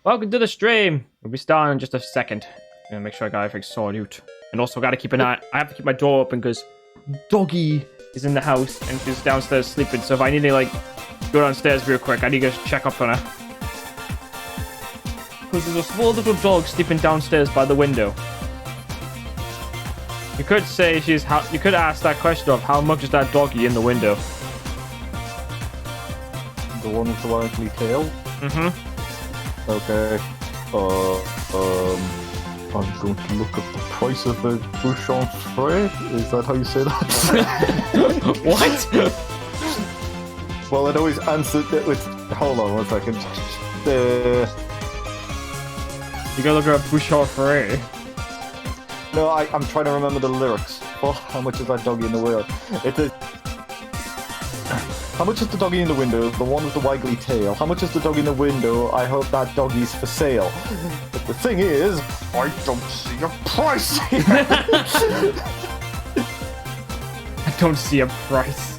Welcome to the stream. We'll be starting in just a second. I'm gonna make sure I got everything sorted out. And also gotta keep an eye. I have to keep my door open because Doggy is in the house and she's downstairs sleeping. So if I need to like go downstairs real quick, I need to go check up on her. Because there's a small little dog sleeping downstairs by the window. You could say you could ask that question of how much is that doggy in the window? The one with the waggly tail? Mm-hmm. Okay. I'm going to look up the price of a bouchon frais. Is that how you say that? What? Well, I'd always answer it with... Hold on 1 second. You gotta look at bouchon frais. No, I'm trying to remember the lyrics. Well, how much is that doggy in the window? How much is the doggy in the window? The one with the waggly tail. How much is the doggy in the window? I hope that doggy's for sale. But the thing is, I don't see a price here. I don't see a price.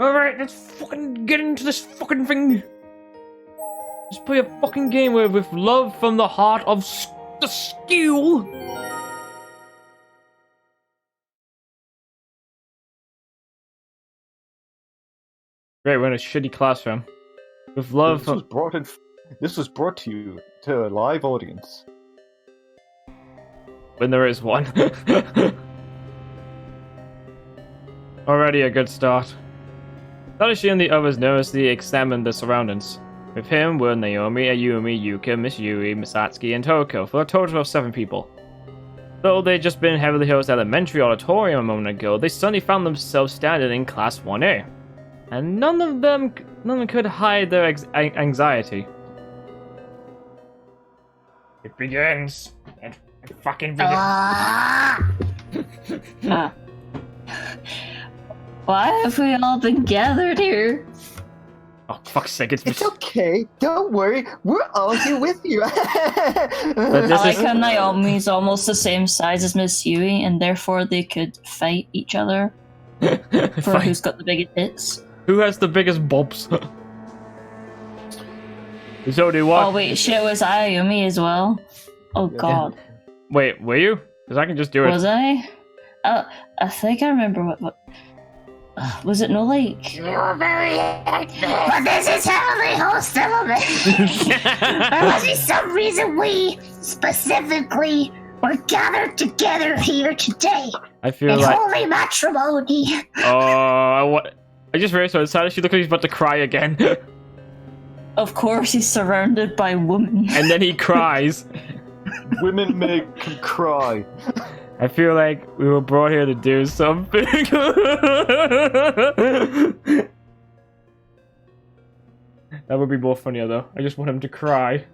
Alright, let's fucking get into this fucking thing. Let's play a fucking game with love from the heart of the skill. Great, we're in a shitty classroom. With love This was brought to you to a live audience. When there is one. Already a good start. Tadashi and the others nervously examined the surroundings. With him were Naomi, Ayumi, Yuka, Miss Yui, Misatsuki, and Toko, for a total of 7 people. Though they'd just been in Heavenly Hills Elementary Auditorium a moment ago, they suddenly found themselves standing in Class 1A. And none of them could hide their anxiety. It begins. It fucking begins. Why have we all been gathered here? Oh, fuck's sake, It's okay. Don't worry. We're all here with you. But I this like is... how Naomi's almost the same size as Miss Yui, and therefore they could fight each other for who's got the biggest hits. Who has the biggest bobs? So do what? Oh wait, shit, was I Ayumi as well? Oh god. Wait, were you? Because I can just do it. Was I? I think I remember what was it no like? You're very but this is heavily hostile. There must be some reason we specifically were gathered together here today. I feel In like... holy matrimony. Oh, what? I just realized how sad she looked like he's about to cry again. Of course he's surrounded by women. And then he cries. Women make him cry. I feel like we were brought here to do something. That would be more funnier though. I just want him to cry.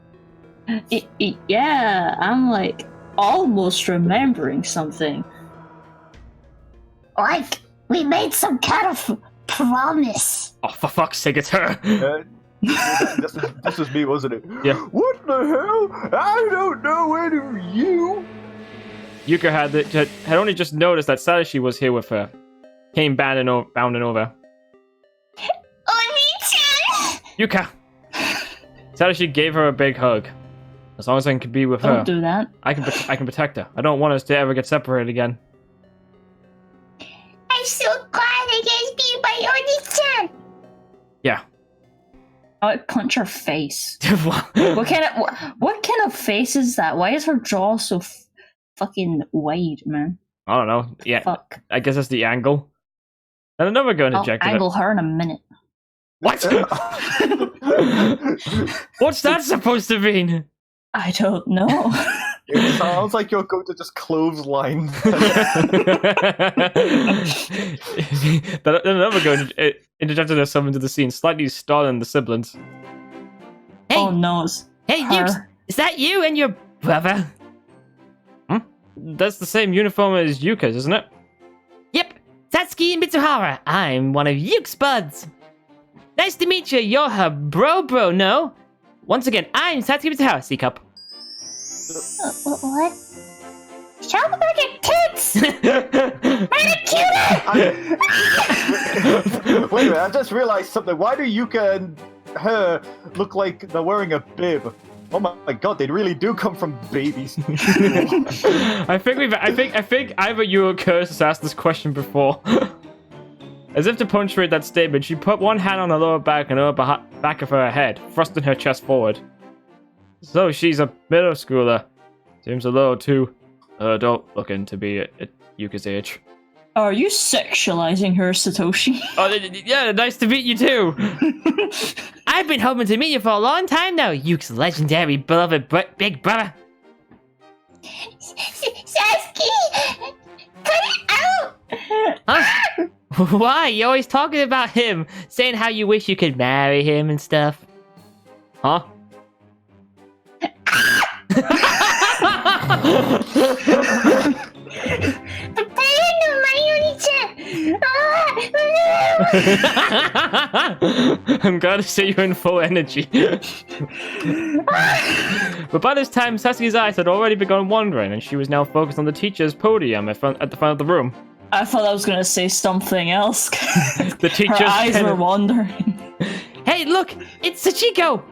Yeah, I'm like almost remembering something. Like, we made some kind of promise. Oh, for fuck's sake, it's her. This was me, wasn't it? Yeah. What the hell? I don't know any of you. Yuka had only just noticed that Sadashi was here with her. Came bounding over. Oni-chan! Yuka! Sadashi gave her a big hug. As long as I can be with her, Don't do that. I can protect her. I don't want us to ever get separated again. I'm so glad I get to be my Oni-chan. Yeah. I would punch her face. What? What kind of face is that? Why is her jaw so fucking wide, man? I don't know. Yeah, Fuck. I guess that's the angle. And another gun I'll ejected angle her in a minute. What? What's that supposed to mean? I don't know. It sounds like you're going to just clothesline. Then another gun interjected herself into the scene, slightly startling the siblings. Hey, Oh no. hey, her. is that you and your brother? That's the same uniform as Yuka's, isn't it? Yep, Satsuki and Mitsuhara. I'm one of Yuke's buds. Nice to meet you. You're her bro, no? Once again, I'm Satsuki Mitsuhara, C-Cup. What? Show them about your tits! Wait a minute, I just realized something. Why do Yuka and her look like they're wearing a bib? Oh my god, they really do come from babies. I think either you or Curse has asked this question before. As if to punctuate that statement, she put one hand on her lower back and upper back of her head, thrusting her chest forward. So she's a middle schooler. Seems a little too adult looking to be at Yuka's age. Are you sexualizing her, Satoshi? Oh, yeah, nice to meet you too. I've been hoping to meet you for a long time now, Yuke's legendary beloved big brother. Sasuke! Cut it out! Huh? Why? You're always talking about him, saying how you wish you could marry him and stuff. Huh? I'm glad to see you in full energy. But by this time, Sasuke's eyes had already begun wandering, and she was now focused on the teacher's podium at the front of the room. I thought I was gonna say something else. The teacher's Her eyes were wandering. Hey, look! It's Sachiko!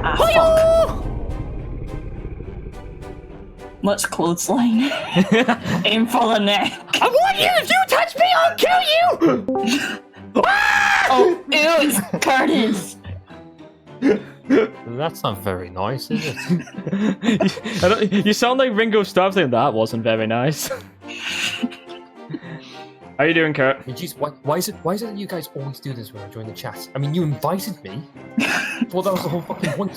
Ah, fuck. Let's clothesline. Aim for the neck. I warn you! If you touch me, I'll kill you! Oh, ew, it's Curtis. That's not very nice, is it? You sound like Ringo Starr saying that wasn't very nice. How you doing, Kurt? Hey, jeez, why is it that you guys always do this when I join the chat? I mean, you invited me. Well, that was the whole fucking point.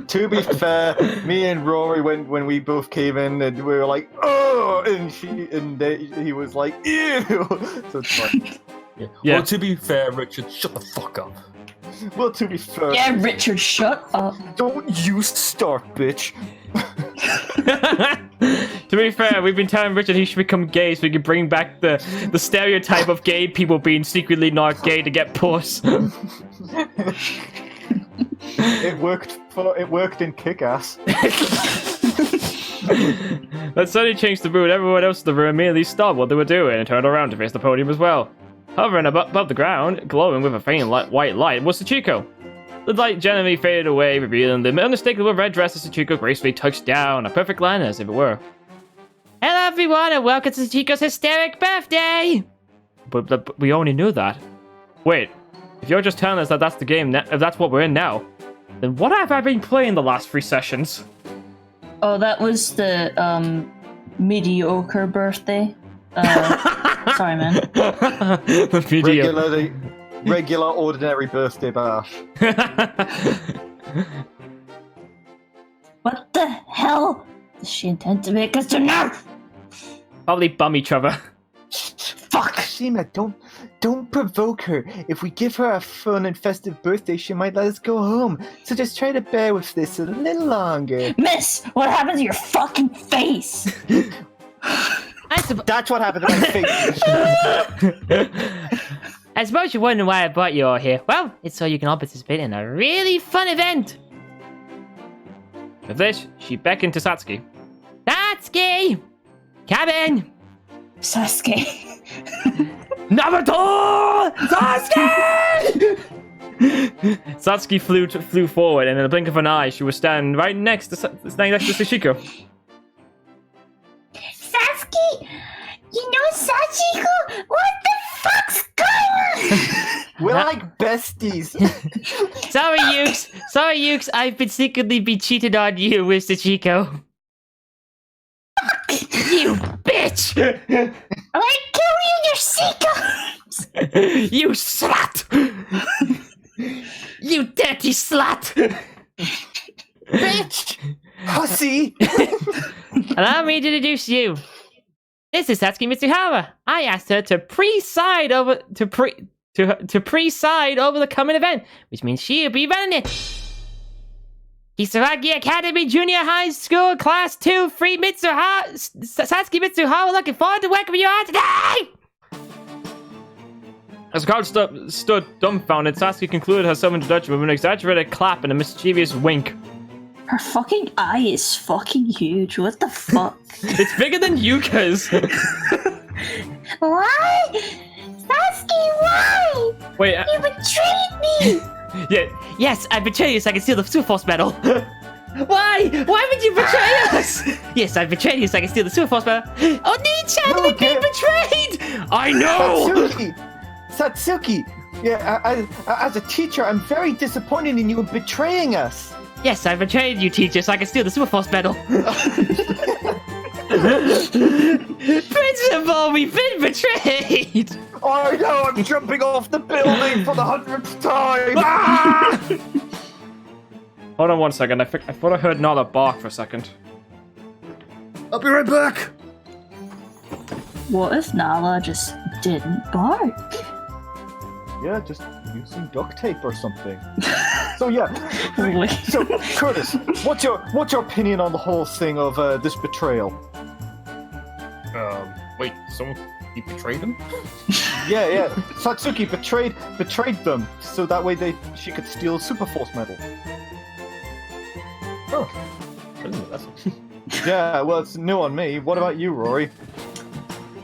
To be fair, me and Rory, when we both came in, and we were like, oh, and he was like, ew. So it's fine. Yeah. Well, to be fair, Richard, shut the fuck up. Well, to be fair, Yeah, Richard, shut up. don't you start, bitch. To be fair, we've been telling Richard he should become gay so we can bring back the stereotype of gay people being secretly not gay to get puss. It worked in Kick-Ass. That suddenly changed the mood. Everyone else in the room immediately stopped what they were doing and turned around to face the podium as well. Hovering above the ground, glowing with a faint white light, was Sachiko. The light gently faded away, revealing the unmistakable red dress of Sachiko gracefully touched down, a perfect line as if it were. Hello, everyone, and welcome to Sachiko's Hysteric birthday! But we only knew that. Wait, if you're just telling us that that's the game, if that's what we're in now, then what have I been playing the last 3 sessions? Oh, that was the mediocre birthday. Sorry, man. The video. Regular, ordinary birthday bash. What the hell does she intend to make us do now? Probably bum each other. Fuck, Shima, don't provoke her. If we give her a fun and festive birthday, she might let us go home. So just try to bear with this a little longer. Miss, what happened to your fucking face? That's what happened to my face. I suppose you're wondering why I brought you all here. Well, it's so you can all participate in a really fun event. With this, she beckoned to Satsuki. Satsuki! Come in! Sasuke. Naruto! Satsuki! Satsuki flew forward, and in the blink of an eye, she was standing right next to Sachiko. Sasuke, you know Sachiko? What the fuck's going on? We're like besties. Sorry, Ukes. I've been secretly cheated on you with Sachiko. You bitch! I kill you in your secrets! You slut! You dirty slut! Bitch! Hussy! Allow me to introduce you. This is Satsuki Mitsuhara. I asked her to preside over the coming event, which means she'll be running it. Kisaragi Academy Junior High School Class 2 Free Satsuki Mitsuhara, looking forward to welcoming you all today! As the crowd stood dumbfounded, Satsuki concluded her self-introduction with an exaggerated clap and a mischievous wink. Her fucking eye is fucking huge. What the fuck? It's bigger than Yuka's. Why? Sasuke, why? Wait, You betrayed me! yeah. Yes, I betrayed you so I can steal the Super Force medal. Why? Why would you betray us? Yes, I betrayed you so I can steal the Super Force medal. Oh, Nichan, we've been betrayed! I know! Satsuki! Yeah, as a teacher, I'm very disappointed in you betraying us. Yes, I betrayed you, teacher, so I can steal the Super Force medal. Principal, we've been betrayed! I know, I'm jumping off the building for the 100th time! Ah! Hold on one second, I thought I heard Nala bark for a second. I'll be right back! What if Nala just didn't bark? Yeah, just use some duct tape or something. So yeah, Wait. so Curtis, what's your opinion on the whole thing of this betrayal? Wait, he betrayed him? Yeah, Satsuki betrayed them so that way she could steal Super Force medal. Oh, I didn't know that. Yeah, well, it's new on me. What about you, Rory?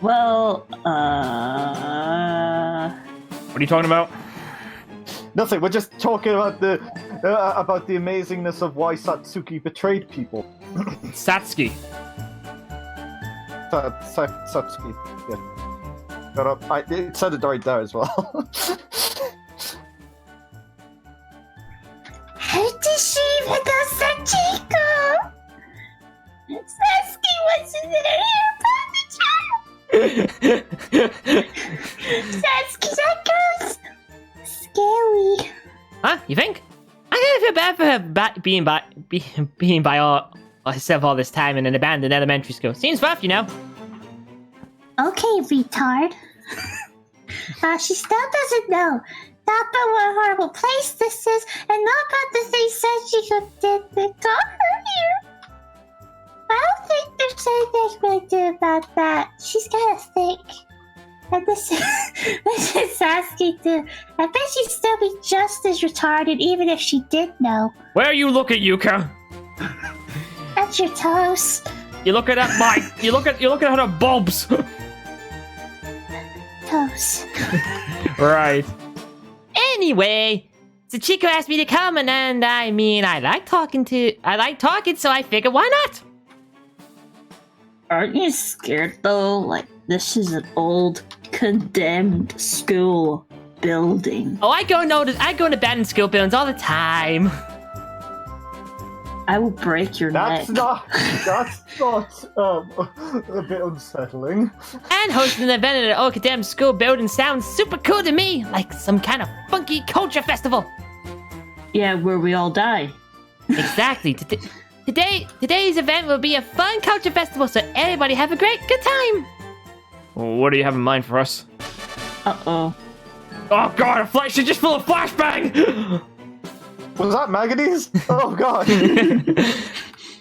Well, What are you talking about? Nothing. We're just talking about the amazingness of why Satsuki betrayed people. Satsuki. Satsuki. Yeah. Shut up. It said it right there as well. How did she even know Sachiko? Sasuke wasn't there Sasuke, that girl's scary. Huh? You think? I kind of feel bad for her being by herself all this time in an abandoned elementary school. Seems rough, you know. Okay, retard. She still doesn't know. Not about what a horrible place this is, and not about the things Sachiko did that got her here. I don't think there's say Nick might do about that? She's kind of thick. And this is Sasuke too. I bet she'd still be just as retarded even if she did know. Where are you looking, Yuka? At your toes. You look at that, Mike. You look at her bobs. Toes. Right. Anyway, Sachiko asked me to come, and I mean, I like talking, so I figured why not? Aren't you scared though? Like, this is an old, condemned school building. Oh, I go into abandoned school buildings all the time. I will break your That's neck. not a bit unsettling. And hosting an event in an old condemned school building sounds super cool to me, like some kind of funky culture festival. Yeah, where we all die. Exactly. Today's event will be a fun culture festival, so everybody have a good time. What do you have in mind for us? Uh-oh. Oh god, a flash! She just full of flashbang. Was that manganese? Oh god.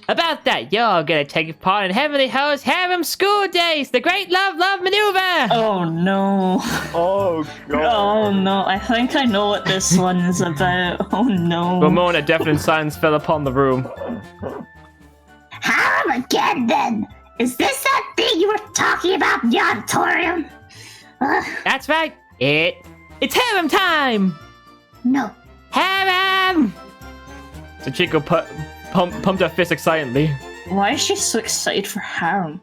About that, you're gonna take part in Heavenly Host Harem School Days, the Great Love Maneuver! Oh no. Oh god. Oh no, I think I know what this one is about. Oh no. The moment a deafening silence fell upon the room. Harem again, then. Is this that thing you were talking about in the auditorium? That's right, it's Harem time! No. Harem! Sachiko pumped her fist excitedly. Why is she so excited for harem?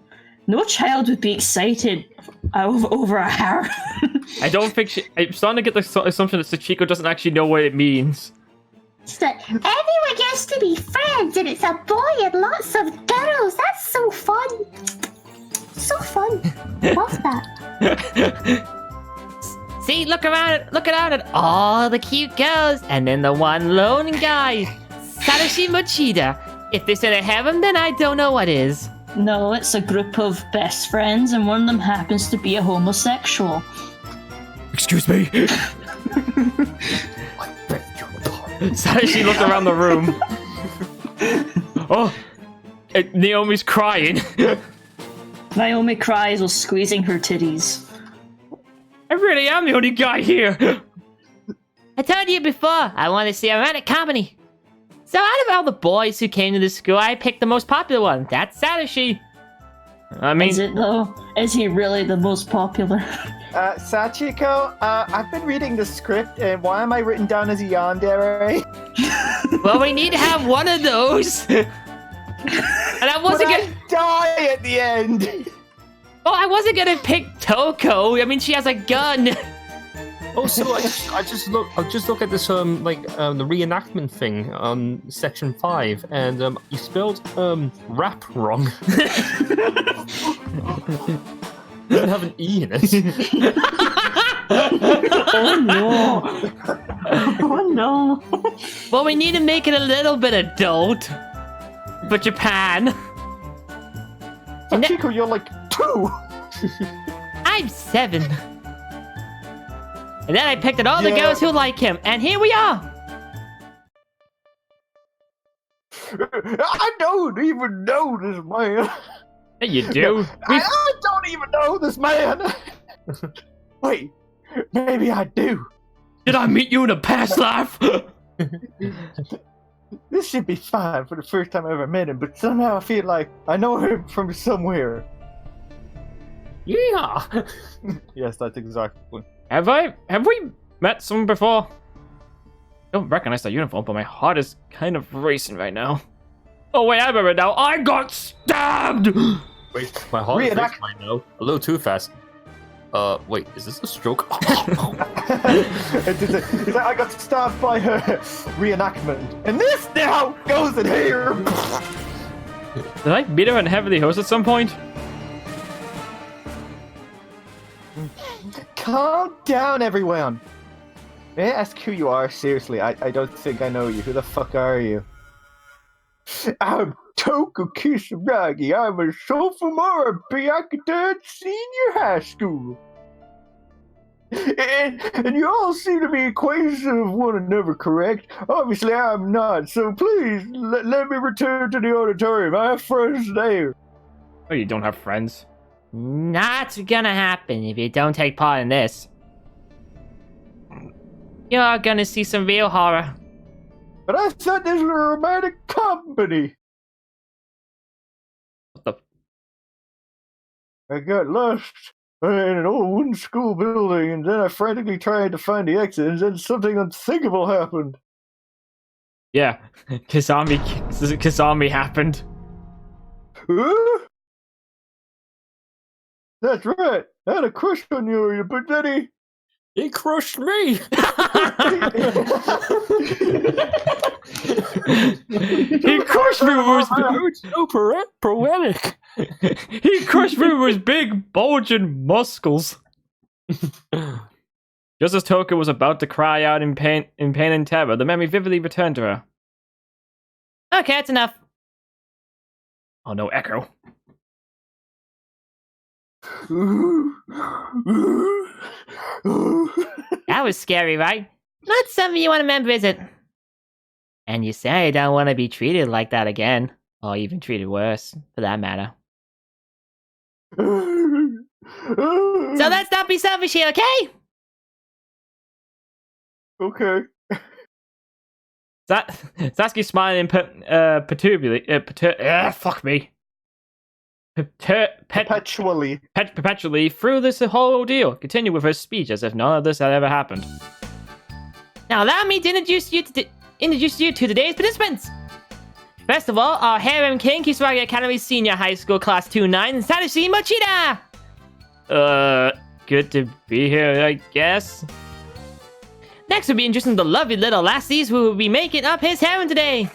No child would be excited over a harem. I don't think I'm starting to get the assumption that Sachiko doesn't actually know what it means. It's that everyone gets to be friends and it's a boy and lots of girls. That's so fun. So fun. Love that. See, look around at all the cute girls, and then the one lone guy, Satoshi Mochida. If this ain't a harem, then I don't know what is. No, it's a group of best friends, and one of them happens to be a homosexual. Excuse me. Satoshi looked around the room. Oh, Naomi's crying. Naomi cries while squeezing her titties. I really am the only guy here. I told you before, I want to see a romantic comedy. So out of all the boys who came to the school, I picked the most popular one. That's Satoshi. I mean, Is it though? Is he really the most popular? Sachiko, I've been reading the script, and why am I written down as a yandere? Well, we need to have one of those. And I wasn't But gonna. I die at the end. Oh, I wasn't gonna pick Toko. I mean, she has a gun. Also, I just look at this the reenactment thing on section 5, and you spelled rap wrong. You don't have an E in it. Oh no! Oh no! Well, we need to make it a little bit adult for Japan. And Sachiko, you're like 2. I'm 7. And then I picked at all the Yeah. girls who like him, and here we are. I don't even know this man. yeah, you do. I don't even know this man. Wait, maybe I do. Did I meet you in a past life? This should be fine for the first time I ever met him, but somehow I feel like I know him from somewhere. Yeah. Yes, that's exactly. Have we met someone before? I don't recognize that uniform, but my heart is kind of racing right now. Oh wait, I remember now. I got stabbed. Wait, my heart is Reenact- right now. A little too fast. Wait, is this a stroke? It's like I got stabbed by her reenactment, and this now goes in here. Did I meet her in Heavenly Host at some point? Calm down, everyone. May I ask who you are? Seriously, I don't think I know you. Who the fuck are you? I'm Toku Kisaragi. I'm a sophomore at Byakuta Senior High School. And you all seem to be acquaintances of one another, correct? Obviously, I'm not, so please let me return to the auditorium. I have friends there. Oh, you don't have friends? Not gonna happen if you don't take part in this. You're gonna see some real horror. But I thought this was a romantic comedy. What the? I got lost in an old wooden school building, and then I frantically tried to find the exit, and then something unthinkable happened. Yeah, Kasami happened. Huh? That's right. I had a crush on you, but then He crushed me. He crushed me with It's so poetic. he crushed me with his big bulging muscles. Just as Toka was about to cry out in pain and terror, the memory vividly returned to her. Okay, that's enough. Oh no, Echo. That was scary, right? Not something you want to remember, is it? And you say I don't want to be treated like that again. Or even treated worse, for that matter. So let's not be selfish here, okay? Okay. Sasuke smiling perturbably. Fuck me. Perpetually through this whole ordeal. Continue with her speech as if none of this had ever happened. Now allow me to introduce you to today's participants. First of all, our harem king, Kisaragi Academy Senior High School Class 2-9, Satoshi Mochida! Good to be here, I guess. Next, we'll be introducing the lovely little lassies who will be making up his harem today.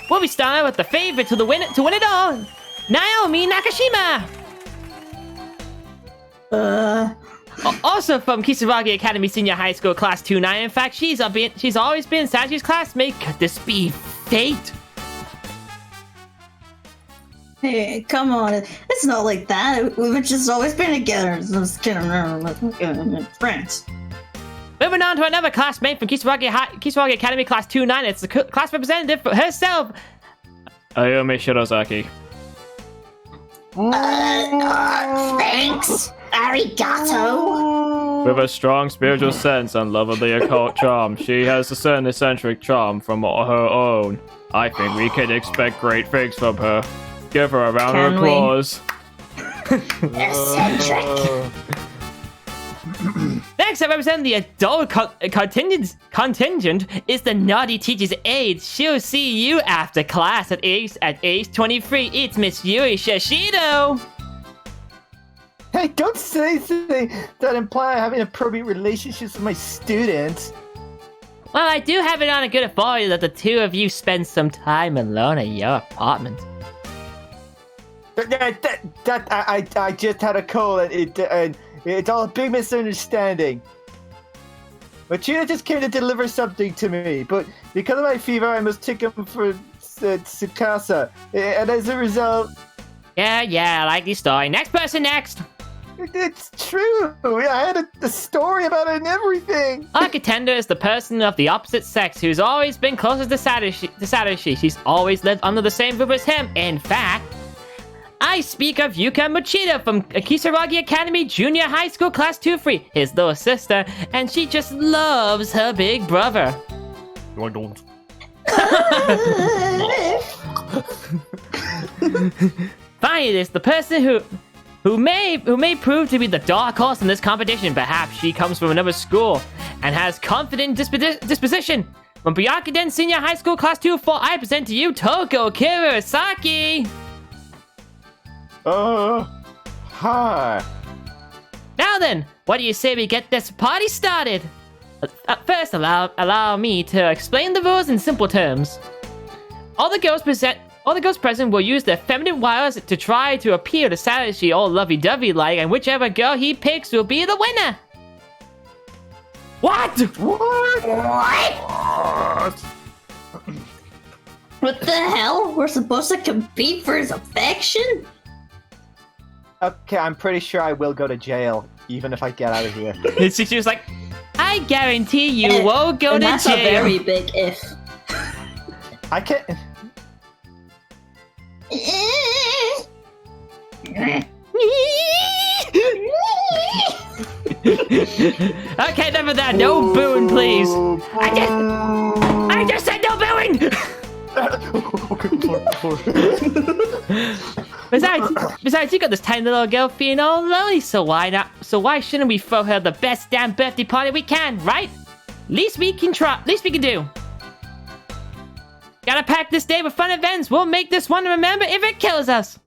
We'll be starting with the favorite to win it all, Naomi Nakashima. Also from Kisaragi Academy Senior High School Class 2-9. In fact, she's always been Sashi's classmate. Could this be fate? Hey, come on. It's not like that. We've just always been together. Just friends. Moving on to another classmate from Kisaragi Academy Class 2-9. It's the class representative for herself, Ayumi Shirozaki. Thanks. Arigato. With a strong spiritual sense and love of the occult charm, she has a certain eccentric charm from her own. I think we can expect great things from her. Give her a round of applause. Eccentric. Next, I represent the adult contingent is the naughty teacher's aide. She'll see you after class at age 23. It's Miss Yuri Shishido. Hey, don't say anything that imply having inappropriate relationships with my students. Well, I do have it on a good authority that the two of you spend some time alone at your apartment. I just had a call, and it's all a big misunderstanding. Machida just came to deliver something to me, but because of my fever, I must take him for Tsukasa, and as a result... Yeah, I like the story. Next person, next! It's true! I had a story about it and everything! Our contender is the person of the opposite sex who's always been closest to Satoshi. She's always lived under the same roof as him. In fact, I speak of Yuka Mochida from Kisaragi Academy Junior High School Class 2-3, his little sister, and she just loves her big brother. No, I don't. Finally, there's the person who may prove to be the dark horse in this competition. Perhaps she comes from another school and has confident disposition. From Byakuden Senior High School Class 2-4, I present to you Toko Kurosaki. Hi. Now then, what do you say we get this party started? First, allow me to explain the rules in simple terms. All the girls present will use their feminine wiles to try to appear to Satoshi all lovey-dovey like, and whichever girl he picks will be the winner. What? What the hell? We're supposed to compete for his affection? Okay, I'm pretty sure I will go to jail, even if I get out of here. She was like, I guarantee you won't go to that's jail. That's a very big if. I can't... Okay, never that. No booing, please. I just said no booing. Besides, you got this tiny little girl feeling all lonely, so why not? So why shouldn't we throw her the best damn birthday party we can, right? Least we can try. Least we can do. Gotta pack this day with fun events. We'll make this one to remember if it kills us.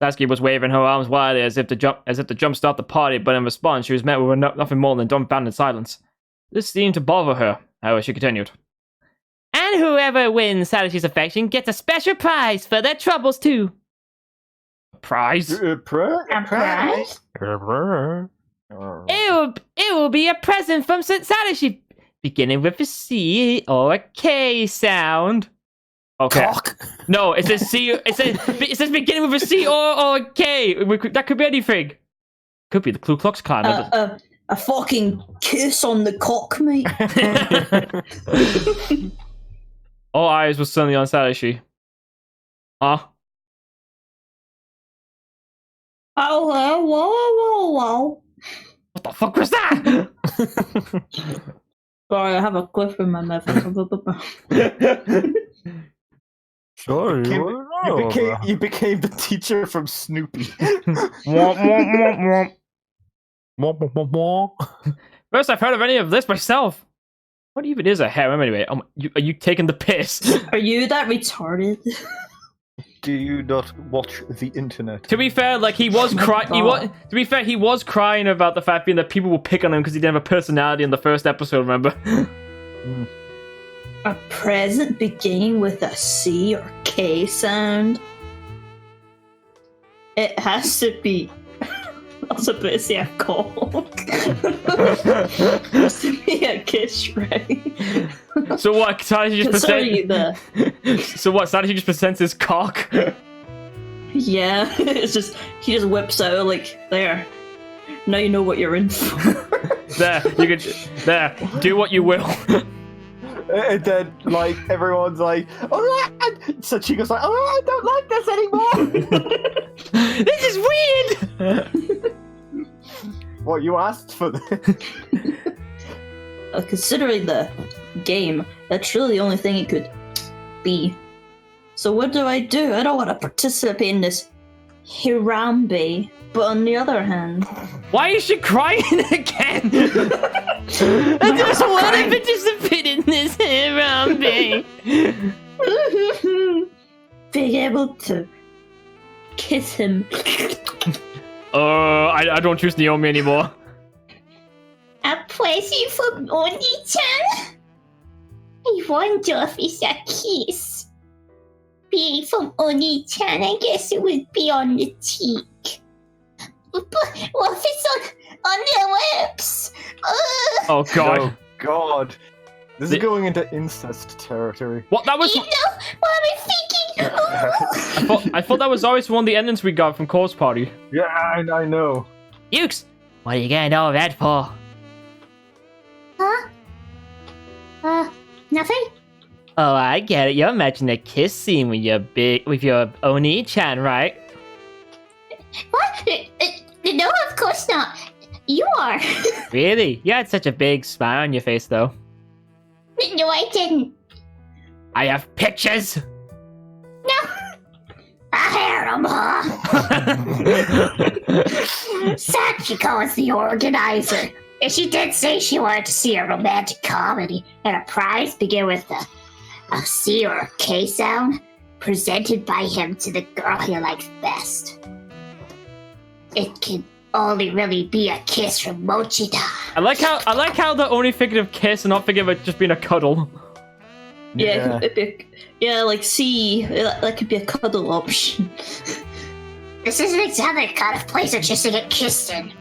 Sasuke was waving her arms wildly as if to jumpstart the party, but in response, she was met with nothing more than dumbfounded silence. This seemed to bother her. However, she continued. And whoever wins Sadashi's affection gets a special prize for their troubles too. Prize? Prize? It will be a present from Sadashi, beginning with a C or a K sound. Okay. Cock. No, it says C. It says beginning with a C or a K. That could be anything. Could be the Ku Klux Klan. A fucking kiss on the cock, mate. All eyes were suddenly on Sadashi. Huh? Oh, whoa. What the fuck was that? Sorry, I have a cliff in my mouth. Sorry. You became the teacher from Snoopy. First I've heard of any of this myself. What even is a harem anyway? Are you taking the piss? Are you that retarded? Do you not watch the internet? To be fair, like he was crying. To be fair, he was crying about the fact that people will pick on him because he didn't have a personality in the first episode. Remember? A present beginning with a C or K sound. It has to be. I was about to say a cock. It has to be a kiss, right? So what? Sadashi just Sadashi just presents his cock. Yeah, it's just he just whips out like there. Now you know what you're in for. There, do what you will. And then, like, everyone's like, alright! Sachiko's like, alright, I don't like this anymore! This is weird! What, you asked for this? Considering the game, that's really the only thing it could be. So what do? I don't want to participate in this Hirambe, but on the other hand... Why is she crying again? I just want to participate in this Hirambe. Being able to kiss him. I don't choose Naomi anymore. A present from Oni-chan? I wonder if it's a kiss. Being from Oni-chan, I guess it would be on the cheek. But what if it's on their lips? Oh god. Oh god. This is going into incest territory. What? That was... You know what I'm thinking? I thought that was always one of the endings we got from Corpse Party. Yeah, I know. Ukes, what are you getting all red for? Huh? Nothing? Oh, I get it. You're imagining a kiss scene with your Oni-chan, right? What? No, of course not. You are. Really? You had such a big smile on your face, though. No, I didn't. I have pictures! No. I heard him, Sachiko is the organizer. And she did say she wanted to see a romantic comedy and a prize begin with a C or a K sound presented by him to the girl he likes best. It can only really be a kiss from Mochida. I like how they're only thinking of kiss and not thinking of it just being a cuddle. Yeah, like C, that could be a cuddle option. This isn't exactly the kind of place that's just to get kissed in.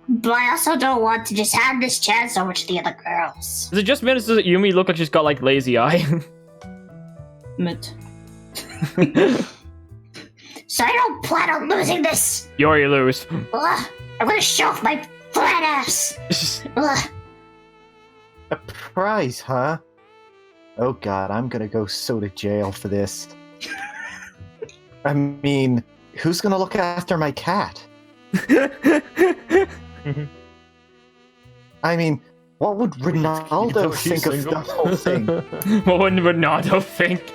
But I also don't want to just have this chance over to the other girls. Is it just me or does Yumi look like she's got like lazy eye? Mid. So I don't plan on losing this. You already lose. I'm gonna show off my flat ass. A prize, huh? Oh god, I'm gonna go so to jail for this. I mean, who's gonna look after my cat? I mean, what would Ronaldo think of the whole thing? What would Ronaldo think?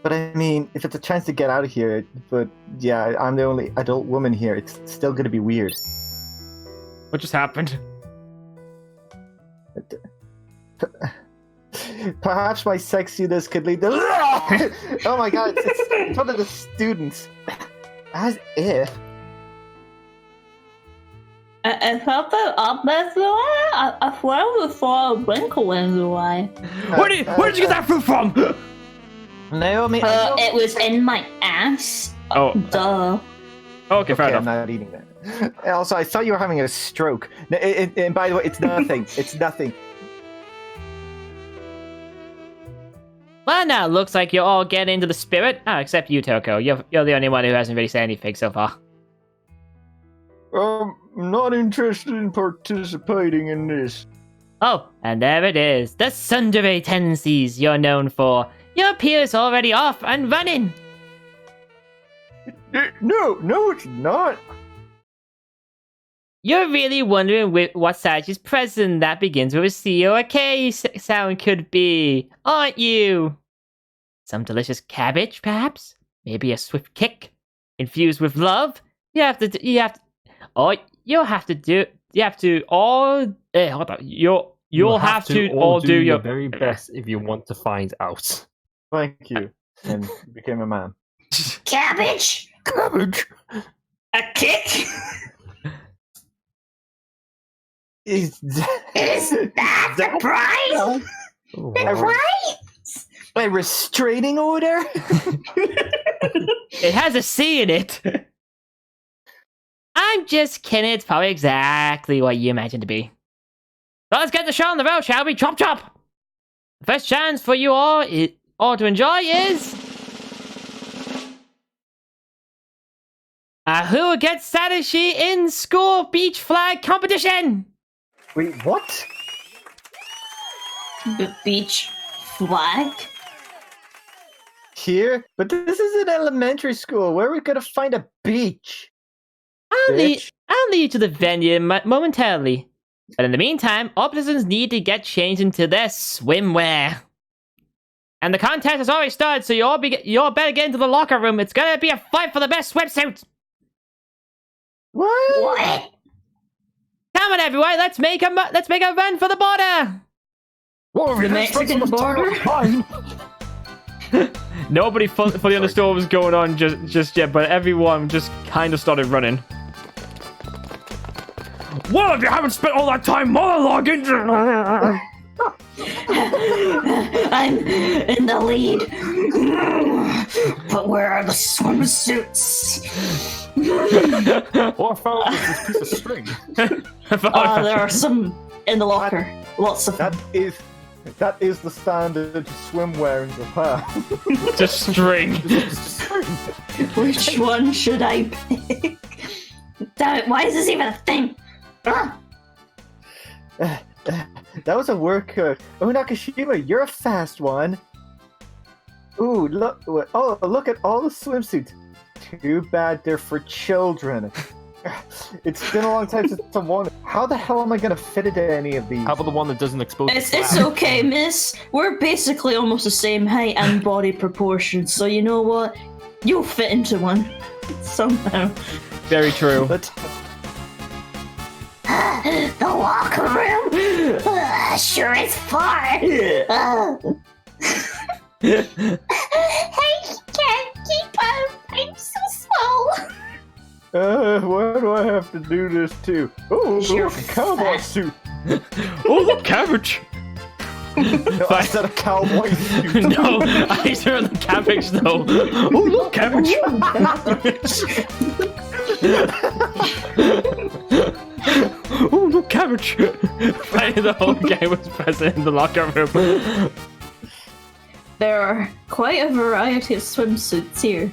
But I mean, if it's a chance to get out of here, but yeah, I'm the only adult woman here, it's still gonna be weird. What just happened? Perhaps my sexiness could lead to. Oh my god, it's one of the students. As if. I felt that up that's the way. I swear we saw a wrinkle in the way. Where did you get that fruit from? Naomi. It was in my ass. Oh. Duh. Okay, fair I'm enough. not eating that. Also, I thought you were having a stroke. And by the way, it's nothing. It's nothing. Well, now looks like you're all getting into the spirit. Oh, except you, Toko. You're the only one who hasn't really said anything so far. Not interested in participating in this. Oh, and there it is. The tsundere tendencies you're known for. Your peer's already off and running. No, it's not. You're really wondering what Sachi's present that begins with a C or a K sound could be, aren't you? Some delicious cabbage, perhaps? Maybe a swift kick? Infused with love? You'll have to do all do your very best if you want to find out. Thank you. And became a man. Cabbage? Cabbage. A kick? Is that the prize? Right? a restraining order? It has a C in it. I'm just kidding. It's probably exactly what you imagined to be. Well, let's get the show on the road, shall we? Chop chop! The first chance for you all to enjoy is... who gets Satoshi in school beach flag competition? Wait, what? The beach flag? Here? But this is an elementary school. Where are we gonna find a beach? I'll lead Bitch. you to the venue momentarily. But in the meantime, all participants need to get changed into their swimwear. And the contest has already started, so you all better get into the locker room. It's gonna be a fight for the best swimsuit. What? Come on, everyone! Let's make a run for the border. The Mexican border? Nobody fully understood what was going on just yet, but everyone just kind of started running. Well, if you haven't spent all that time monologuing... I'm in the lead. But where are the swimsuits? Or found this piece of string. There are some in the locker. Lots of them. That is the standard swimwear in Japan. Just string. Which one should I pick? Damn it, why is this even a thing? That was a workout. Oh, Nakashima, you're a fast one. Ooh, look! Oh, look at all the swimsuits. Too bad they're for children. It's been a long time since I've worn it. How the hell am I gonna fit into any of these? How about the one that doesn't expose the It's slab? okay, miss. We're basically almost the same height and body proportions, so you know what? You'll fit into one. Somehow. Very true. Let's... The locker room? Sure is far. I can't keep up. I'm so small. Why do I have to do this too? Oh, You're look, a cowboy fat. suit. Oh, look, cabbage! No, I said a cowboy suit. No, I said the cabbage though. Oh, look, cabbage! Oh, look, cabbage! Finally, the whole game was present in the locker room. There are quite a variety of swimsuits here.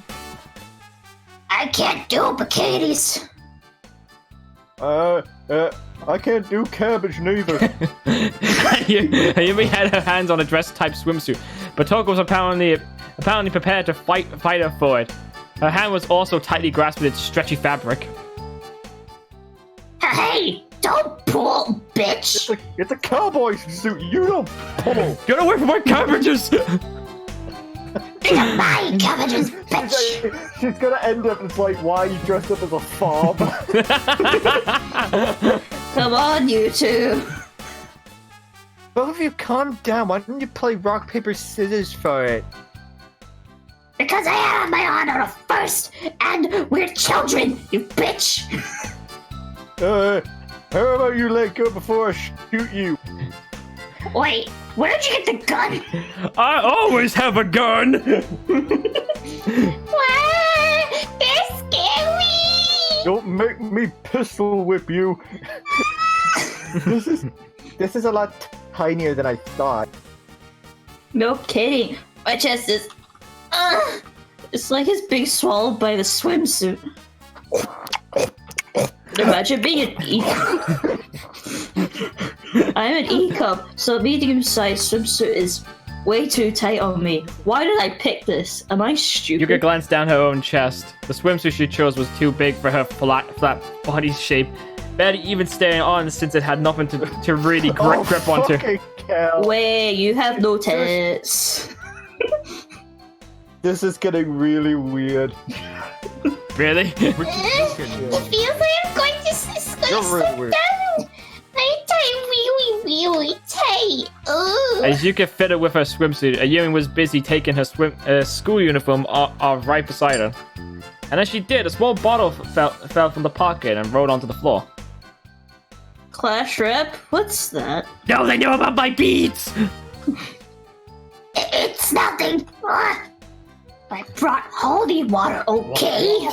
I can't do bikinis. I can't do cabbage neither. Ayumi had her hands on a dress-type swimsuit, but Toko was apparently apparently prepared to fight her for it. Her hand was also tightly grasped with its stretchy fabric. Hey, don't pull, bitch! It's a cowboy suit. You don't pull. Get away from my cabbages! These are my cabbages, bitch! She's gonna end up as like, why are you dressed up as a fob? Come on, you two. Both of you calm down. Why don't you play rock, paper, scissors for it? Because I had my honor first, and we're children, you bitch! How about you let go before I shoot you? Wait, where'd you get the gun? I always have a gun! What? They're scary! Don't make me pistol whip you. This is a lot tinier than I thought. No kidding. My chest is... it's like it's being swallowed by the swimsuit. Imagine being an E-cup. I'm an E-cup, so a medium-sized swimsuit is way too tight on me. Why did I pick this? Am I stupid? Yuka glanced down her own chest. The swimsuit she chose was too big for her flat body shape, barely even staying on since it had nothing to really grip onto. Fucking hell. Wait, you have no tits. This is getting really weird. Really? It feels like I'm going to slip down. My tie really, really tight. Ugh. As Yuka fitted with her swimsuit, Ayumi was busy taking her school uniform off right beside her. And as she did, a small bottle fell from the pocket and rolled onto the floor. Clash rep? What's that? No, they know about my beads! It's nothing. I brought holy water, okay?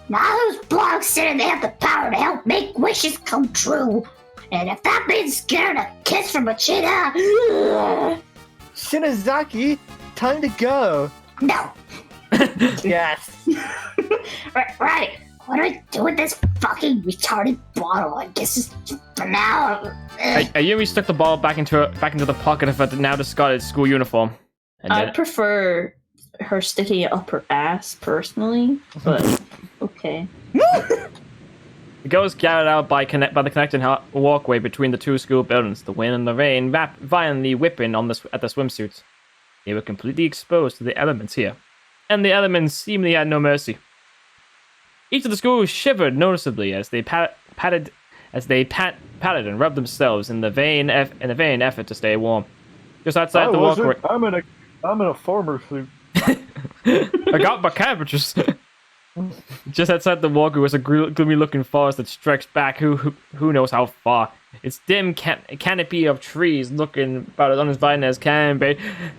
Now those blogs say they have the power to help make wishes come true. And if that means getting a kiss from a cheetah... Shinozaki, time to go. No. Yes. Right. What do I do with this fucking retarded bottle? I guess it's for now. Ayumi stuck the ball back into the pocket of her now discarded school uniform. And I then, prefer her sticking it up her ass, personally, but okay. the girls gathered out by the connecting walkway between the two school buildings. The wind and the rain violently whipping at the swimsuits. They were completely exposed to the elements here, and the elements seemingly had no mercy. Each of the schools shivered noticeably as they patted and rubbed themselves in the vain effort to stay warm. Just outside the walkway, I'm in a farmer suit. I got my cabbages. Just outside the walkway was a gloomy-looking forest that stretched back who knows how far. Its dim canopy of trees looking about as uninviting as can be.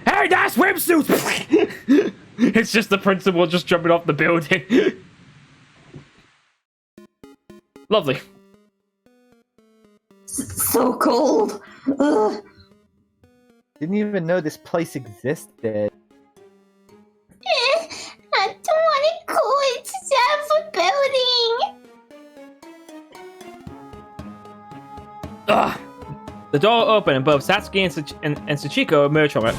Hey, that swimsuit! It's just the principal just jumping off the building. Lovely. So cold. Ugh. Didn't even know this place existed. I don't want to go into that building. Ugh. The door opened and both Satsuki and Sachiko emerged from it.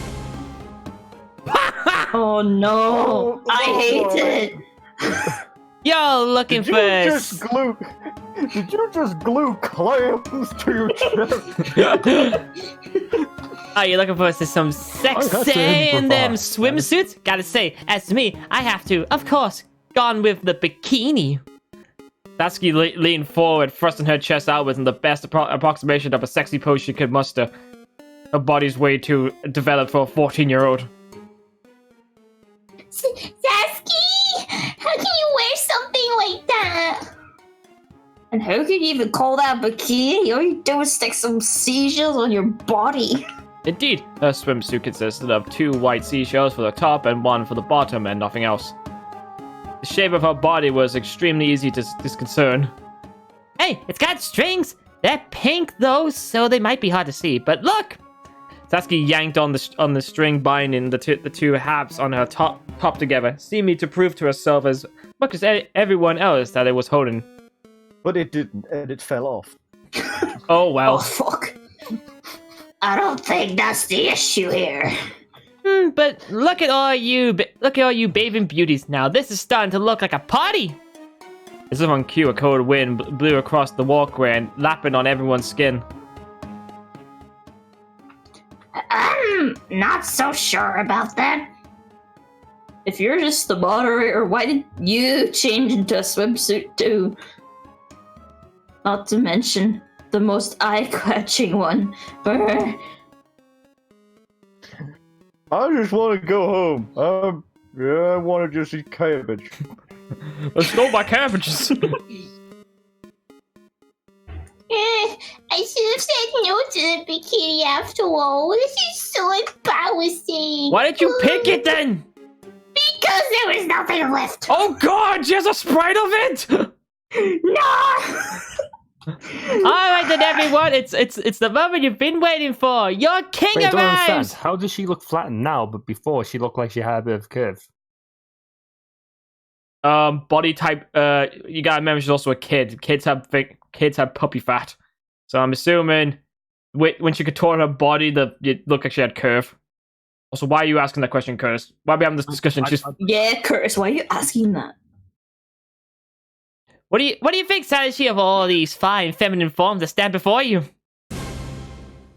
Oh no! I hate it. Yo, looking for Did you just glue clams to your chest? Are you looking for some sexy in them swimsuits? Gotta say, as to me, I have to, of course, gone with the bikini. Satsuki leaned forward, thrusting her chest outwards in the best approximation of a sexy pose she could muster. Her body's way too developed for a 14-year-old. Sasuke! How can you wear something like that? And how can you even call that bikini? All you do is stick some seashells on your body. Indeed, her swimsuit consisted of 2 white seashells for the top and 1 for the bottom and nothing else. The shape of her body was extremely easy to discern. Hey, it's got strings. They're pink though, so they might be hard to see. But look! Satsuki yanked on the string binding the two halves on her top together, seeming to prove to herself as much as everyone else that it was holding. But it didn't, and it fell off. Oh well. Oh fuck. I don't think that's the issue here. But look at all you bathing beauties. Now this is starting to look like a party. This is on cue. A cold wind blew across the walkway and lapping on everyone's skin. Not so sure about that. If you're just the moderator, why did you change into a swimsuit too? Not to mention the most eye-catching one. I just want to go home. Yeah, I want to just eat cabbage. Let's go buy cabbages. I should have said no to the bikini after all. This is so embarrassing. Why did you pick it then? Because there was nothing left. Oh God, she has a sprite of it. No! Alright then everyone, it's the moment you've been waiting for. Your king Wait, I don't understand. arrives! How does she look flattened now, but before she looked like she had a bit of curve? Body type. You gotta remember she's also a kid. Kids have puppy fat. So I'm assuming when she contoured her body, it looked like she had curve. Also, why are you asking that question, Curtis? Why are we having this discussion? Yeah, Curtis, why are you asking that? What do you think, Salishi, of all these fine feminine forms that stand before you?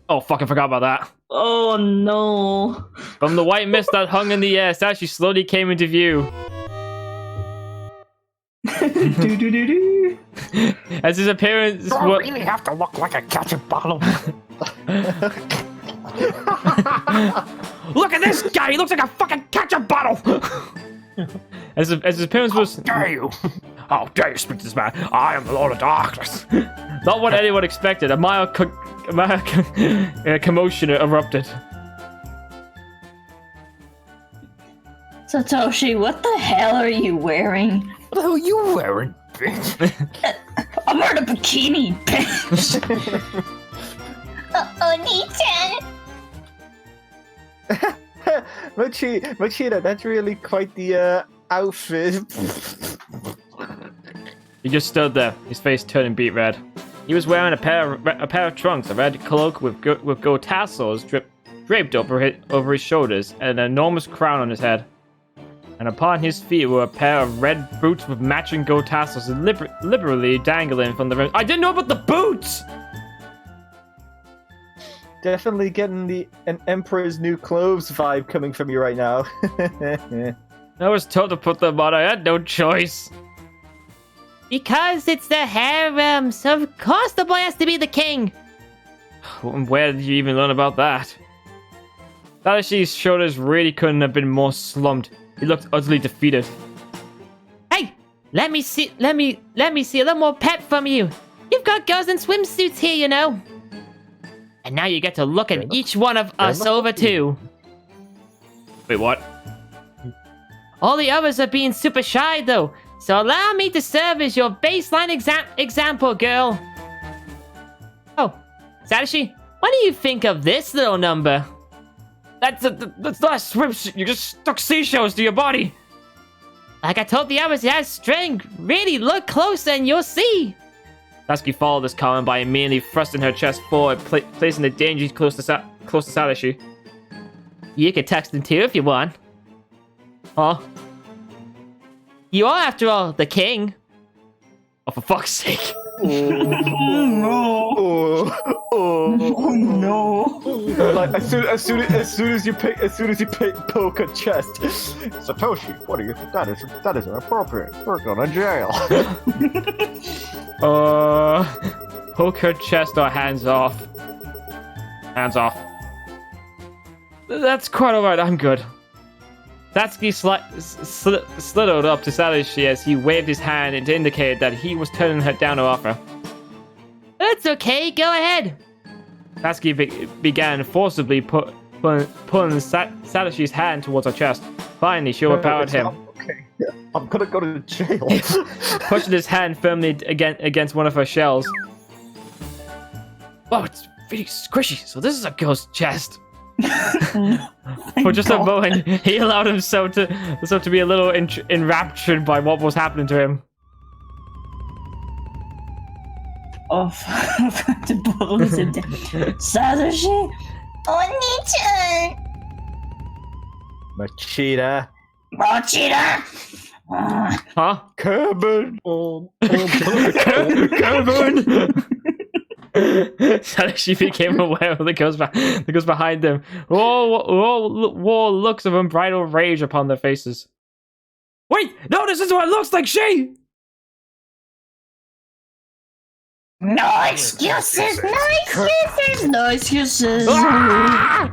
Oh, fucking forgot about that. Oh no. From the white mist that hung in the air, Salishi slowly came into view. As his appearance... Do I really have to look like a ketchup bottle? Look at this guy! He looks like a fucking ketchup bottle! As his appearance was... How dare you? How dare you speak to this man? I am the Lord of Darkness. Not what anyone expected. A mild commotion erupted. Satoshi, what the hell are you wearing? What the hell are you wearing, bitch? I'm wearing a bikini, bitch. Oni-chan. Machida, that's really quite the outfit. He just stood there, his face turning beet red. He was wearing a pair of trunks, a red cloak with gold tassels draped over his shoulders, and an enormous crown on his head. And upon his feet were a pair of red boots with matching gold tassels liberally dangling from the rim. I didn't know about the boots! Definitely getting an Emperor's New Clothes vibe coming from you right now. I was told to put them on, I had no choice. Because it's the harem, so of course the boy has to be the king. Where did you even learn about that? Sadashi's shoulders really couldn't have been more slumped. He looked utterly defeated. Hey, let me see a little more pep from you. You've got girls in swimsuits here, you know. And now you get to look at each one of us over too. Wait, what? All the others are being super shy though, so allow me to serve as your baseline example, girl. Oh, Satoshi, what do you think of this little number? That's not a swimsuit. You just stuck seashells to your body. Like I told the others, it has string. Really look close and you'll see. Sasuke followed this comment by immediately thrusting her chest forward, placing the dainty close to Sadashi. You can text him too if you want. Huh? You are, after all, the king. Oh, for fuck's sake. No. Like as soon as you poke a chest, Satoshi, what do you think that is inappropriate? We're going to jail. Poke her chest or hands off. Hands off. That's quite alright, I'm good. Satsuki slid up to Sadashi as he waved his hand to indicate that he was turning her down her offer. That's okay, go ahead. Satsuki began forcibly pulling Sadashi's hand towards her chest. Finally, she overpowered him. Okay, I'm gonna go to jail. Pushing his hand firmly against one of her shells. Whoa, it's really squishy. So this is a girl's chest. For just a moment, he allowed himself to be a little enraptured by what was happening to him. Oh, the ball is in there. Satoshi? Oni-chan. Machida. Mochida! Huh? Kevin. Suddenly she became aware of the ghost behind them. All looks of unbridled rage upon their faces. Wait! No, this is what it looks like, she! No excuses! No excuses! No excuses. Ah!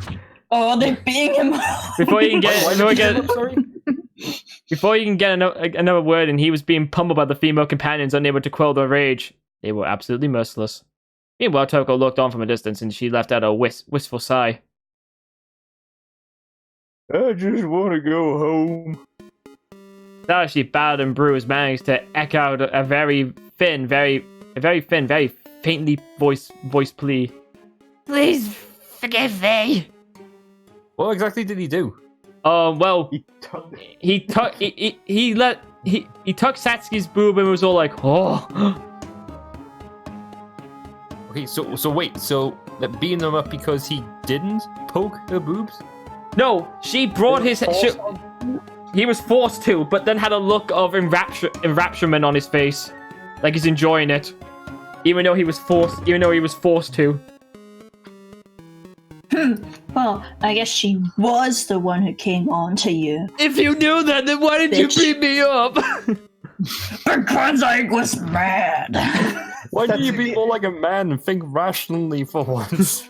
Oh, they're beating him. Before you can get another word in, he was being pummeled by the female companions, unable to quell their rage. They were absolutely merciless. Meanwhile, Toko looked on from a distance, and she left out a wistful sigh. I just want to go home. She bowed and bruised, managed to echo out a very faintly voiced plea. Please forgive me. What exactly did he do? Well, he took Satsuki's boob and was all like, oh. Okay, so wait, so that beating them up because he didn't poke her boobs? No, she brought his. He was forced to, but then had a look of enrapturement on his face, like he's enjoying it, even though he was forced to. Well, I guess she was the one who came on to you. If you knew that, then why did you beat me up? Because I was mad. Why do you be more like a man and think rationally for once?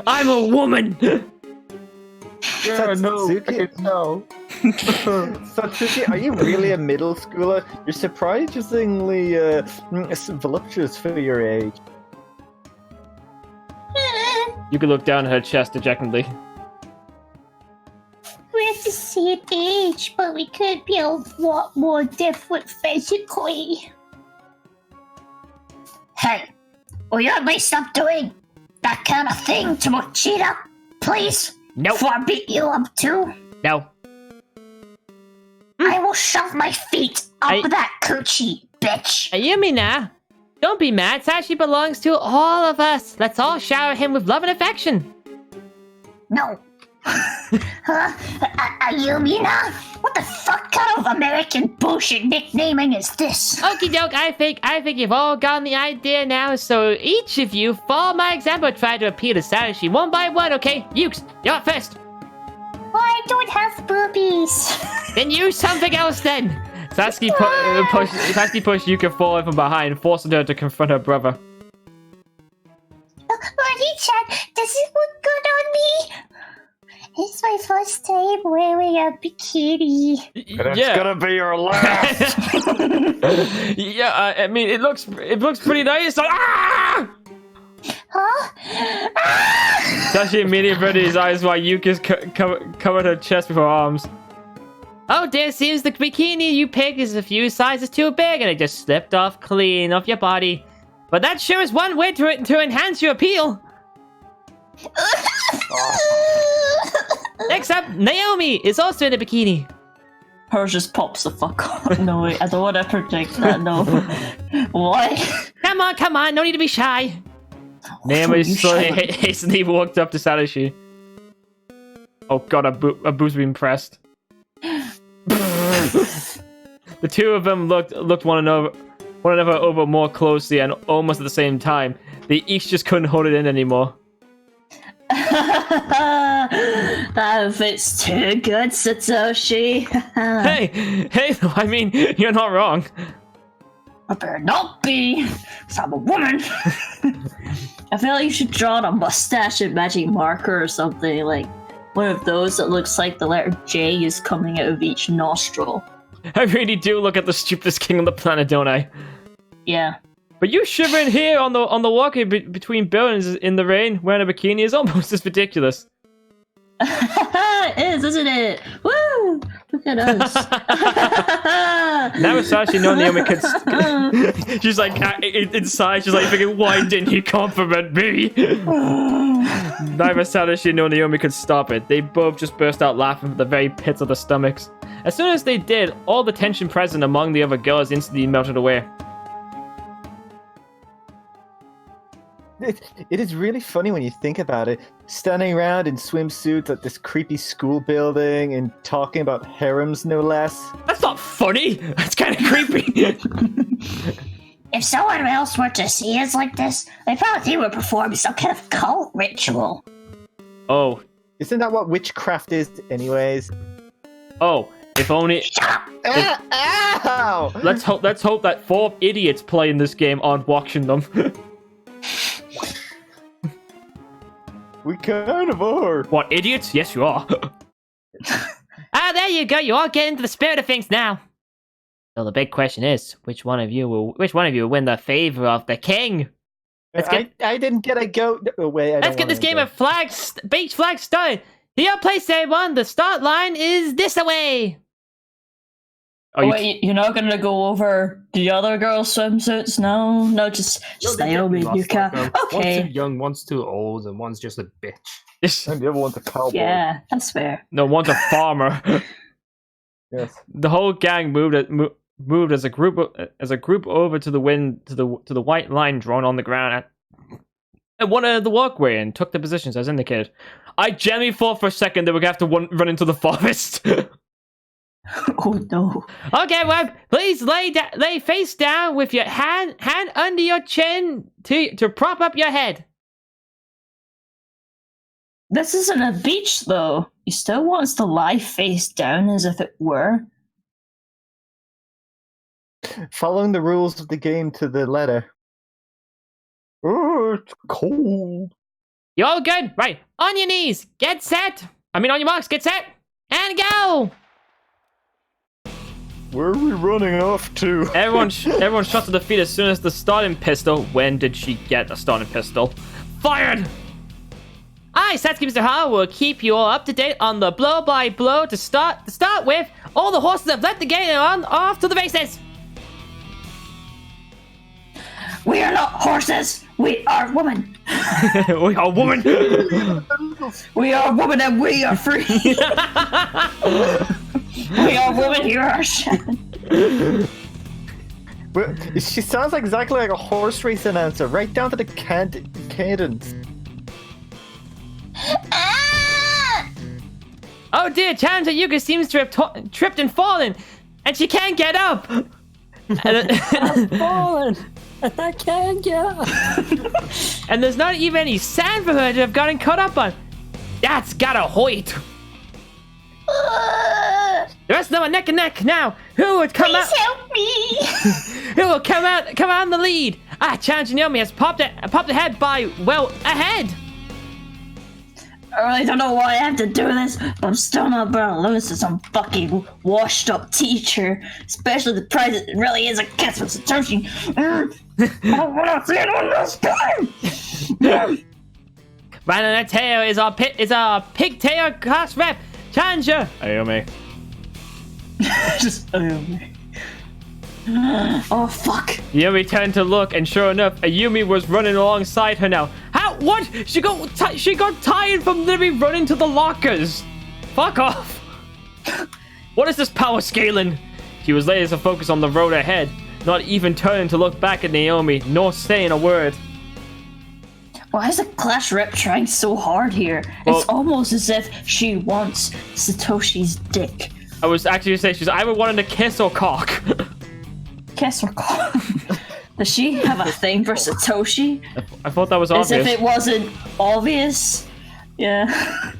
I'm a woman. Yeah, no. Satsuki, are you really a middle schooler? You're surprisingly voluptuous for your age. You could look down at her chest dejectedly. We're the same age, but we could be a lot more different physically. Hey, will you at least stop doing that kind of thing to Mochida, please? Nope. Before I beat you up too, No. I will shove my feet up that coochie, bitch. Ayumi now. Don't be mad. Sashi belongs to all of us. Let's all shower him with love and affection. No. Ayumi na? What the fuck kind of American bullshit nicknaming is this? Okie doke, I think you've all gotten the idea now, so each of you follow my example, try to appeal to Sashi one by one, okay? Ukes, you're up first. I don't have boobies. Then use something else then. Satsuki pushed Yuka forward from behind, forcing her to confront her brother. Marie-chan, does it look good on me? It's my first time wearing a bikini. But it's gonna be your last. Yeah, I mean, it looks pretty nice. Ah! Huh? Sashi immediately averted his eyes while Yuka's covered her chest with her arms. Oh dear, seems the bikini you picked is a few sizes too big and it just slipped off clean off your body. But that sure is one way to enhance your appeal. Next up, Naomi is also in a bikini. Hers just pops the fuck up. No, wait, I don't want to predict that, no. What? Come on, no need to be shy. Naomi slowly hastily walked up to Satoshi. Oh god, her boobs being pressed. The two of them looked one another over more closely, and almost at the same time. They each just couldn't hold it in anymore. That fits too good, Satoshi. Hey, I mean, you're not wrong. I better not be, 'cause I'm a woman. I feel like you should draw on a mustache and magic marker or something, like one of those that looks like the letter J is coming out of each nostril. I really do look at the stupidest king on the planet, don't I? Yeah. But you shivering here on the walk between buildings in the rain wearing a bikini is almost as ridiculous. It is, isn't it? Woo! Look at us. Now it's actually no Naomi could. She's like inside. She's like thinking, why didn't he compliment me? Neither Satoshi nor Naomi could stop it. They both just burst out laughing from the very pits of their stomachs. As soon as they did, all the tension present among the other girls instantly melted away. It is really funny when you think about it. Standing around in swimsuits at this creepy school building and talking about harems, no less. That's not funny. That's kind of creepy. If someone else were to see us like this, they probably think we're performing some kind of cult ritual. Oh, Isn't that what witchcraft is, anyways? oh, if only. Ow! Let's hope that 4 idiots playing this game aren't watching them. We kind of are. What, idiots? Yes, you are. There you go. You all get into the spirit of things now. So the big question is, which one of you will win the favor of the king? I didn't get a go. Oh, wait, Let's get this game of beach flags started. To your place, everyone. The start line is this away. Are you Wait, you're not gonna go over the other girls' swimsuits? No, just Ayumi, Yuka. One's Okay, too young, one's too old, and one's just a bitch. And the other one's a cowboy. yeah, that's fair. No, one's a farmer. Yes. The whole gang moved as a group over to the white line drawn on the ground at one end of the walkway and took the positions as indicated. I genuinely thought for a second they were gonna have to run into the forest. Oh no. Okay, well, please lay face down with your hand under your chin to prop up your head. This isn't a beach, though. He still wants to lie face down as if it were. Following the rules of the game to the letter. Oh, it's cold. You all good? Right. On your knees. Get set. On your marks. Get set. And go. Where are we running off to? Everyone shot to the feet as soon as the starting pistol. When did she get the starting pistol? Fired! I, Satsuki Mr. Ha, will keep you all up to date on the blow by blow to start with. All the horses have left the gate and off to the races. We are not horses. We are women. We are women. We are women and we are free. We are women. Here are Shannon. Well, she sounds exactly like a horse race announcer, right down to the cadence. Oh dear, Challenger Yuka seems to have tripped and fallen, and she can't get up. I'm falling. I can't get up. And there's not even any sand for her to have gotten caught up on. That's gotta hoit. The rest of them are neck and neck now. Who would come out? Please help me! Who will come out in the lead? Challenger Naomi has popped ahead by ahead. I really don't know why I have to do this, but I'm still not gonna lose to some fucking washed up teacher. Especially the prize that really is a guess for Satoshi. I don't wanna see it on this time! Bananateo is our pigtail class rep. Challenger. Ayumi. Just oh fuck. Ayumi turned to look, and sure enough, Ayumi was running alongside her now. How? What? She got tired from literally running to the lockers. Fuck off. What is this power scaling? She was laser focused on the road ahead, not even turning to look back at Naomi, nor saying a word. Why is the Clash rep trying so hard here? Well, it's almost as if she wants Satoshi's dick. I was actually saying she's either wanting to kiss or cock. Kiss or cock? Does she have a thing for Satoshi? I thought that was As obvious. if it wasn't obvious? Yeah.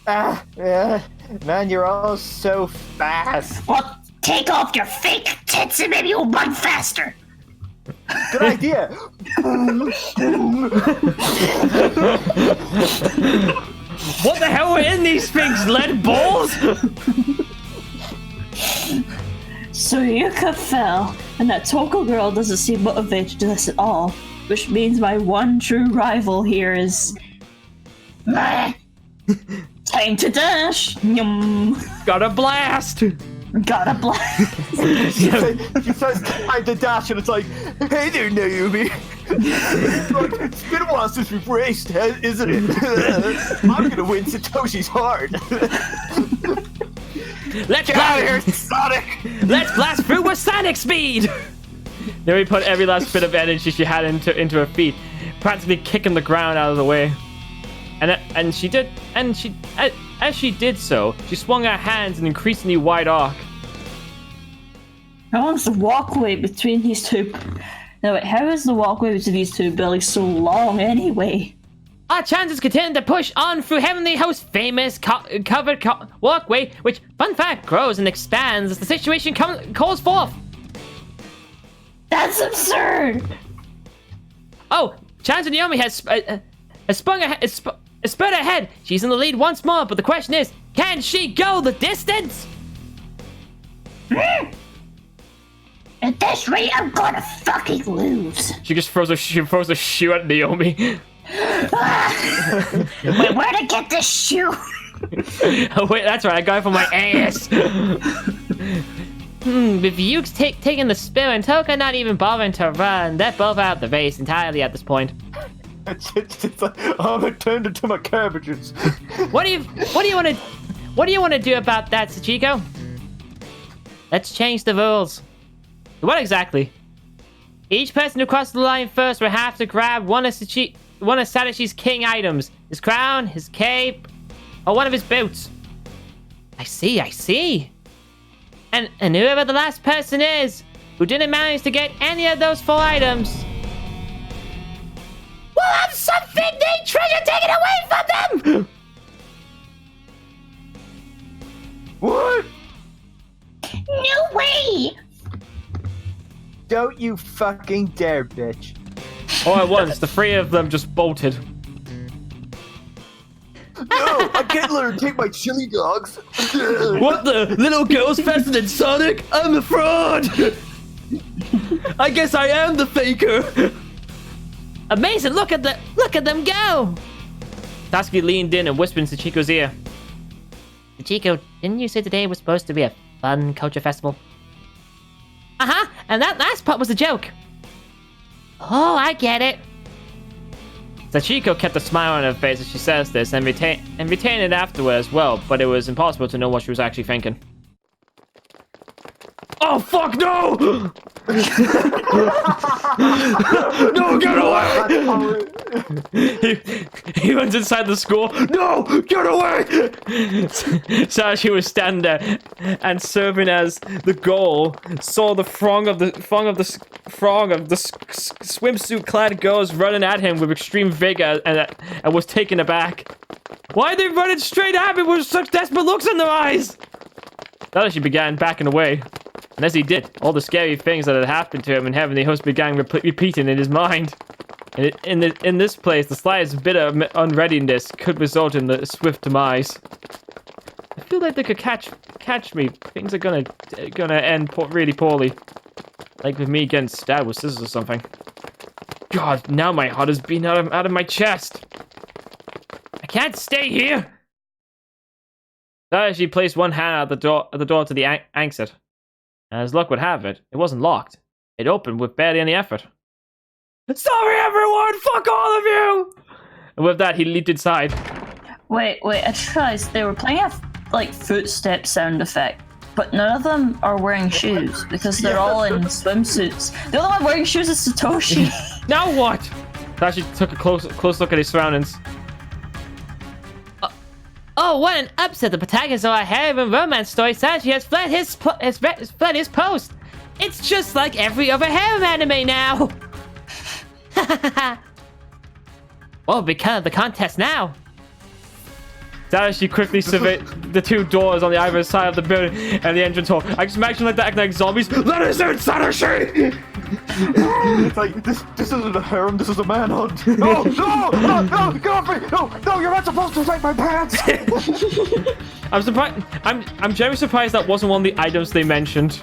Yeah. Man, you're all so fast. Well, take off your fake tits and maybe you'll run faster. Good idea. What the hell were in these things? Lead balls? So Yuka fell, and that Toko girl doesn't seem motivated to this at all, which means my one true rival here is... Time to dash! Yum. Got a blast! Got a blast! She says time to dash, and it's like, hey there, Naomi. It's been a while since we've raced, isn't it? I'm gonna win Satoshi's heart. Let's Get out of here, Sonic! Let's blast through with Sonic speed. Then we put every last bit of energy she had into her feet. practically kicking the ground out of the way. As she did so, she swung her hands in an increasingly wide arc. How long's the walkway between these two? No, wait, how is the walkway between these two buildings so long anyway? Our chances continue to push on through Heavenly Host's famous covered walkway, which, fun fact, grows and expands as the situation calls forth. That's absurd! Oh, Chance and Ayumi has spurred ahead. She's in the lead once more, but the question is, can she go the distance? At this rate, I'm gonna fucking lose. She just throws a shoe at Naomi. Wait, where'd I get this shoe? Oh wait, that's right, I got it from my ass. With you taking the spill and Toka not even bothering to run, they're both out of the race entirely at this point. It's like, oh, I turned into my cabbages. What do you want to do about that, Sachiko? Let's change the rules. What exactly? Each person who crosses the line first will have to grab one of Sadashi's king items. His crown, his cape, or one of his boots. I see. And whoever the last person is who didn't manage to get any of those 4 items will have something they treasure taken away from them! What? No way! Don't you fucking dare, bitch. All at once, the 3 of them just bolted. No, I can't let her take my chili dogs. What the? Little girl's faster than Sonic? I'm a fraud! I guess I am the faker! Amazing! Look at them go! Sasuke leaned in and whispered in Sachiko's ear. Sachiko, didn't you say today was supposed to be a fun culture festival? Uh-huh, and that last part was a joke. Oh, I get it. Sachiko kept a smile on her face as she says this and retained it afterward as well, but it was impossible to know what she was actually thinking. Oh fuck no! No, get away! he went inside the school. No, get away! Sashi was standing there and serving as the goal. Saw the throng of the swimsuit-clad girls running at him with extreme vigor and was taken aback. Why are they running straight at me with such desperate looks in their eyes? Sashi began backing away. And as he did, all the scary things that had happened to him in Heavenly Host began repeating in his mind. In this place, the slightest bit of unreadiness could result in the swift demise. I feel like they could catch me. Things are gonna end really poorly. Like with me getting stabbed with scissors or something. God, now my heart is beating out of my chest. I can't stay here. She placed one hand at the door to the exit. As luck would have it, it wasn't locked. It opened with barely any effort. Sorry, everyone! Fuck all of you! And with that, he leaped inside. Wait, I just realized they were playing a, footstep sound effect, but none of them are wearing shoes, because they're all in swimsuits. The only one wearing shoes is Satoshi. Now what? Sashi took a close look at his surroundings. Oh, what an upset! The protagonist of our harem romance story, Sashi has fled his post. It's just like every other harem anime now. Well, because of the contest now. Sashi quickly surveyed the 2 doors on the other side of the building and the entrance hall. I just imagine like that acting like zombies. Let us in, Satoshi! It's like, this isn't a harem, this is a manhunt. No, get off me! No, you're not supposed to take my pants! I'm surprised. I'm genuinely surprised that wasn't one of the items they mentioned.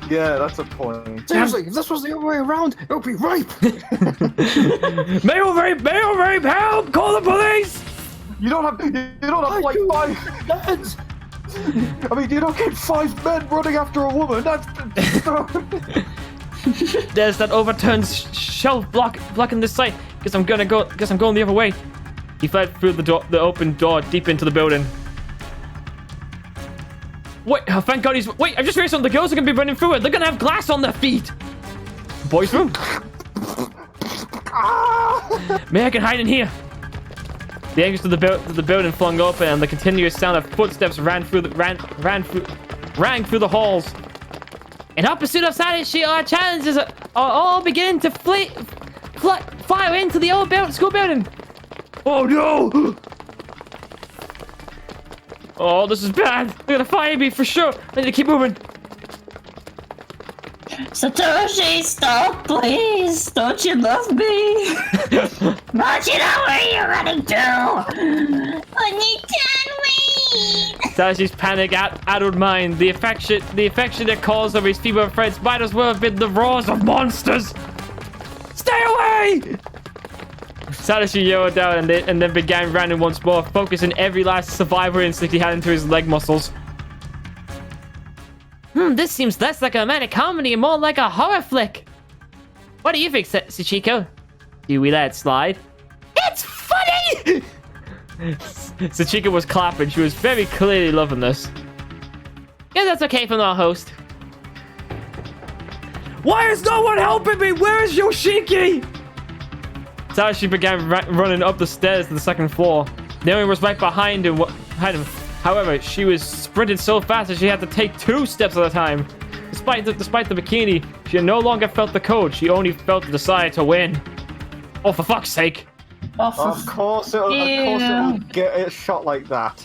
Yeah, that's a point. Seriously, if this was the other way around, it would be rape! Male rape, help! Call the police! You don't have like 5 lads! I mean, you don't get 5 men running after a woman, that's... There's that overturned shelf blocking this site. Guess I'm going the other way. He fled through the open door deep into the building. Wait, oh, thank God wait, I just realized something. The girls are gonna be running through it. They're gonna have glass on their feet. Boys room. Maybe I can hide in here. The entrance to the building flung open, and the continuous sound of footsteps rang through the halls. In hot pursuit of Scion, our challenges are all beginning to fire into the old school building. Oh no! Oh, this is bad. They're gonna fire me for sure. I need to keep moving. Satoshi, stop, please! Don't you love me? Don't you know where you're running to? When you can wait! Satoshi's panic-addled mind, the affectionate calls of his feeble friends might as well have been the roars of monsters. Stay away! Satoshi yelled out and then began running once more, focusing every last survivor instinct he had into his leg muscles. This seems less like a romantic comedy and more like a horror flick. What do you think, Sachiko? Do we let it slide? It's funny! Sachiko was clapping. She was very clearly loving this. Yeah, that's okay from our host. Why is no one helping me? Where is Yoshiki? Satoshi began running up the stairs to the second floor. Naomi was right behind him. However, she was sprinting so fast that she had to take 2 steps at a time. Despite the bikini, she no longer felt the code. She only felt the desire to win. Oh, for fuck's sake! Of course it'll get a shot like that.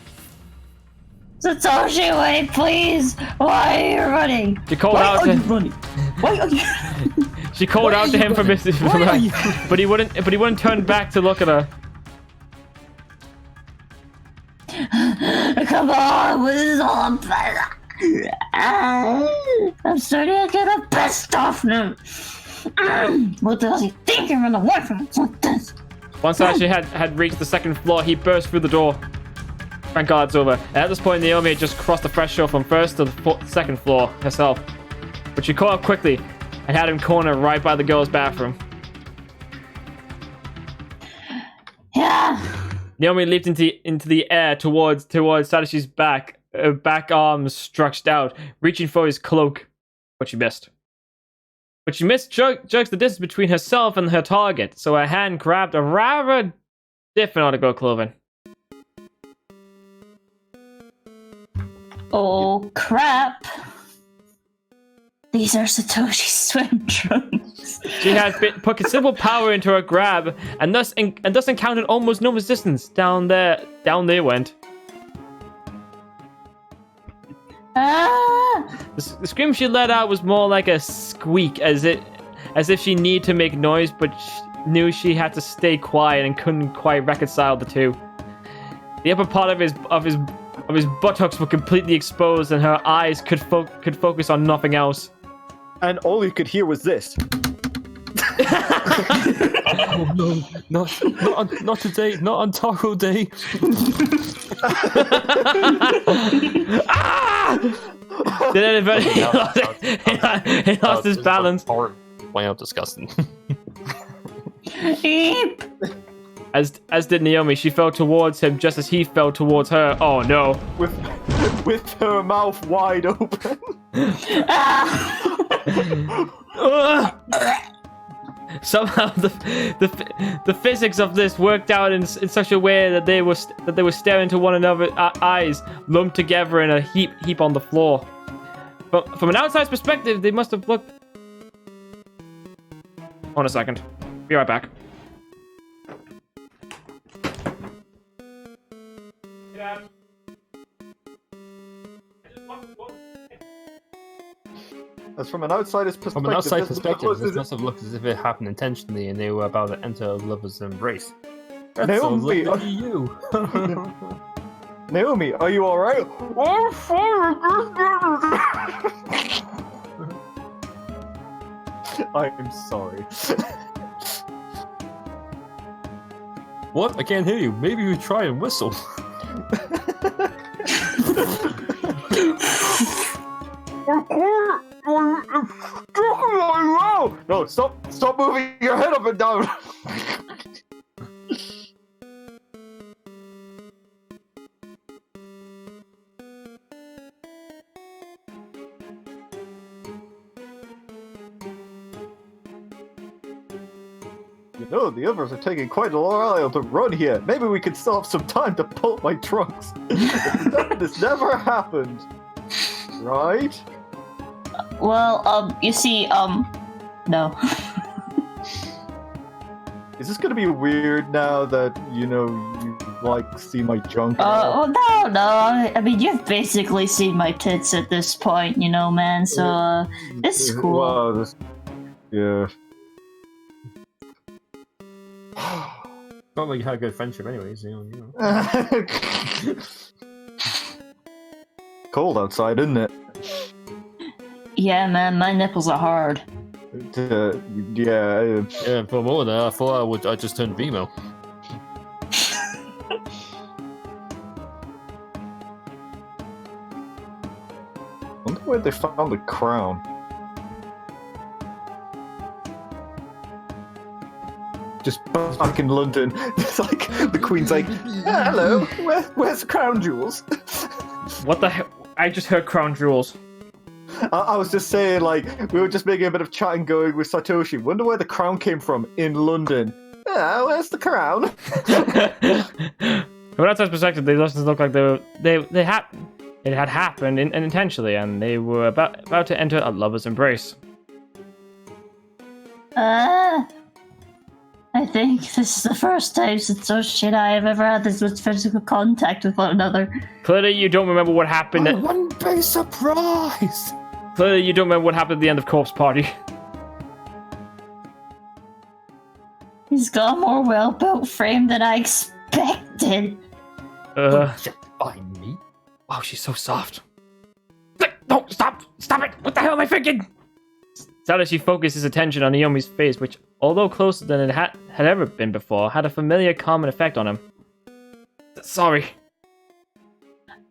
Satoshi, wait, please! Why are you running? She called Why out are to you running? Why are you... She called out to him from his but he wouldn't turn back to look at her. Come on, this is all about... I'm starting to get a pissed off now. What does he think you're running away from? It's like this. Once Satoshi had reached the second floor, he burst through the door. Thank God it's over. At this point, Naomi had just crossed the threshold from first to the second floor herself. But she caught up quickly and had him cornered right by the girls' bathroom. Yeah. Naomi leaped into the air towards Satoshi's back. Her back arms stretched out, reaching for his cloak. But she missed. But she misjudged the distance between herself and her target, so her hand grabbed a rather different article of clothing. Oh, crap. These are Satoshi's swim trunks. She had put considerable power into her grab, and thus encountered almost no resistance. Down they went. Ah! The scream she let out was more like a squeak, as if she needed to make noise, but knew she had to stay quiet and couldn't quite reconcile the two. The upper part of his buttocks were completely exposed, and her eyes could focus on nothing else. And all you could hear was this. Oh no, not today, not on Taco Day. Did anybody? He lost his balance. Wow, disgusting. Eep. As did Naomi. She fell towards him just as he fell towards her. Oh no! With her mouth wide open. Somehow the physics of this worked out in such a way that they were staring into one another's eyes, lumped together in a heap on the floor. But from an outside perspective, they must have looked. Hold on a second. Be right back. As from an outsider's perspective. From an outside perspective, this must have looked as if it happened intentionally and they were about to enter a lover's embrace. That's Naomi, so lucky you. Naomi, are you alright? I'm sorry. I'm sorry. What? I can't hear you. Maybe we try and whistle. No, stop moving your head up and down. You know, the others are taking quite a while to run here. Maybe we could still have some time to pull my trunks. This never happened. Right? Well, you see, no. Is this gonna be weird now that, you know, you, like, see my junk? No. I mean, you've basically seen my tits at this point, you know, man, so, this is cool. Wow, this... Yeah. Not like you had a good friendship anyways, you know. Cold outside, isn't it? Yeah, man, my nipples are hard. Yeah. Yeah, for more than that, I thought I just turned female. I wonder where they found the crown. Just back in London. It's like the Queen's like, hello, where's the crown jewels? What the hell? I just heard crown jewels. I was just saying, like, we were just making a bit of chatting going with Satoshi. Wonder where the crown came from in London. Where's the crown? From outside perspective, these lessons look like it had happened intentionally, and they were about to enter a lover's embrace. I think this is the first time since Satoshi and I have ever had this much physical contact with one another. Clearly, you don't remember what happened. I wouldn't be surprised. Clearly, you don't remember what happened at the end of Corpse Party. He's got a more well-built frame than I expected. Find me. Wow, she's so soft. No, stop it! What the hell am I thinking? Satoshi focused his attention on Ayumi's face, which, although closer than it had ever been before, had a familiar common effect on him. Sorry.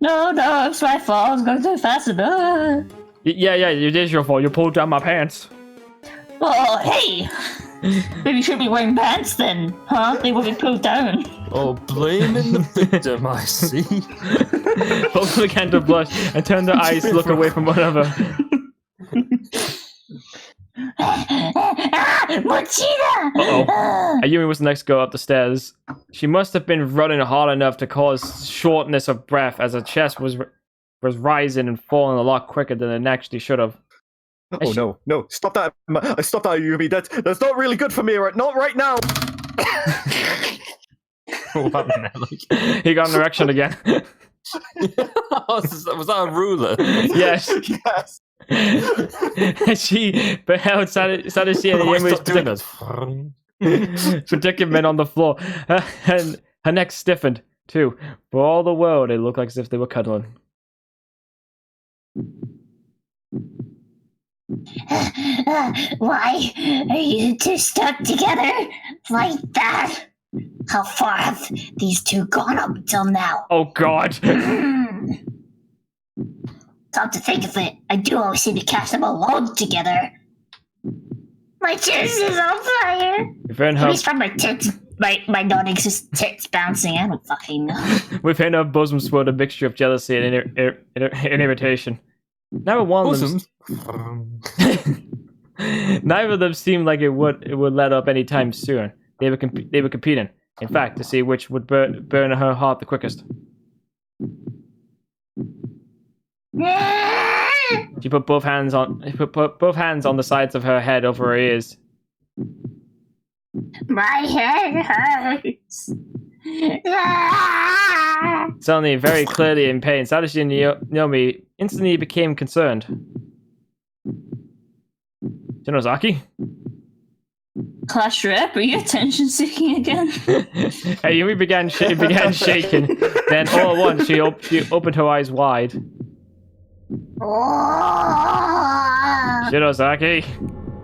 No, it's my fault. I was going too fast enough. Yeah, it is your fault. You pulled down my pants. Oh, hey! Maybe you should be wearing pants then, huh? They will be pulled down. Oh, blaming the victim, I see. Both began to blush and turned their eyes to look away from one another. Mochila! Uh-oh. Ayumi was the next girl up the stairs. She must have been running hard enough to cause shortness of breath, as her chest was rising and falling a lot quicker than it actually should have. Oh no! Stop that! Stop that, Ayumi. That's not really good for me. Not right now. What happened there? Like... He got an erection again. Was that a ruler? Yes. Yes. She beheld Satoshi and Ayumi's predicament on the floor, and her neck stiffened too. For all the world, it looked like as if they were cuddling. Why are you two stuck together like that? How far have these two gone up until now? Oh God! Come to think of it, I do always seem to catch them alone together. My chest is on fire. Maybe it's from my tits, my non-existent tits bouncing. I don't fucking know. Within her bosom swirled a mixture of jealousy and irritation. Neither one of them. Neither of them seemed like it would let up anytime soon. They were competing, in fact, to see which would burn her heart the quickest. She put both hands on the sides of her head over her ears. My head hurts. Suddenly, very clearly in pain, Satoshi and Ayumi instantly became concerned. Shinozaki? Clash rep, are you attention seeking again? Ayumi began shaking. Then all at once, she opened her eyes wide. Shinozaki?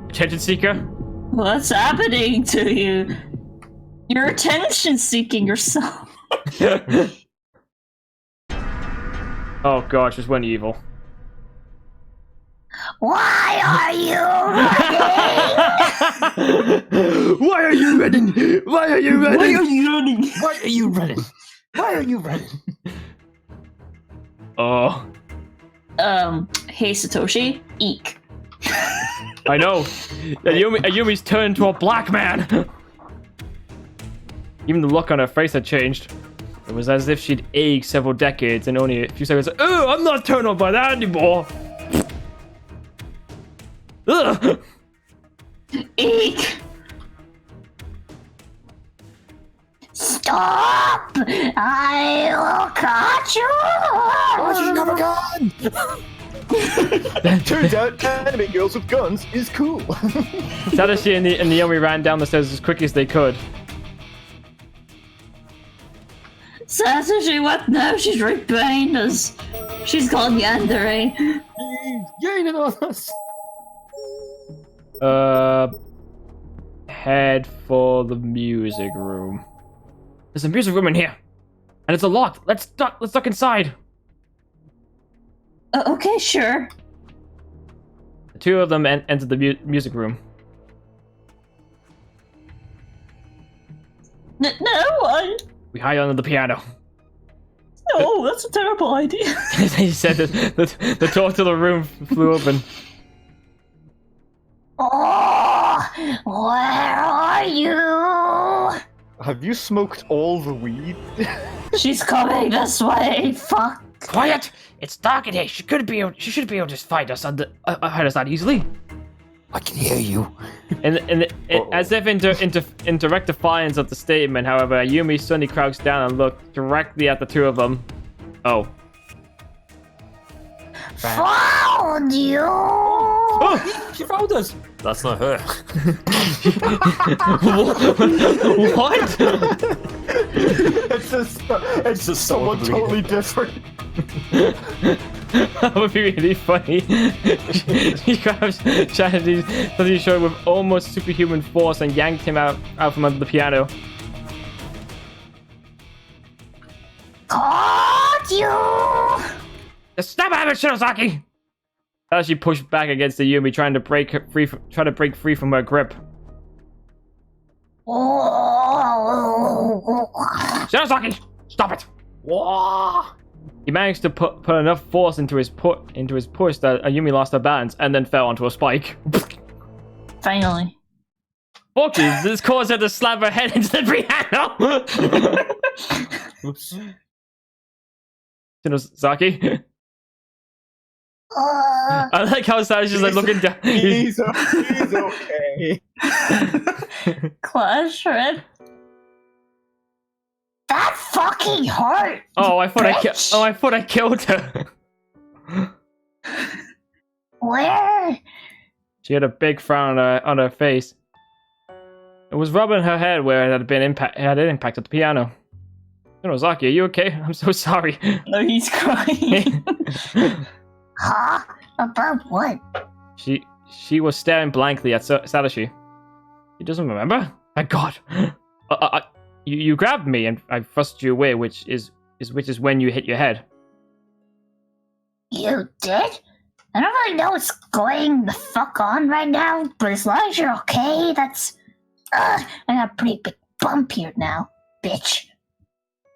Attention seeker? What's happening to you? You're attention seeking yourself. Oh God, she's went evil. Why are you running? Why are you running? Why are you running? Why are you running? Why are you running? Why are you running? Oh. Hey Satoshi, eek. I know. Ayumi's turned into a black man. Even the look on her face had changed. It was as if she'd aged several decades and only a few seconds. Oh, I'm not turned on by that anymore. Ugh. Eek! Stop! I will catch you! Turns out anime girls with guns is cool. Satoshi and Naomi ran down the stairs as quickly as they could. Satoshi, what now? She's right behind us. She's called Yandere. Gaining on us. Head for the music room. There's a music room in here, and it's locked. Let's duck inside. Okay, sure. The two of them entered the music room. We hide under the piano. No, that's a terrible idea. He said that the door to the room flew open. Oh, where are you? Have you smoked all the weed? She's coming this way. Fuck. Quiet! It's dark in here. She should be able to find us hide us that easily. I can hear you. And as if in direct defiance of the statement, however, Ayumi suddenly crouched down and looked directly at the two of them. Oh. Found you! Oh, she found us. That's not her. What? It's just someone totally different. That would be really funny. He grabs Charity's shoulder with almost superhuman force and yanked him out from under the piano. Caught you! Stop it, Shinosaki! As she pushed back against Ayumi, trying to break free from her grip. Shinosaki, stop it! He managed to put enough force into his push that Ayumi lost her balance and then fell onto a spike. Finally. Fortunately, this caused her to slam her head into the piano. Oops. Shinosaki. I like how Sash is like looking down. He's okay. Clash Red. That fucking hurt! Oh, I thought bitch. I thought I killed her. Where? She had a big frown on her face. It was rubbing her head where it had impacted the piano. Shinosaki, are you okay? I'm so sorry. No, he's crying. Huh? About what? She was staring blankly at Satoshi. He doesn't remember? Thank God. You grabbed me and I thrust you away, which is when you hit your head. You did? I don't really know what's going the fuck on right now, but as long as you're okay, that's... I got a pretty big bump here now, bitch.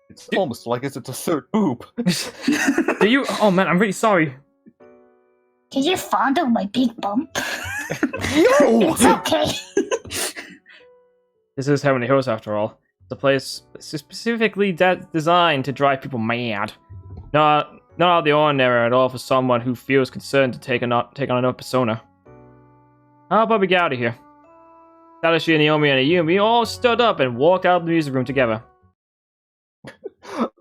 It's almost like it's a third boob. Do you? Oh man, I'm really sorry. Can you fondle my big bump? No! It's okay. This is Heavenly Hills after all. The place is specifically designed to drive people mad. Not out of the ordinary at all for someone who feels concerned to take on another persona. How about we get out of here? Satoshi and Naomi and Ayumi all stood up and walked out of the music room together.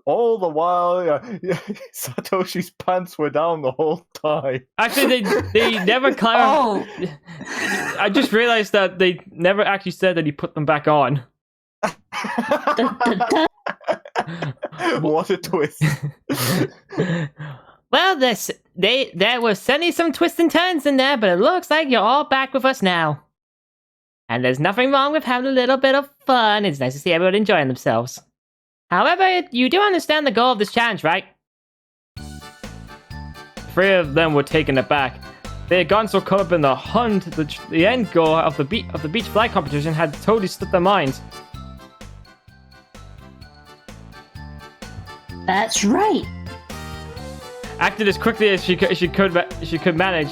All the while, Satoshi's pants were down the whole time. Actually, they never clarified. Oh. I just realized that they never actually said that he put them back on. What a twist. Well, there was certainly some twists and turns in there, but it looks like you're all back with us now. And there's nothing wrong with having a little bit of fun. It's nice to see everyone enjoying themselves. However, you do understand the goal of this challenge, right? Three of them were taken aback. They had gotten so caught up in the hunt, the end goal of the beach flag competition had totally slipped their minds. That's right. Acted as quickly as she could manage,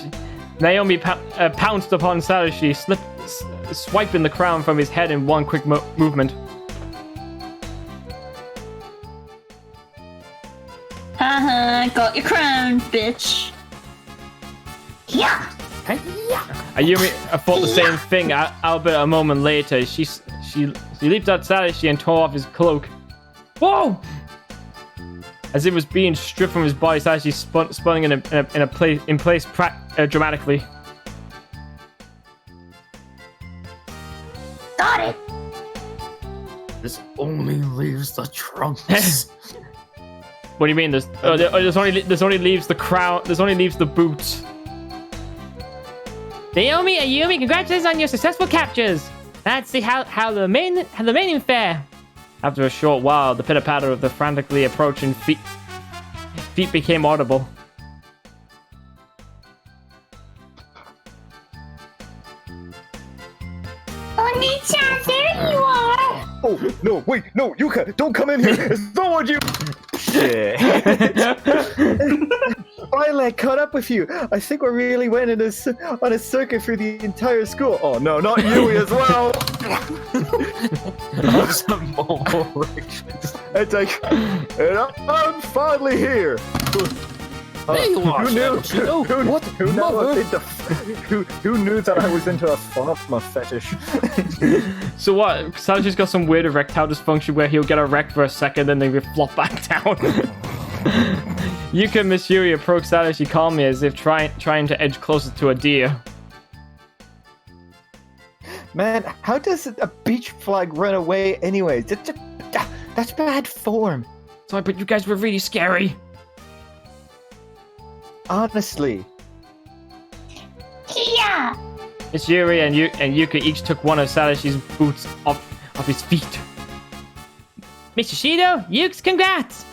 Naomi pounced upon Satoshi, swiping the crown from his head in one quick movement. Haha, got your crown, bitch. Yeah. Ayumi thought the same thing, albeit a moment later. She leaped at Salishi and tore off his cloak. Whoa! As it was being stripped from his body, Salishi spun in place dramatically. Got it. This only leaves the trunks. What do you mean? There's only leaves the crown. There's only leaves the boots. Naomi, Ayumi, congratulations on your successful captures. Let's see how the remaining fare. After a short while, the pitter-patter of the frantically approaching feet became audible. Oni-chan, there you are. Oh, no, wait, no, Yuka, don't come in here. It's not what you... Shit. Finally, I caught up with you. I think we really went on a circuit through the entire school. Oh, no, not Yui as well. It's like, and I'm finally here. There you are, Who knew? Sachiko. Who knew that I was into a pharma fetish? So what? Salishi's got some weird erectile dysfunction where he'll get erect for a second and then he'll flop back down. Yuka and Miss Yui approach Salishi calmly as if trying to edge closer to a deer. Man, how does a beach flag run away anyways? That's bad form. Sorry, but you guys were really scary. Honestly. Yeah. Miss Yuri and Yuka each took one of Salishi's boots off his feet. Mr. Shido, Yukes, congrats.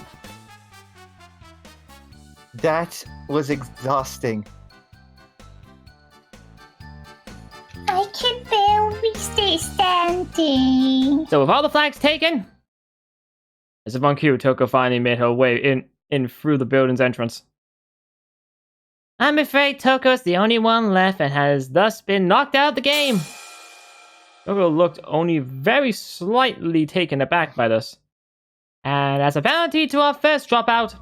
That was exhausting. I can barely stay standing. So with all the flags taken, As if on cue, Toko finally made her way in through the building's entrance. I'm afraid Toko's the only one left and has thus been knocked out of the game. Toko looked only very slightly taken aback by this. And as a penalty to our first dropout,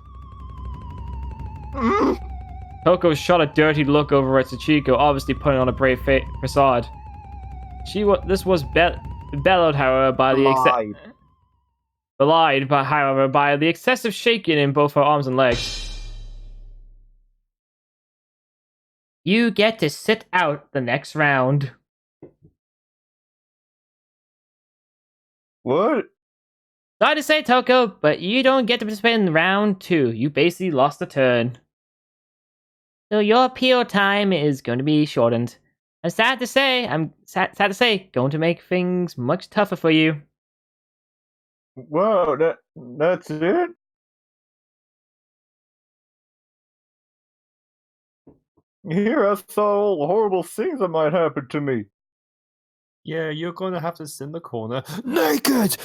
Toko shot a dirty look over at Sachiko, obviously putting on a brave facade. This was bellowed, however, by the belied, but however, by the excessive shaking in both her arms and legs. you get to sit out the next round. What? Sorry to say, Toko, but you don't get to participate in round 2. You basically lost a turn. So your appeal time is going to be shortened. I'm sad to say, going to make things much tougher for you. Whoa, that's it? Here, I saw all the horrible things that might happen to me. Yeah, you're gonna have to sit in the corner naked.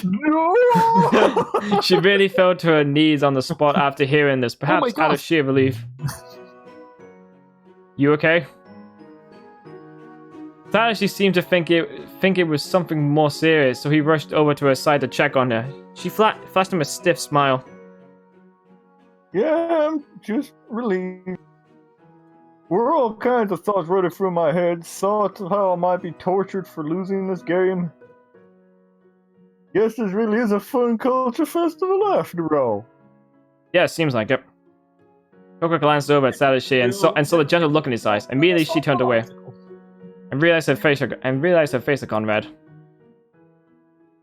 No! She really fell to her knees on the spot after hearing this, perhaps out of sheer relief. You okay? Tadashi seemed to think it was something more serious, so he rushed over to her side to check on her. She flashed him a stiff smile. Yeah, I'm just relieved. Were all kinds of thoughts running through my head. Thoughts of how I might be tortured for losing this game. Guess this really is a fun culture festival after all. Yeah, seems like it. Toko glanced over at Sadashi and saw the gentle look in his eyes. Immediately, she turned away and realized her face had gone red.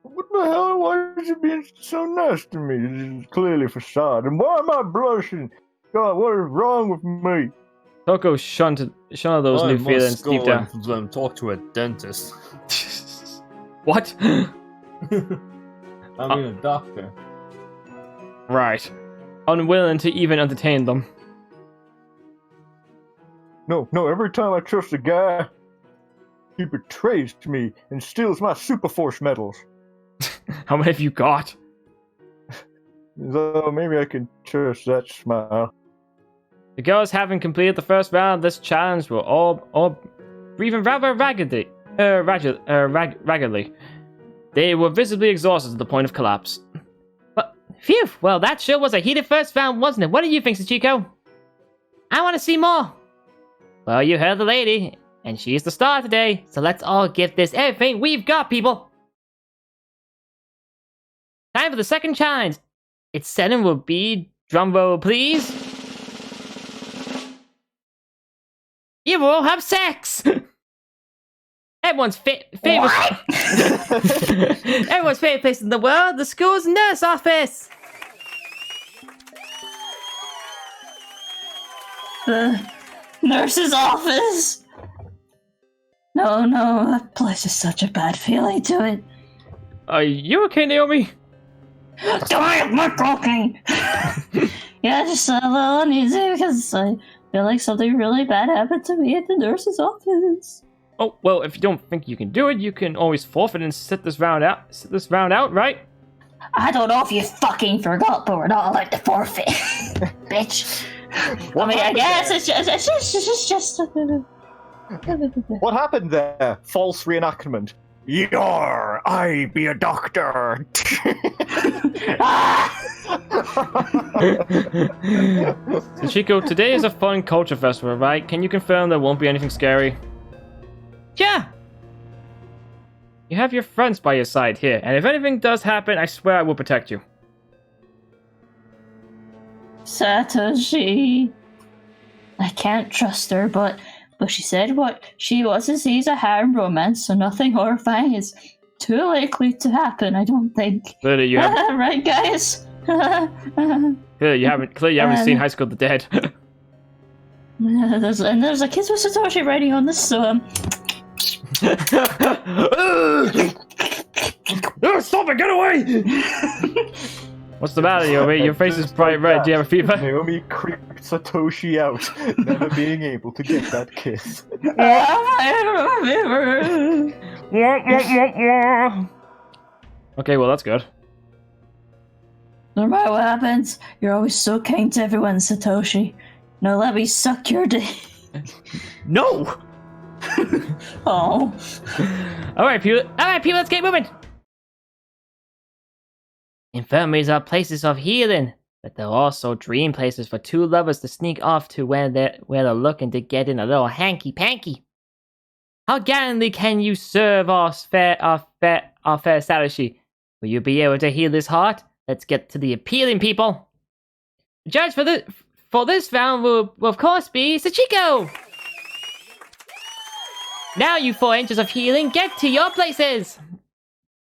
What the hell? Why are you being so nice to me? This is clearly facade. And why am I blushing? God, what is wrong with me? Toko shunned those new feelings deep down. Talk to a dentist. What? I mean, a doctor. Right. Unwilling to even entertain them. No, every time I trust a guy, he betrays me and steals my Super Force medals. How many have you got? So maybe I can trust that smile. The girls, having completed the first round of this challenge, were all breathing rather raggedly. They were visibly exhausted to the point of collapse. But Phew, well, that sure was a heated first round, wasn't it? What do you think, Sachiko? I want to see more. Well, you heard the lady, and she's the star today, so let's all give this everything we've got, people. Time for the second challenge. Its setting will be, drumroll please. You will have sex! Everyone's favorite everyone's favorite place in the world, the school's nurse office. The nurse's office. No, that place is such a bad feeling to it. Are you okay, Naomi? Don't my talking. Yeah, just a little uneasy because I feel like something really bad happened to me at the nurse's office. Oh, well, if you don't think you can do it, you can always forfeit and sit this round out, right? I don't know if you fucking forgot, but we're not allowed to forfeit, bitch. I guess it's just. What happened there? False reenactment. Yar, I be a doctor. Sachiko, today is a fun culture festival, right? Can you confirm there won't be anything scary? Yeah. You have your friends by your side here, and if anything does happen, I swear I will protect you. Satoshi. I can't trust her, but she said what she wants to see is a harem romance, so nothing horrifying is too likely to happen, I don't think. Clearly you haven't, right, guys? clearly you haven't seen High School of the Dead. There's a kiss with Satoshi writing on this, so Stop it! Get away! What's the matter, Yomi? Your face is bright red. Do you have a fever? Naomi creeped Satoshi out, never being able to get that kiss. Okay, well that's good. No matter what happens, you're always so kind to everyone, Satoshi. Now let me suck your dick. No! Oh. Alright, people, let's get moving. Infirmaries are places of healing, but they're also dream places for two lovers to sneak off to where they're looking to get in a little hanky-panky. How gallantly can you serve our fair Satoshi? Will you be able to heal his heart? Let's get to the appealing, people. The judge for this round will of course be Sachiko. Now, you 4 inches of healing, get to your places.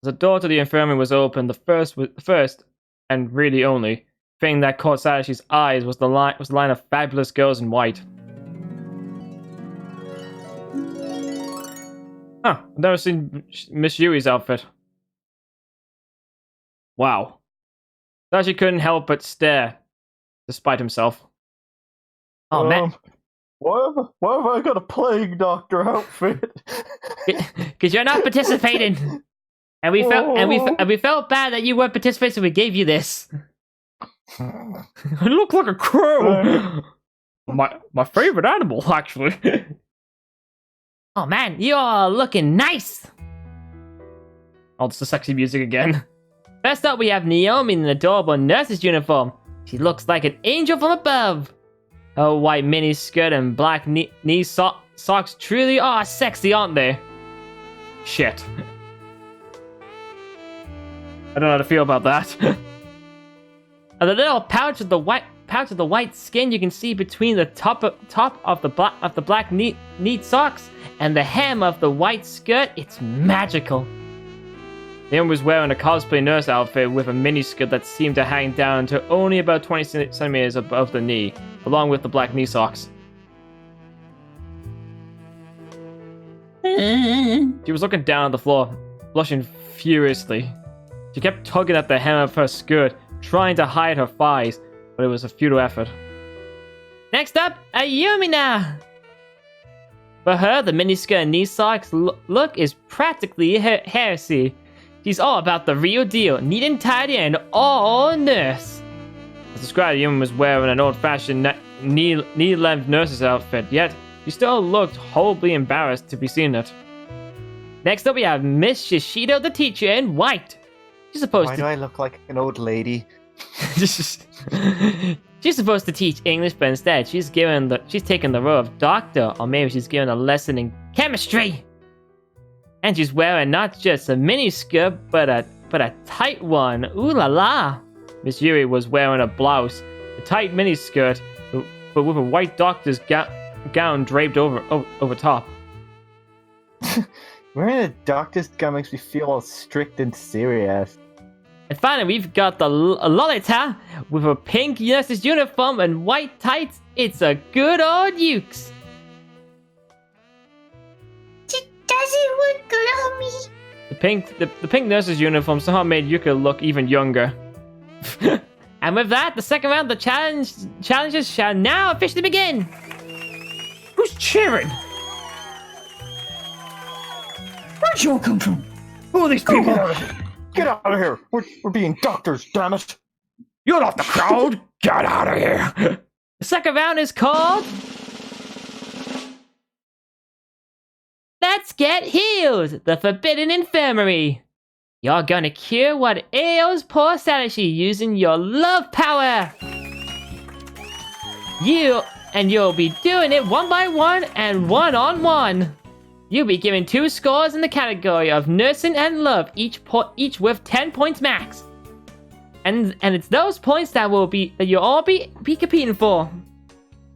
The door to the infirmary was open. The first and really only thing that caught Satoshi's eyes was the line of fabulous girls in white. Huh, I've never seen Miss Yui's outfit. Wow. Satoshi couldn't help but stare, despite himself. Oh, man. Why have I got a plague doctor outfit? Because you're not participating. And we felt bad that you weren't participating, so we gave you this. I look like a crow. My favorite animal, actually. Oh man, you're looking nice. Oh, it's the sexy music again. First up, we have Naomi in an adorable nurse's uniform. She looks like an angel from above. Her white mini skirt and black knee socks truly are sexy, aren't they? Shit. I don't know how to feel about that. And the little pouch of the white skin you can see between the top of the black neat socks and the hem of the white skirt, it's magical. Naomi was wearing a cosplay nurse outfit with a mini skirt that seemed to hang down to only about 20 centimeters above the knee, along with the black knee socks. She was looking down at the floor, blushing furiously. She kept tugging at the hem of her skirt, trying to hide her thighs, but it was a futile effort. Next up, Ayumi now! For her, the miniskirt and knee socks look is practically heresy. She's all about the real deal, neat and tidy and all nurse. As described, Ayumi was wearing an old-fashioned knee-length nurse's outfit, yet she still looked horribly embarrassed to be seen it. Next up, we have Miss Shishido, the teacher, in white. She's supposed Why to... do I look like an old lady? She's supposed to teach English, but instead she's taking the role of doctor, or maybe she's giving a lesson in chemistry. And she's wearing not just a mini skirt, but a tight one. Ooh la la! Miss Yuri was wearing a blouse, a tight mini skirt, but with a white doctor's gown draped over top. Wearing a doctor's gown makes me feel all strict and serious. And finally, we've got the Lolita with a pink nurse's uniform and white tights. It's a good old Ukes. Does it look good on me? The pink nurse's uniform somehow made Yuka look even younger. And with that, the second round of the challenges shall now officially begin. Who's cheering? Where'd you all come from? Who are these people? Get out of here! We're being doctors, damn it! You're not the crowd. Get out of here. The second round is called Let's Get Healed, the Forbidden Infirmary. You're gonna cure what ails poor Sanashi using your love power. You'll be doing it one by one and one-on-one. You'll be given 2 scores in the category of nursing and love, each with 10 points max. And it's those points that you'll all be competing for.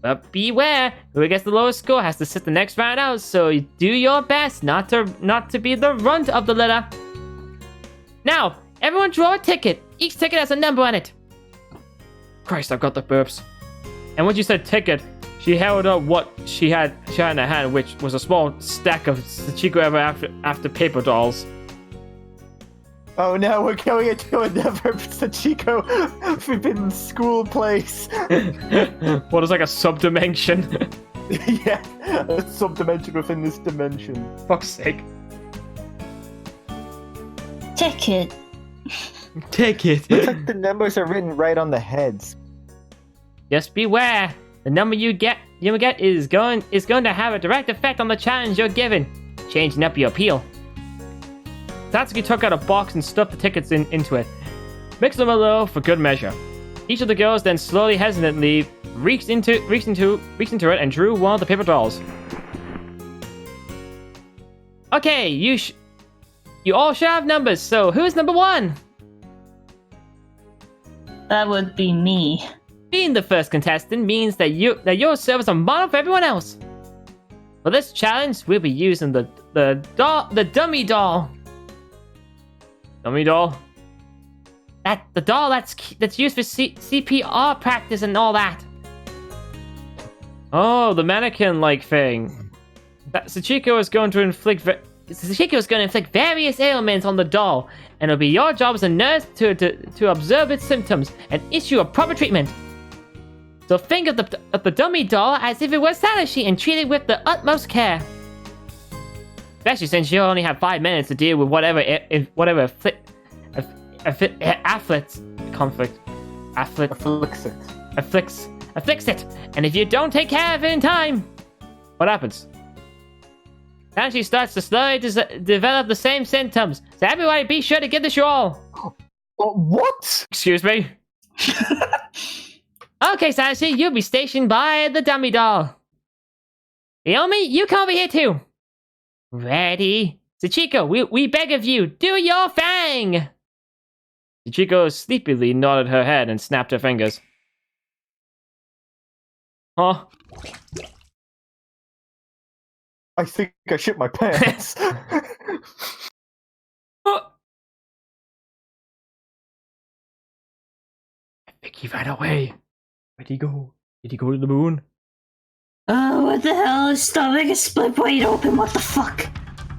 But beware, whoever gets the lowest score has to sit the next round out, so do your best not to be the runt of the litter. Now, everyone draw a ticket. Each ticket has a number on it. Christ, I've got the burps. And when she said ticket, she held up what she had in her hand, which was a small stack of Sachiko ever after paper dolls. Oh no, we're going into another Sachiko forbidden school place. What is like a sub-dimension? Yeah, a sub-dimension within this dimension. Fuck's sake. Ticket. Ticket. Looks like the numbers are written right on the heads. Just beware. The number you get is going to have a direct effect on the challenge you're given, changing up your appeal. Satsuki took out a box and stuffed the tickets into it. Mixed them a little for good measure. Each of the girls then slowly, hesitantly reached into it and drew one of the paper dolls. Okay, you all should have numbers. So who's number 1? That would be me. Being the first contestant means that you'll serve as a model for everyone else. For this challenge, we'll be using the dummy doll. Dummy doll? The doll that's used for CPR practice and all that. Oh, the mannequin-like thing. Sachiko is going to inflict various ailments on the doll, and it'll be your job as a nurse to observe its symptoms and issue a proper treatment. So think of the dummy doll as if it was Sanashi and treat it with the utmost care. Especially since you only have 5 minutes to deal with whatever afflicts it. And if you don't take care of it in time, what happens? Sanashi starts to slowly develop the same symptoms. So everybody be sure to give this your all. What? Excuse me? Okay, Sanashi, you'll be stationed by the dummy doll. Ayumi, you come over here too. Ready? Sachiko, we beg of you, do your thing! Sachiko sleepily nodded her head and snapped her fingers. Huh? I think I shit my pants. I think he ran away. Where'd he go? Did he go to the moon? Oh, what the hell? His stomach is split wide open. What the fuck?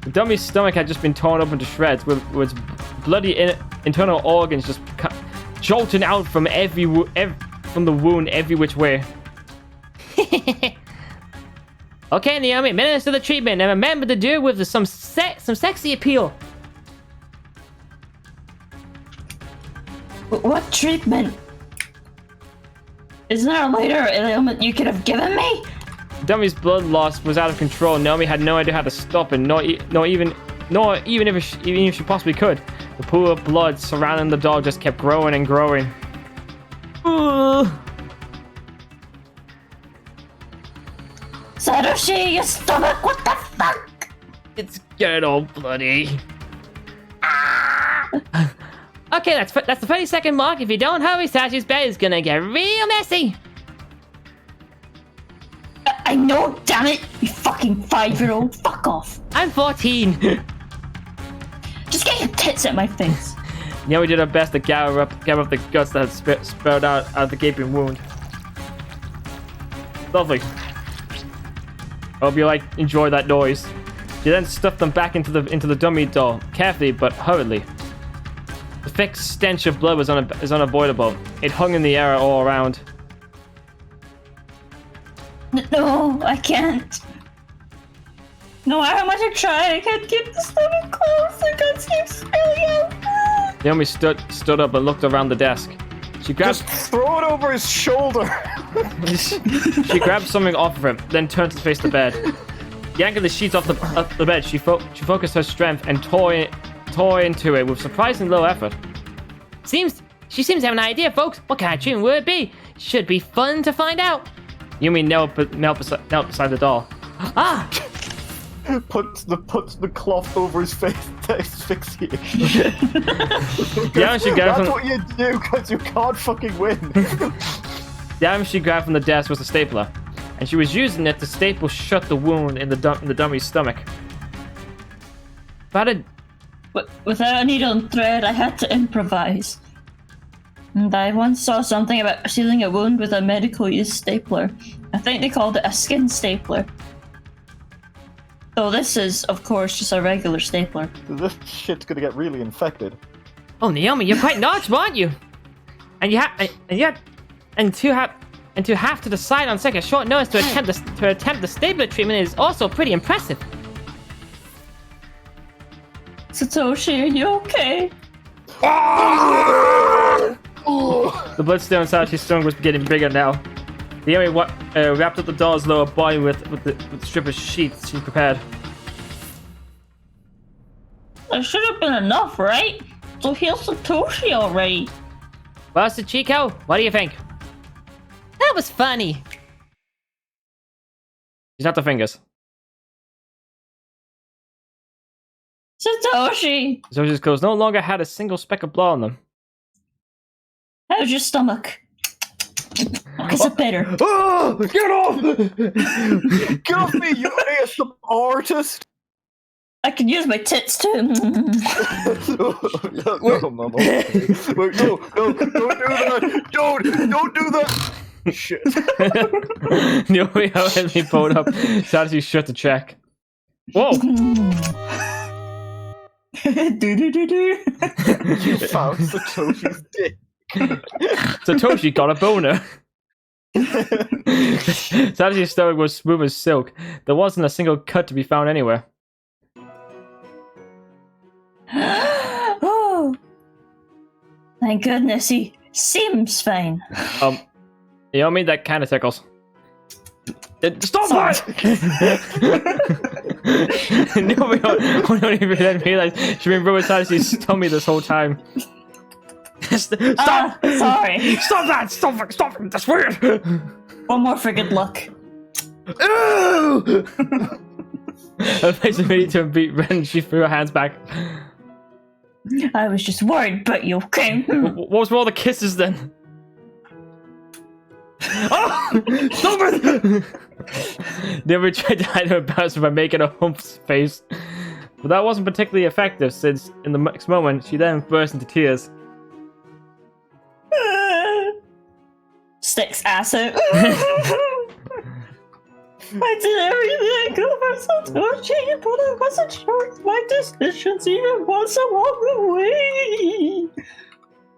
The dummy's stomach had just been torn up into shreds, with its bloody internal organs just jolting out from from the wound every which way. Okay, Naomi, administer the treatment, and remember to do it with some sexy appeal. What treatment? Isn't there a later ailment you could have given me? Dummy's blood loss was out of control. Naomi had no idea how to stop it, nor even if she possibly could. The pool of blood surrounding the doll just kept growing and growing. Satoshi, your stomach, what the fuck? It's getting all bloody. Okay, that's the 30-second mark. If you don't hurry, Satoshi's bed is gonna get real messy. I know, damn it, you fucking 5-year-old. Fuck off. I'm 14. Just get your tits at my face. Yeah, we did our best to gather up the guts that had spurred out of the gaping wound. Lovely. Hope you enjoy that noise. She then stuffed them back into the dummy doll, carefully but hurriedly. The thick stench of blood is unavoidable. It hung in the air all around. No, I can't. No matter how much I try, I can't keep the stomach closed. The guts keep spilling out. Naomi stood up and looked around the desk. She grabbed Just throw it over his shoulder. she grabbed something off of him, then turned to face the bed. Yanking the sheets off the bed, she focused her strength and tore into it with surprising low effort. She seems to have an idea, folks. What kind of tune would it be? Should be fun to find out. Yumi knelt beside the doll. Ah! Puts the cloth over his face to asphyxiate. That's what you do because you can't fucking win. The item she grabbed from the desk was a stapler, and she was using it to staple shut the wound in the dummy's stomach. Without a needle and thread, I had to improvise. And I once saw something about sealing a wound with a medical use stapler. I think they called it a skin stapler. So this is, of course, just a regular stapler. This shit's gonna get really infected. Oh, Naomi, you're quite knowledgeable, aren't you? And to have to decide on such a short notice to attempt the stapler treatment is also pretty impressive. Satoshi, are you okay? The blood still inside Satoshi's stomach was getting bigger now. Naomi wrapped up the doll's lower body with the strip of sheets she prepared. There should have been enough, right? So here's Satoshi already. Well, Sachiko, what do you think? That was funny. She's not the fingers. Satoshi, Satoshi's clothes no longer had a single speck of blood on them. how's your stomach? Is it better? Oh, get off! Get off me, you ASM artist! I can use my tits too. No, Mama. Wait, no, don't do that! Don't do that! Shit. Naomi had me pulled up. Satoshi shut the check. Whoa! You found Satoshi's dick. Satoshi got a boner. Satoshi's stomach was smooth as silk. There wasn't a single cut to be found anywhere. Oh, thank goodness, he seems fine. Naomi, that kind of tickles. Stop that! Naomi don't even realize she's been rubbing Satoshi's tummy this whole time. Stop! Sorry. Stop that! Stop it! That's weird! One more for good luck. Ew! Her face immediately turned beet red and she threw her hands back. I was just worried, but you okay? What was with all the kisses then? Oh! Stop it! Never tried to hide her embarrassment by making a hump's face. But that wasn't particularly effective since in the next moment she then burst into tears. Sticks ass out. I did everything I could for Satoshi, but I wasn't sure if my decisions even was along the way.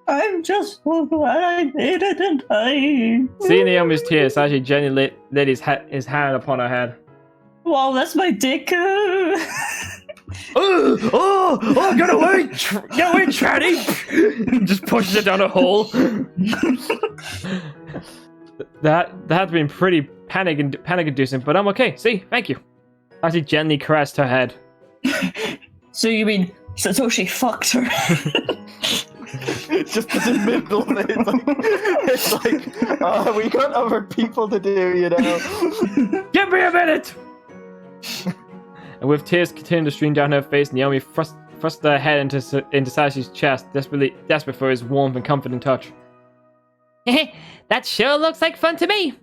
I'm just so glad I made it in time. Seeing Naomi's tears, Sashi gently laid his hand upon her head. Wow, that's my dick. Oh, get away, Traddy! Just pushes it down a hole. That had been pretty panic-inducing, but I'm okay. See, thank you. Sashi gently caressed her head. So you mean Satoshi fucked her? Just in the middle. It's like we got other people to do, you know. Give me a minute! And with tears continuing to stream down her face, Naomi thrust her head into Sashi's chest, desperate for his warmth and comforting touch. That sure looks like fun to me.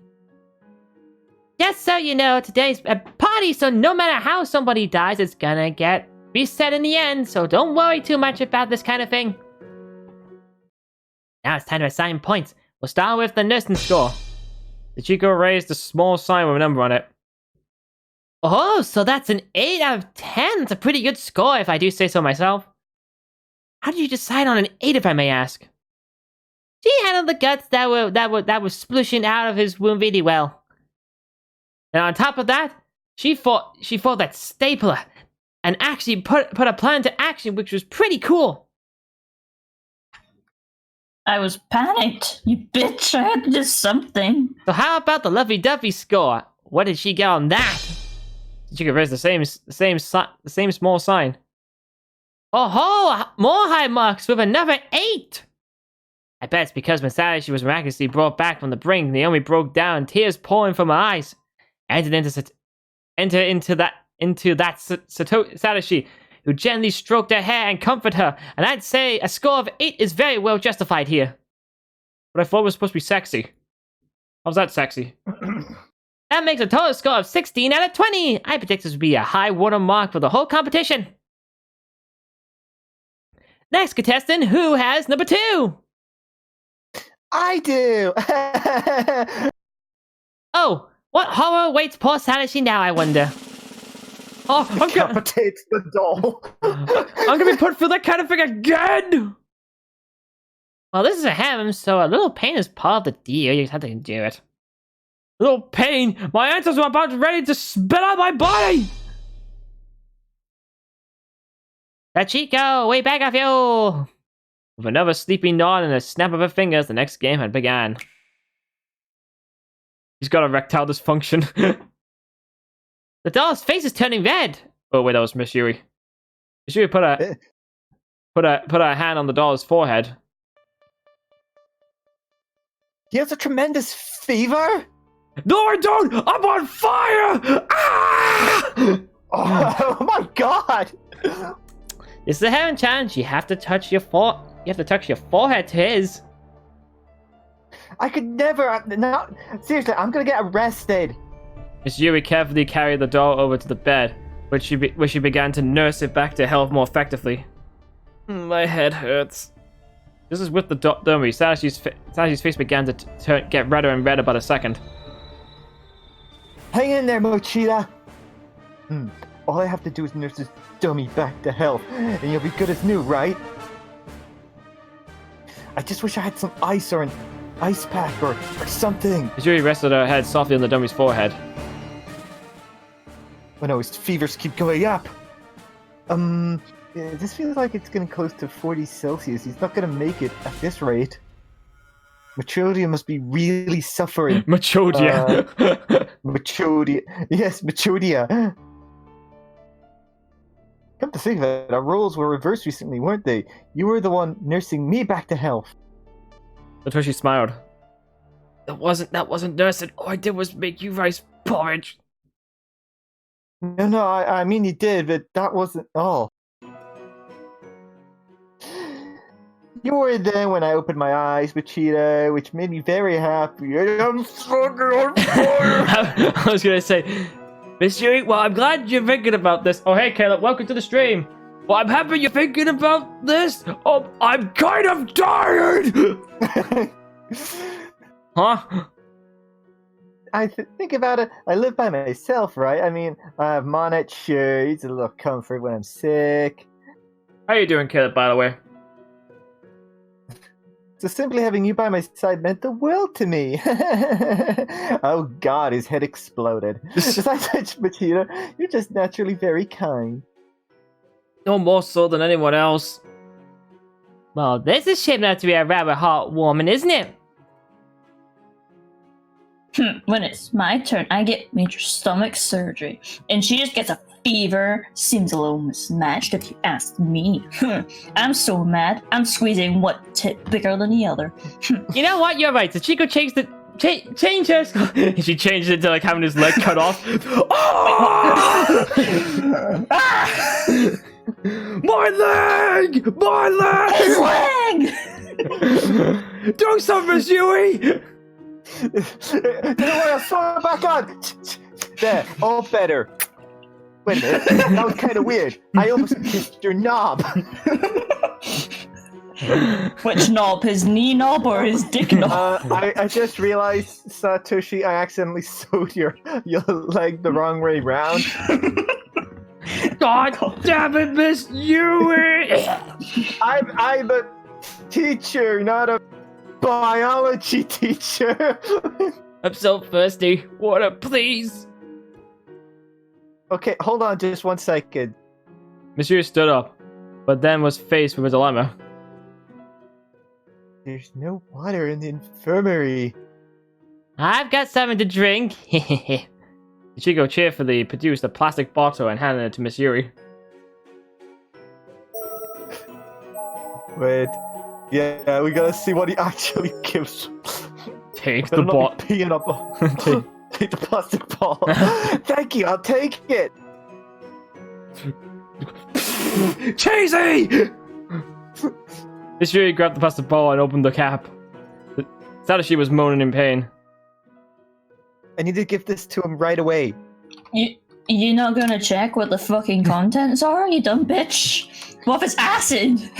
Just so you know, today's a party, so no matter how somebody dies, it's gonna get reset in the end, so don't worry too much about this kind of thing. Now it's time to assign points. We'll start with the nursing score. Sachiko raised a small sign with a number on it. Oh, so that's an 8 out of 10. It's a pretty good score, if I do say so myself. How did you decide on an 8, if I may ask? She handled the guts that were splushing out of his wound really well. And on top of that, she fought that stapler and actually put a plan into action, which was pretty cool. I was panicked, you bitch. I had to do something. So how about the Lovey Dovey score? What did she get on that? She could raise the same small sign. Oh, more high marks with another 8. I bet it's because when Sashi was miraculously brought back from the brink, Naomi broke down, tears pouring from her eyes. Entered into that Satoshi, who gently stroked her hair and comforted her, and I'd say a score of 8 is very well justified here. But I thought it was supposed to be sexy. How's that sexy? That makes a total score of 16 out of 20. I predict this would be a high water mark for the whole competition. Next contestant, who has number 2? I do. Oh, what horror awaits poor Satoshi now, I wonder? Oh, Decapitates the doll. I'm gonna be put through that kind of thing again! Well, this is a harem, so a little pain is part of the deal. You just have to endure it. Little pain! My ancestors are about ready to spit out my body! Sachiko, way back off you! With another sleepy nod and a snap of her fingers, the next game had begun. He's got erectile dysfunction. The doll's face is turning red. Oh wait, that was Miss Yui. Miss Yui put a hand on the doll's forehead. He has a tremendous fever? No, I don't! I'm on fire! Ah! Oh my god! This is a harem challenge. You have to touch your forehead to his. I could never. No, seriously, I'm gonna get arrested. Miss Yui carefully carried the doll over to the bed, where she began to nurse it back to health more effectively. My head hurts. This is with the dummy. Sashi's face began to get redder and redder by the second. Hang in there, Mochida. All I have to do is nurse this dummy back to health, and you'll be good as new, right? I just wish I had some ice or an ice pack or something. Miss Yui rested her head softly on the dummy's forehead. Oh no, his fevers keep going up. This feels like it's getting close to 40 Celsius. He's not gonna make it at this rate. Machodia must be really suffering. Machodia. Machodia. Yes, Machodia. Come to think of it, our roles were reversed recently, weren't they? You were the one nursing me back to health. Satoshi smiled. That wasn't nursing. All I did was make you rice porridge. No, I mean you did, but that wasn't all. You were there when I opened my eyes, Machida, which made me very happy. I'm fucking on fire! I was gonna say, Miss Yui, well, I'm glad you're thinking about this. Oh, hey, Caleb, welcome to the stream. Well, I'm happy you're thinking about this. Oh, I'm kind of tired! Huh? I think about it. I live by myself, right? I mean, I have Monet, sure, he's a little comfort when I'm sick. How you doing, Caleb, by the way? So simply having you by my side meant the world to me. Oh god, his head exploded. Besides which, Machida, you're just naturally very kind. No more so than anyone else. Well, this is shaping up to be a rather heartwarming, isn't it? When it's my turn, I get major stomach surgery, and she just gets a Either seems a little mismatched if you ask me. I'm so mad. I'm squeezing one tit bigger than the other. You know what? You're right. Sachiko changed the change her skull. She changed it to like having his leg cut off. My leg! My leg! His leg! Do something, Miss Yui! Don't worry, I'll throw it back on. There, all better. Wait a minute, that was kind of weird. I almost kissed your knob. Which knob? His knee knob or his dick knob? I just realized, Satoshi, I accidentally sewed your leg the wrong way round. God damn it, Miss Yui! I'm a teacher, not a biology teacher. I'm so thirsty. Water, please. Okay, hold on just 1 second. Monsieur stood up, but then was faced with a dilemma. There's no water in the infirmary. I've got something to drink. Sachiko cheerfully produced a plastic bottle and handed it to Miss Yuri. Wait. Yeah, we gotta see what he actually gives. Take Better the not bottle. be peeing up. Take the plastic ball. Thank you, I'll take it. Cheesy! Miss Yuri grabbed the plastic ball and opened the cap. Satoshi was moaning in pain. I need to give this to him right away. You're not gonna check what the fucking contents are, you dumb bitch? What if it's acid?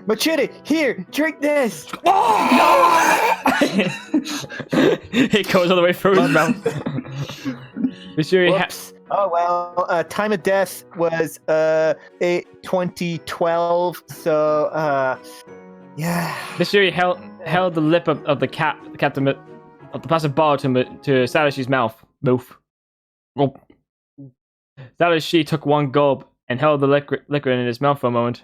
Machete, here, drink this. It goes all the way through his mouth. Miss Yuri Whoops. Oh well, time of death was 2012. So yeah. Miss Yuri held the lip of the cap of the plastic bottle to Satoshi's mouth. Oh. Satoshi took one gulp and held the liquor in his mouth for a moment.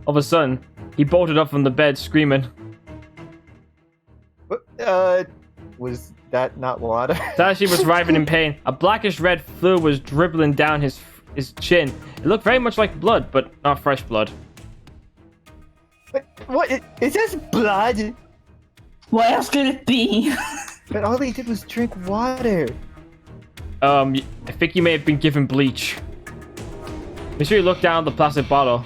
All of a sudden, he bolted up from the bed, screaming. Was that not water? Satoshi was writhing in pain. A blackish red fluid was dribbling down his chin. It looked very much like blood, but not fresh blood. What? Is this blood? What else could it be? But all they did was drink water. I think you may have been given bleach. Make sure you look down at the plastic bottle.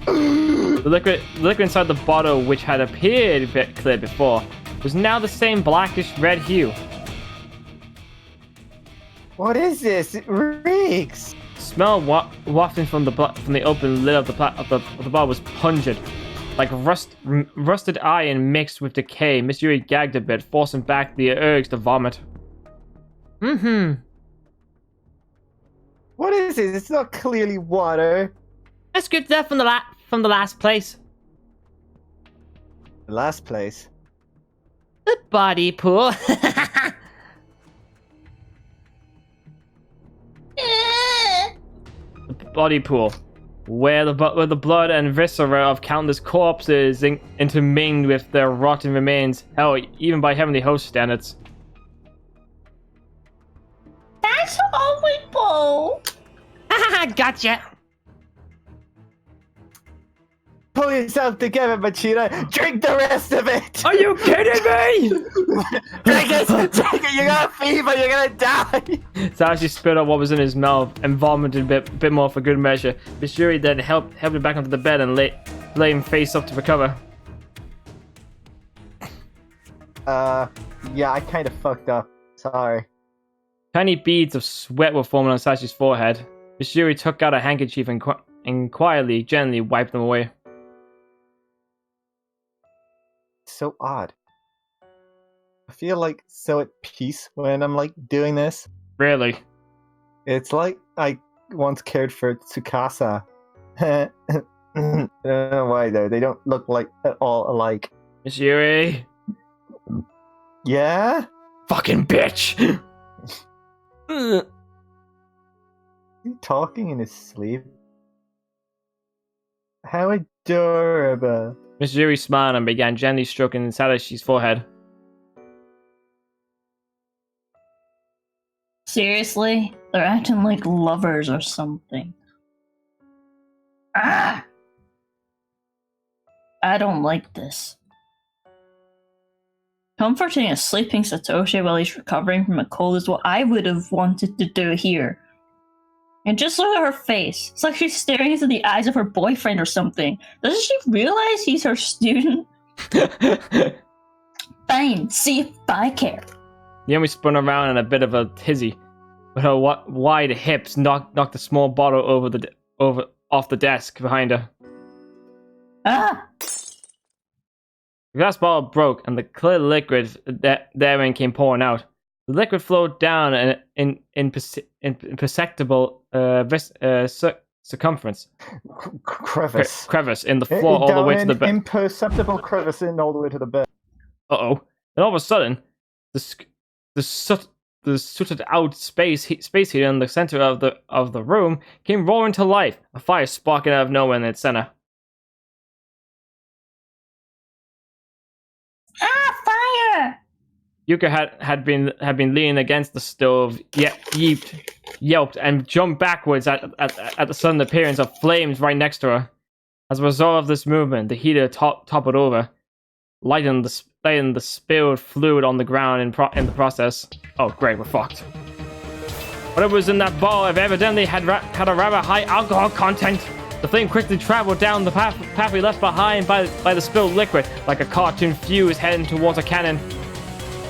The liquid inside the bottle, which had appeared a bit clear before, was now the same blackish red hue. What is this? It reeks. Smell wafting from the open lid of the bottle was pungent, like rusted iron mixed with decay. Miss Yuri gagged a bit, forcing back the urge to vomit. What is it? It's not clearly water. That's good stuff from the last place. The last place. The body pool. The body pool, where the blood and viscera of countless corpses intermingled with their rotten remains, hell, even by heavenly host standards. That's horrible. Gotcha. Pull yourself together, Machida. Drink the rest of it. Are you kidding me? Drink it. Drink it. You're gonna fever. You're gonna die. Satoshi spit out what was in his mouth and vomited a bit more for good measure. Miss Yuri then helped him back onto the bed and lay him face up to recover. Yeah, I kind of fucked up. Sorry. Tiny beads of sweat were forming on Satoshi's forehead. Miss Yuri took out a handkerchief and quietly, gently wiped them away. So odd. I feel like so at peace when I'm like doing this. Really? It's like I once cared for Tsukasa. I don't know why though. They don't look like at all alike. Miss Yuri? Yeah? Fucking bitch! Is he talking in his sleep? How adorable. Miss Yuri smiled and began gently stroking Satoshi's forehead. Seriously? They're acting like lovers or something. Ah! I don't like this. Comforting a sleeping Satoshi while he's recovering from a cold is what I would have wanted to do here. And just look at her face. It's like she's staring into the eyes of her boyfriend or something. Doesn't she realize he's her student? Fine, see if I care. Yumi spun around in a bit of a tizzy, but her wide hips knocked a small bottle off the desk behind her. Ah! The glass bottle broke, and the clear liquid therein came pouring out. The liquid flowed down in imperceptible circumference. Crevice. In the floor all the way to the bed. Imperceptible crevice in all the way to the bed. Uh-oh. And all of a sudden, the sooted out space heater in the center of the room came roaring to life, a fire sparking out of nowhere in its center. Ah, fire! Yuka had been leaning against the stove, yelped, and jumped backwards at the sudden appearance of flames right next to her. As a result of this movement, the heater toppled over, lighting the spilled fluid on the ground in the process. Oh great, we're fucked. Whatever was in that bottle evidently had a rather high alcohol content. The flame quickly traveled down the pathway left behind by the spilled liquid, like a cartoon fuse heading towards a cannon.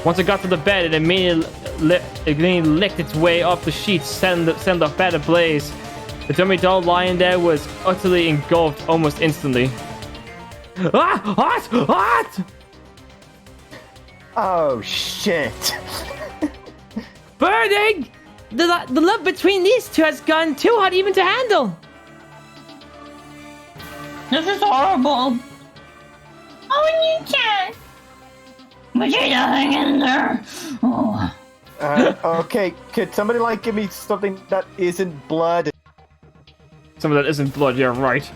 Once it got to the bed, it immediately licked its way up the sheets, sending the bed ablaze. The dummy doll lying there was utterly engulfed almost instantly. Ah! What? Oh shit! Burning! The love between these two has gone too hot even to handle. This is horrible. Oh, you can't. But you're nothing in there. Oh. Okay, could somebody give me something that isn't blood? Some of that isn't blood, yeah, right.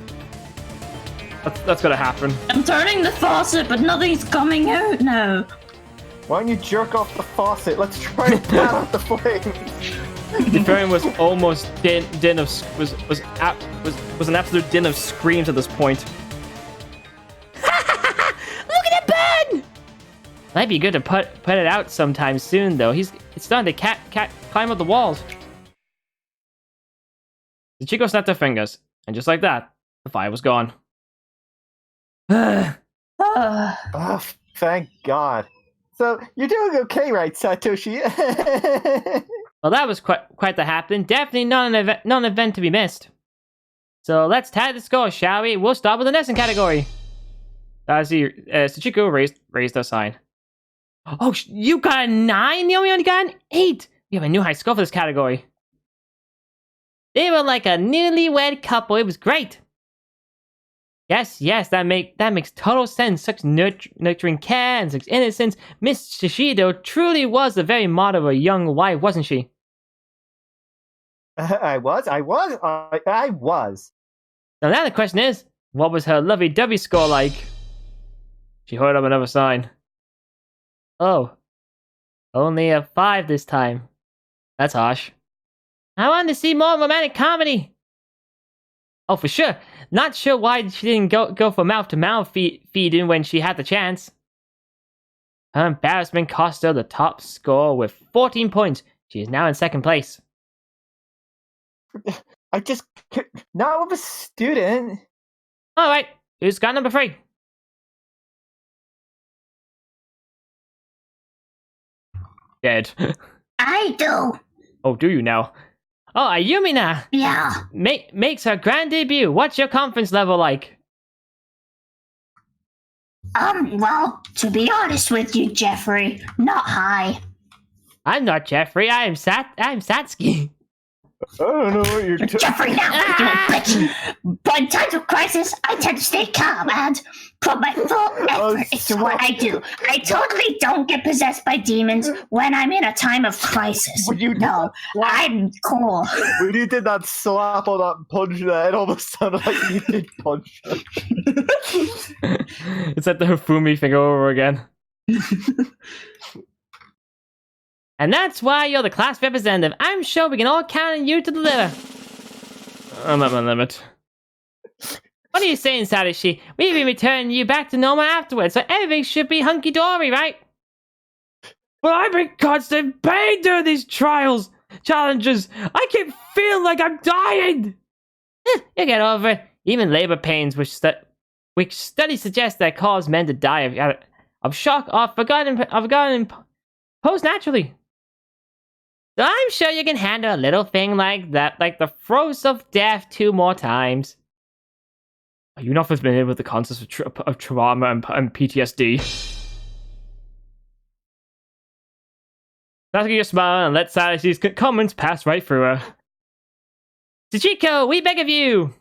That's gonna happen. I'm turning the faucet, but nothing's coming out now. Why don't you jerk off the faucet? Let's try to put out the flames. The flame was almost was an absolute din of screams at this point. Look at it burn! Might be good to put it out sometime soon, though. It's starting to climb up the walls. Sachiko snapped her fingers, and just like that, the fire was gone. Oh, thank God. So, you're doing okay, right, Satoshi? Well, that was quite the happening. Definitely not an event to be missed. So let's tally the score, shall we? We'll start with the Nessun category. Sachiko raised her sign. Oh, you got a 9? Naomi only got an 8. We have a new high score for this category. They were like a newlywed couple. It was great. Yes, that makes total sense. Such nurturing care and such innocence. Miss Shishido truly was the very model of a young wife, wasn't she? I was. So now the question is, what was her lovey-dovey score like? She held up another sign. Oh, only a 5 this time. That's harsh. I wanted to see more romantic comedy. Oh, for sure. Not sure why she didn't go for mouth-to-mouth feeding when she had the chance. Her embarrassment cost her the top score with 14 points. She is now in second place. Now I'm a student. Alright, who's got number 3? Dead. I do. Oh, do you now? Oh, Ayumi now. Yeah. Makes her grand debut. What's your confidence level like? Well, to be honest with you, Jeffrey, not high. I'm not Jeffrey. I'm Satsuki. I don't know what you're Jeffrey, now, you bitch. But in times of crisis, I tend to stay calm and put my full effort into what I do. I totally don't get possessed by demons when I'm in a time of crisis. No, I'm cool. When you did that slap or that punch there, it almost sounded like you did punch her. It's like the Hifumi thing over again. And that's why you're the class representative. I'm sure we can all count on you to deliver. I'm at my limit. What are you saying, Satoshi? We'll be returning you back to normal afterwards, so everything should be hunky-dory, right? But I'm in constant pain during these challenges. I keep feeling like I'm dying. You'll get over it. Even labor pains, which studies suggest that cause men to die of shock or forgotten post-naturally. So I'm sure you can handle a little thing like that, like the throes of death 2 more times. Are you not familiar with the concepts of trauma and PTSD? Sasuke smile and let Satoshi's comments pass right through her. Sachiko, we beg of you!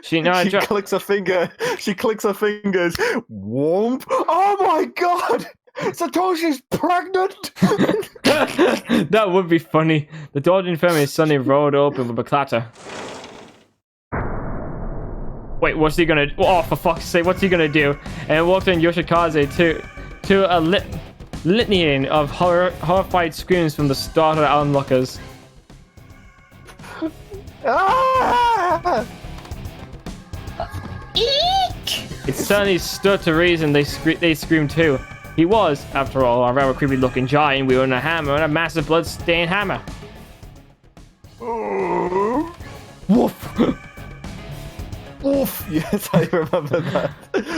She clicks her finger. She clicks her fingers. Whoomp! Oh my god! Satoshi's pregnant! That would be funny. The door to the infirmary suddenly rolled open with a clatter. Wait, what's he gonna do? Oh, for fuck's sake, what's he gonna do? And walked in Yoshikaze to a litany of horrified screams from the startled onlookers. Ah! Eek! It suddenly stood to reason they screamed too. He was, after all, a rather creepy looking giant wielding a hammer and a massive blood-stained hammer. Woof! Oof! Yes, I remember that.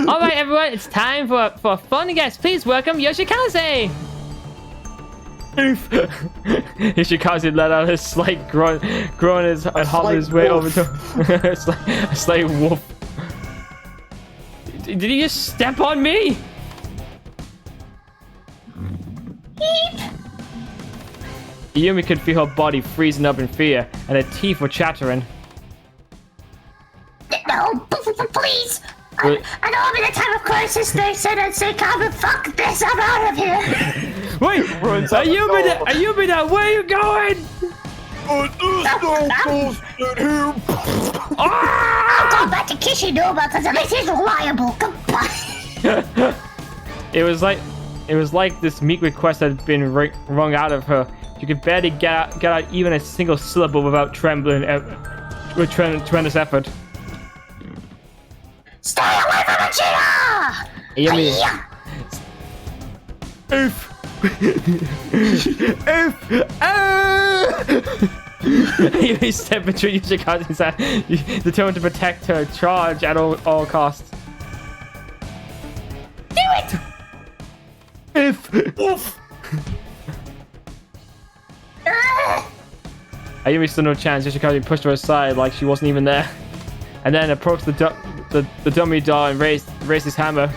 Alright everyone, it's time for a fun guest. Please welcome Yoshikaze! Oof! Yoshikaze let out a slight groan and hobbled his way over to a slight woof. Did he just step on me? Ayumi could feel her body freezing up in fear, and her teeth were chattering. No, please. I know I'm in a time of crisis. They said I'd say, "Come and fuck this. I'm out of here." Wait, Ayumi, now where are you going? I'll go back to Kishinuma because this is reliable. Goodbye. It was like this meek request had been wrung out of her. She could barely get out even a single syllable without trembling with tremendous effort. Stay away from Vegeta! Ayumi. Oof! Oof! Ayumi stepped between Yoshikaze's hand, determined to protect her charge at all costs. Do it! Oof! Oof! Ayumi stood no chance. Yoshikaze pushed her aside like she wasn't even there, and then approached the dummy doll and raised his hammer.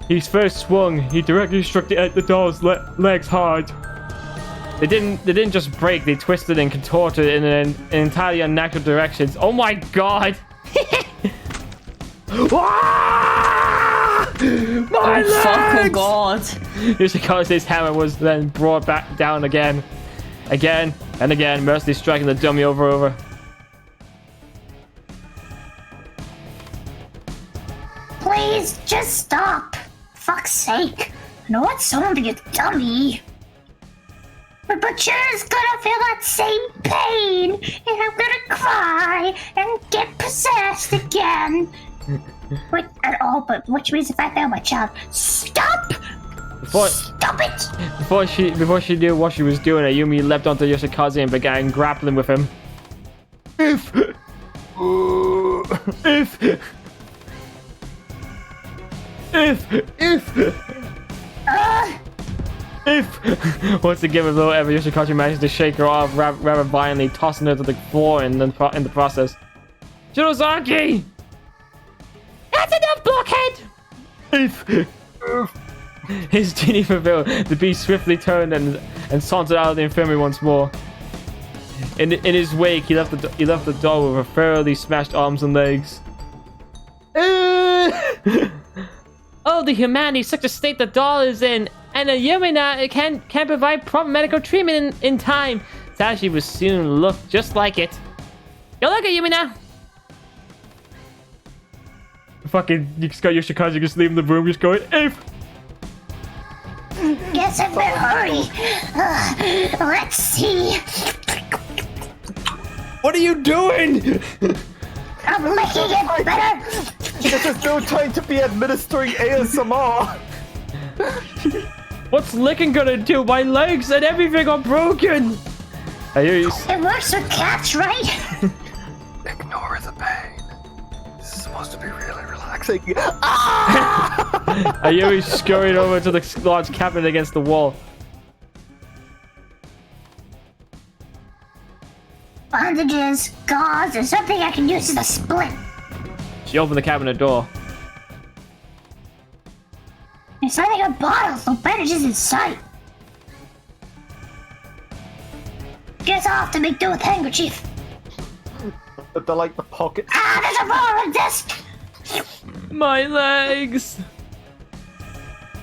He first swung. He directly struck the doll's legs hard. They didn't just break. They twisted and contorted in an entirely unnatural directions. Oh my god! My legs! Fuck, oh god. Yoshikaze's hammer was then brought back down again and again, mercilessly striking the dummy over and over. Please, just stop. Fuck's sake. I know it's someone to get dummy. But Butcher's gonna feel that same pain, and I'm gonna cry and get possessed again. Wait, at all, but which means if I fail my child, stop! Stop it! Before she knew what she was doing, Ayumi leapt onto Yoshikaze and began grappling with him. If once again, with little Eva, Yoshikaze managed to shake her off rather violently, tossing her to the floor in the process. Shirozaki! That's enough, blockhead! His genie fulfilled, the beast swiftly turned and sauntered out of the infirmary once more. In his wake, he left the doll with her thoroughly smashed arms and legs. Oh, the humanity, such a state the doll is in, and Ayumi now can't provide proper medical treatment in time. Satoshi will soon look just like it. Good luck, Ayumi now. Fucking, you just got Yoshikaze just leaving the room, just going, Yes, I better hurry. Let's see. What are you doing? I'm licking it better. This is no time to be administering ASMR. What's licking gonna do? My legs and everything are broken. It works with cats, right? Ignore the pain. This is supposed to be really relaxing. Ayumi scurried over to the large cabinet against the wall. Bandages, gauze, or something I can use as a splint. She opened the cabinet door. There's nothing but bottles, no bandages in sight. Guess I'll have to make do with handkerchief. But they're like the pocket. Ah, there's a roller disc! My legs!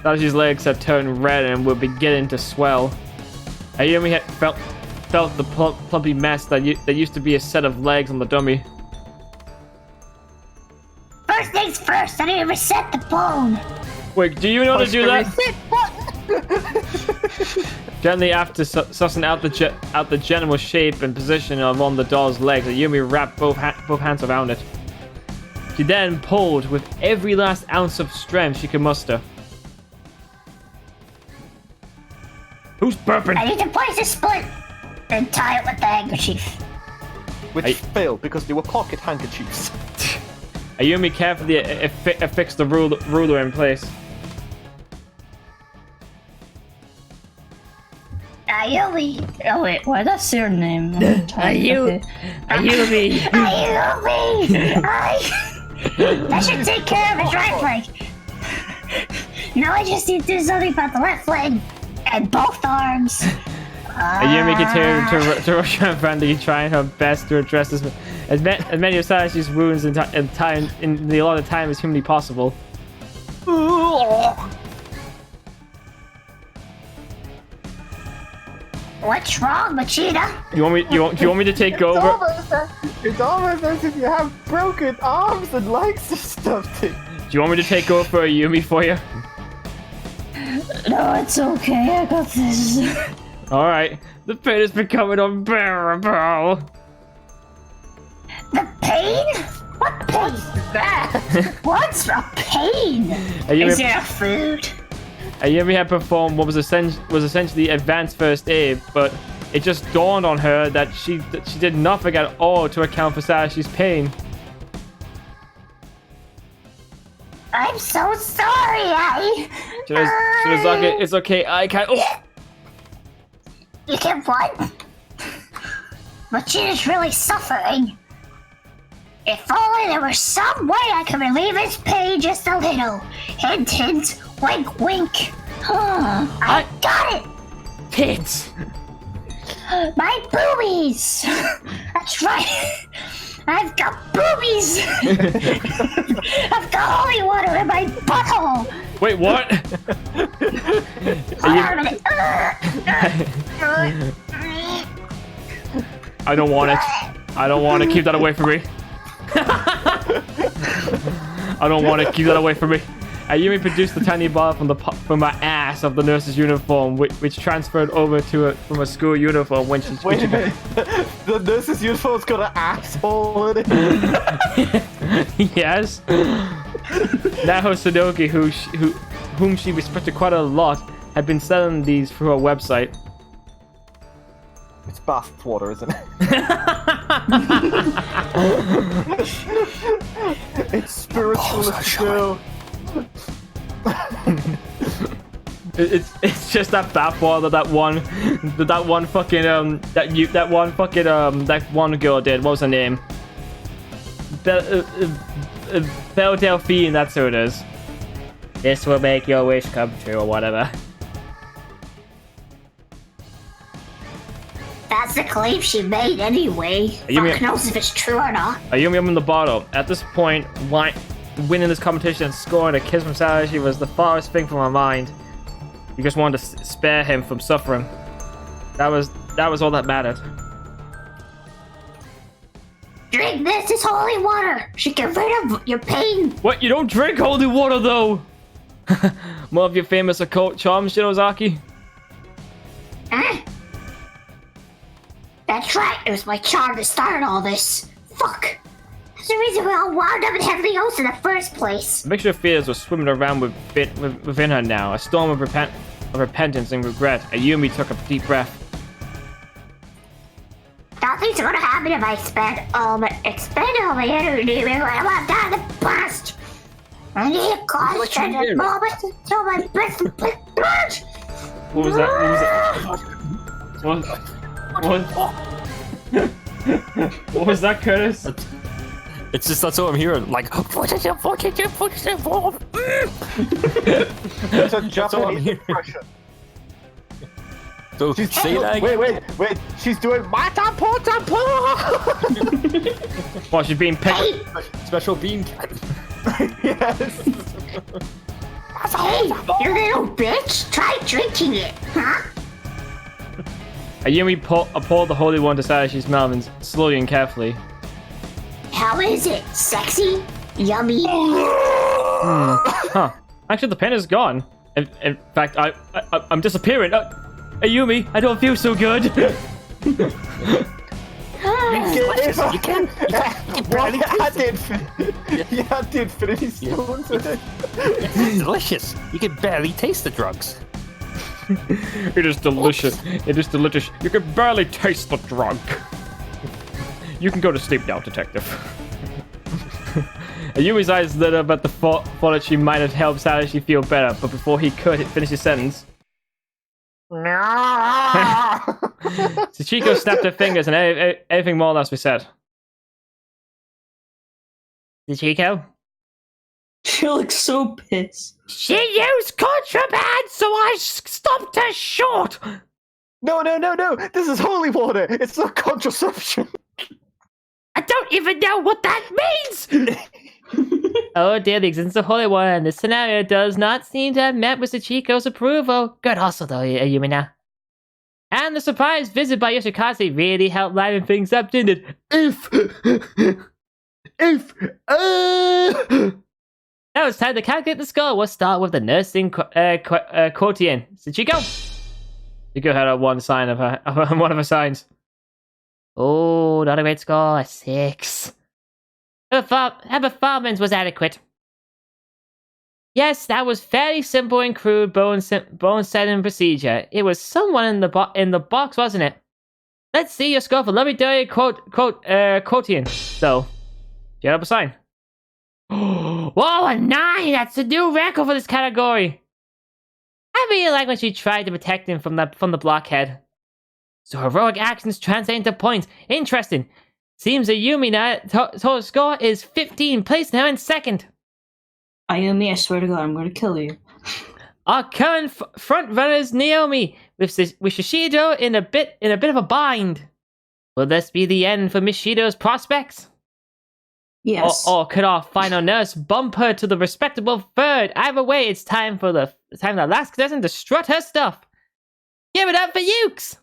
Sashi's legs had turned red and were beginning to swell. Ayumi had felt the plumpy mess that used to be a set of legs on the dummy. First things first, I need to reset the bone. Wait, do you know how to do that? Gently after sussing out the general shape and position along the doll's legs, Ayumi wrapped both hands around it. She then pulled with every last ounce of strength she could muster. Who's burping? I need to place a splint, then tie it with the handkerchief. Which failed because they were pocket handkerchiefs. Ayumi carefully affixed the ruler in place. Ayumi. Oh wait, why that's your name? Ayumi. Ayumi! That should take care of his right leg. Now I just need to do something about the left leg and both arms. Ayumi continued to rush around frantically, trying her best to address as many of Sashi's wounds in the allotted time as humanly possible. What's wrong, Machida? Do you want me to take over? It's almost as if you have broken arms and legs or something. Do you want me to take over for Ayumi for you? No, it's okay. I got this. All right. The pain is becoming unbearable. The pain? What pain is that? What's a pain? Is there a food? Ayumi had performed what was essentially advanced first aid, but it just dawned on her that she did nothing at all to account for Sashi's pain. I'm so sorry, Shirazaki, it's okay. I can't. Oh. You can what? Machida's really suffering. If only there was some way I could relieve his pain just a little. Hint, hint, wink, wink. I got it! Tits. My boobies! That's right. I've got boobies! I've got holy water in my butthole! Wait, what? Hold on a minute. I don't want it. I don't want to keep that away from me. I don't want to keep that away from me. Ayumi produced the tiny ball from my ass of the nurse's uniform, which transferred over to from a school uniform when she. Wait a minute. The nurse's uniform's got an asshole in it. Yes. Now Sudoki, whom she respected quite a lot, had been selling these through her website. It's bath water, isn't it? It's spiritual still. It's just that bath water that one girl did. What was her name? Belle Delphine. That's who it is. This will make your wish come true, or whatever. That's the claim she made anyway. Fuck knows if it's true or not. Ayumi opened the bottle. At this point, winning this competition and scoring a kiss from Sashi was the farthest thing from her mind. You just wanted to spare him from suffering. That was all that mattered. Drink this, it's holy water. Should get rid of your pain. What? You don't drink holy water, though. More of your famous occult charms, Shirazaki? That's right. It was my charm that started all this. Fuck. That's the reason we all wound up in Heavenly Host in the first place. A mixture of fears was swimming around within her now. A storm of repentance and regret. Ayumi took a deep breath. Nothing's gonna happen if I expend all my energy. I want that in the past. I need a concentrated moment until my breath is blood. What was that? What was that, Curtis? It's just that's what I'm hearing. Like, It's a that's what I'm Japanese hearing. impression. So say that again. Wait. She's doing mata pota po. What, she's being picked? Special beam cannon. Yes. Hey, you little bitch. Try drinking it, huh? Ayumi poured the holy one to Sadashi's mouth slowly and carefully. How is it? Sexy? Yummy? Huh. Actually, the pen is gone. In fact, I'm disappearing. Ayumi, I don't feel so good. You can barely I did finish stones with it. It's delicious. You can barely taste the drugs. It is delicious. It is delicious. You can barely taste the drug. You can go to sleep now, detective. Ayumi's eyes lit up at the thought that she might have helped Sadashi feel better, but before he could finish his sentence, Sachiko snapped her fingers and everything more or less was said. Sachiko? She looks so pissed. She used contraband, so I stopped her short. No. This is holy water. It's not contraception. I don't even know what that means. Oh dear, the existence of holy water in this scenario does not seem to have met with Sachiko's approval. Good hustle though, Ayumi now. And the surprise visit by Yoshikaze really helped liven things up, didn't it? Now it's time to calculate the score. We'll start with the nursing quotient. Sachiko? Sachiko had one of her signs. Oh, not a great score. 6. Her performance was adequate. Yes, that was fairly simple and crude bone setting procedure. It was someone in the box, wasn't it? Let's see your score for lovey dovey quotient. So, do you have a sign? Whoa, a 9! That's a new record for this category. I really like when she tried to protect him from the blockhead. So heroic actions translate into points. Interesting. Seems Ayumi now total score is 15, placing her in second. Ayumi, I swear to God, I'm gonna kill you. Our current front runner is Naomi, with Shishido in a bit of a bind. Will this be the end for Miss Shido's prospects? Yes. Or could our final nurse bump her to the respectable third? Either way, it's time for the last contestant to strut her stuff. Give it up for Ukes!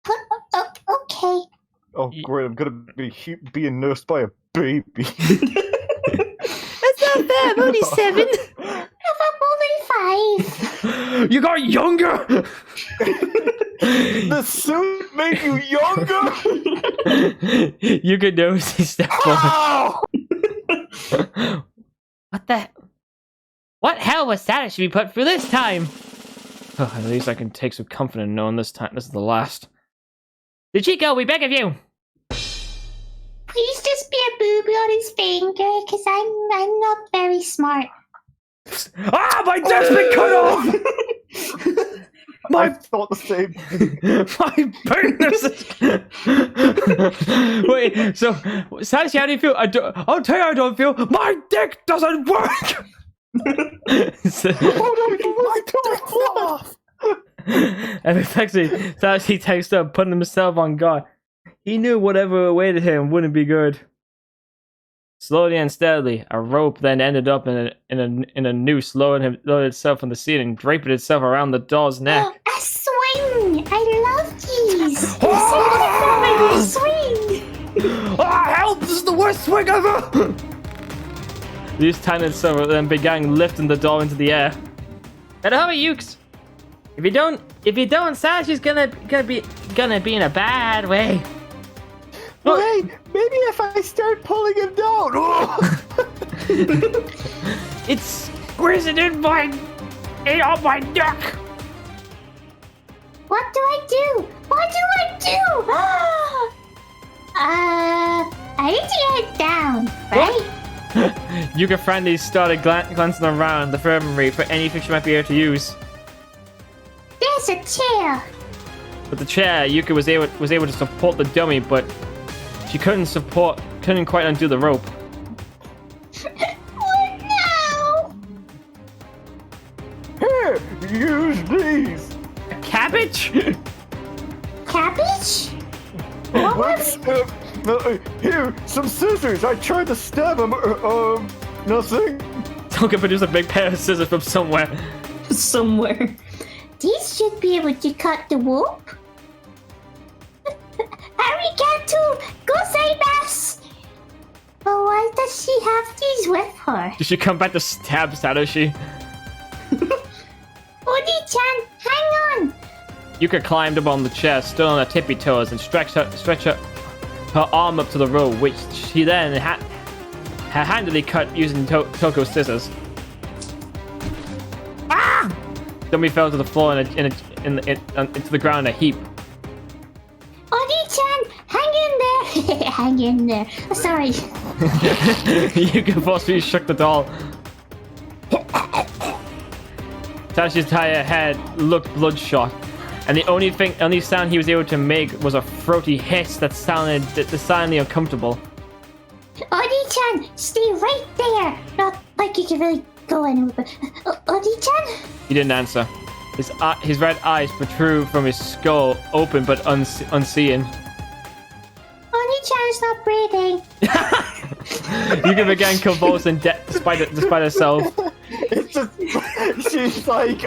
Okay. Oh, great! I'm gonna be being nursed by a baby. That's not fair, I'm only 7. I'm only 5. You got younger. The suit make you younger. You could notice his step forward. What hell was Sadashi we put through this time? Oh, at least I can take some comfort in knowing this is the last. Sachiko, we beg of you. Please just be a booby on his finger, because I'm not very smart. Ah, my dick's been cut off! I thought the same thing. My penis is... Wait, so, Sadashi, how do you feel? I'll tell you how I don't feel. My dick doesn't work! And effectively, Sadashi takes up, putting himself on guard. He knew whatever awaited him wouldn't be good. Slowly and steadily, a rope then ended up in a noose lowered itself from the ceiling, draped itself around the doll's neck. A swing! I love these! A swing! Ah, help! This is the worst swing ever! These tiny silver then began lifting the doll into the air. Better hurry, Ukes. If you don't, Sashi's gonna be in a bad way. Hey, maybe if I start pulling him down. It's squeezing in my neck. What do I do? I need to get down, right? Yuka friendly started glancing around the infirmary for anything she might be able to use. There's a chair. With the chair, Yuka was able to support the dummy, but she couldn't quite undo the rope. Oh no! Here, use these. Cabbage? Cabbage? Here, some scissors. I tried to stab him. Nothing. Tonka produced a big pair of scissors from somewhere. Somewhere. These should be able to cut the rope. Arigato gozaimasu! But why does she have these with her? Did she come back to stab Satoshi? Oni-chan, hang on! Yuka climbed up on the chair, still on her tippy toes, and stretched her arm up to the rope, which she then handily cut using Toko's scissors. Ah! Dummy fell to the floor into the ground in a heap. Oni-chan, hang in there! Hang in there. Sorry. Yuka forcefully shook the doll. Tashi's entire head looked bloodshot, and the only sound he was able to make was a throaty hiss that sounded decidedly uncomfortable. Oni-chan, stay right there! Not like you can really go anywhere, but... Oni-chan? He didn't answer. His red eyes protrude from his skull, open but unseeing. Oni-chan's not breathing. Yuka began convulsing despite herself. It's just, she's like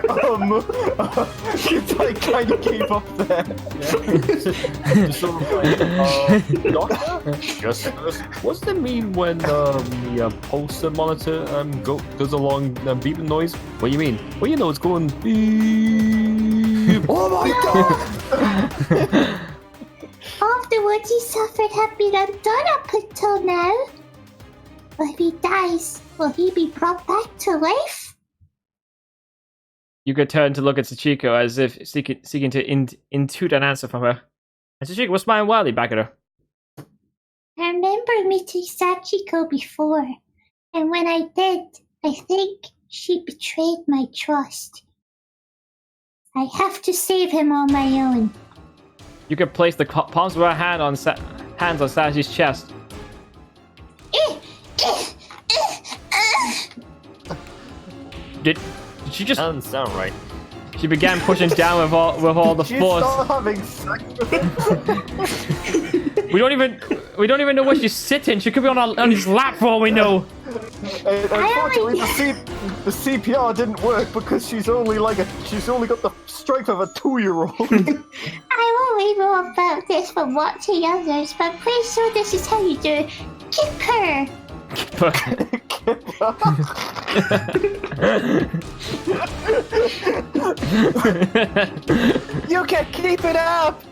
kind of keep up there. So, doctor, just what's that mean when the pulsar monitor goes along beeping noise? What do you mean? Well, you know it's going beep. Oh my god! All of the wounds he suffered have been undone up until now. But if he dies, will he be brought back to life? Yuka turned to look at Sachiko as if seeking to intuit an answer from her. And Sachiko was smiling wildly back at her. I remember meeting Sachiko before, and when I did, I think she betrayed my trust. I have to save him on my own. Yuka placed the palms of her hands on Sashi's chest. Did she just? Doesn't sound right. She began pushing down with all the She's force. not having sex with him. We don't even know where she's sitting. She could be on his lap for all we know. Unfortunately, the CPR didn't work because she's only got the strength of a 2-year-old. I won't know about this from watching others, but I'm pretty sure this is how you do it. Kick her! You can keep it up.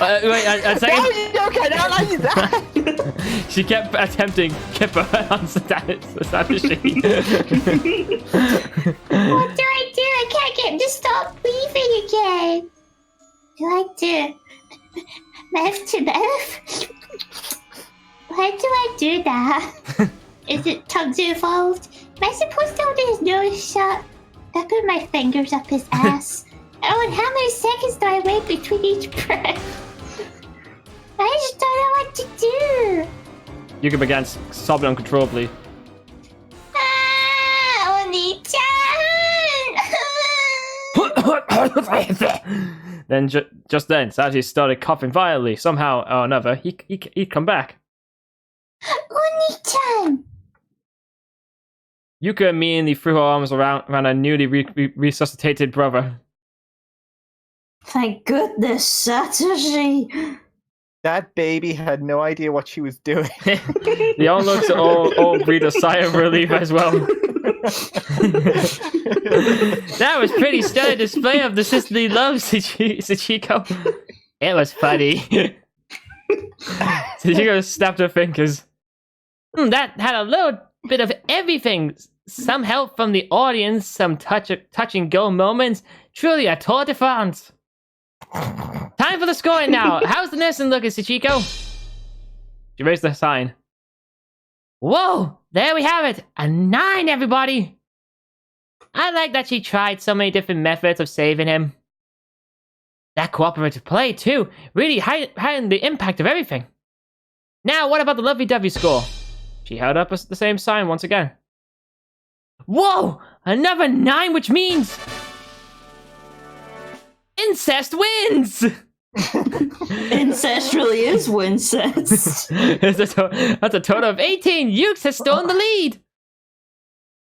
Wait, a second. You cannot like that. She kept attempting Kipper on Satoshi. What do? I can't get him to stop breathing again. Do I do mouth to mouth? Why do I do that? Is it tongues involved? Am I supposed to hold his nose shut? I put my fingers up his ass. Oh, and how many seconds do I wait between each breath? I just don't know what to do. Yuka began sobbing uncontrollably. Ah, Oni-chan! Then just then, Satoshi started coughing violently. Somehow or another, he'd come back. Oni-chan! Yuka immediately threw her arms around her newly resuscitated brother. Thank goodness, Satoshi. That baby had no idea what she was doing. The onlookers all breathed a sigh of relief as well. That was pretty stellar display of the sisterly love, Sachiko. It was funny. Sachiko snapped her fingers. That had a little bit of everything. Some help from the audience, some touch and go moments. Truly a tour de France. Time for the scoring now. How's the nursing looking, Sachiko? She raised the sign. Whoa! There we have it! A 9, everybody! I like that she tried so many different methods of saving him. That cooperative play, too, really heightened the impact of everything. Now, what about the lovey-dovey score? She held up the same sign once again. Whoa! Another 9, which means... incest wins! Incest really is wincest. That's a total of 18. Yukes has stolen the lead.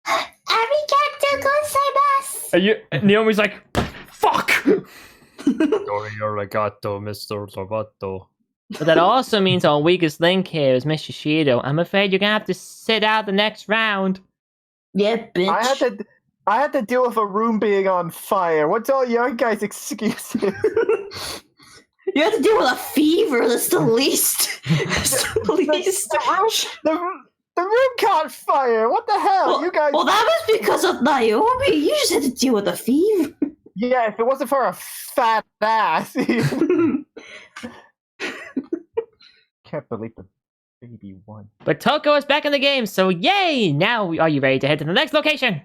Arigato gozaimasu! Naomi's like, fuck! Sorry, arigato, Mr. Lovato. But that also means our weakest link here is Mr. Shido. I'm afraid you're gonna have to sit out the next round. Yeah, bitch. I had to deal with a room being on fire. What's all your guys' excuses? You have to deal with a fever. That's the least. That's the least. The room caught fire. What the hell? You guys. Well, that was because of Naomi. You just had to deal with a fever. Yeah, if it wasn't for a fat ass. Can't believe the baby won. But Toko is back in the game, so yay! Now, are you ready to head to the next location?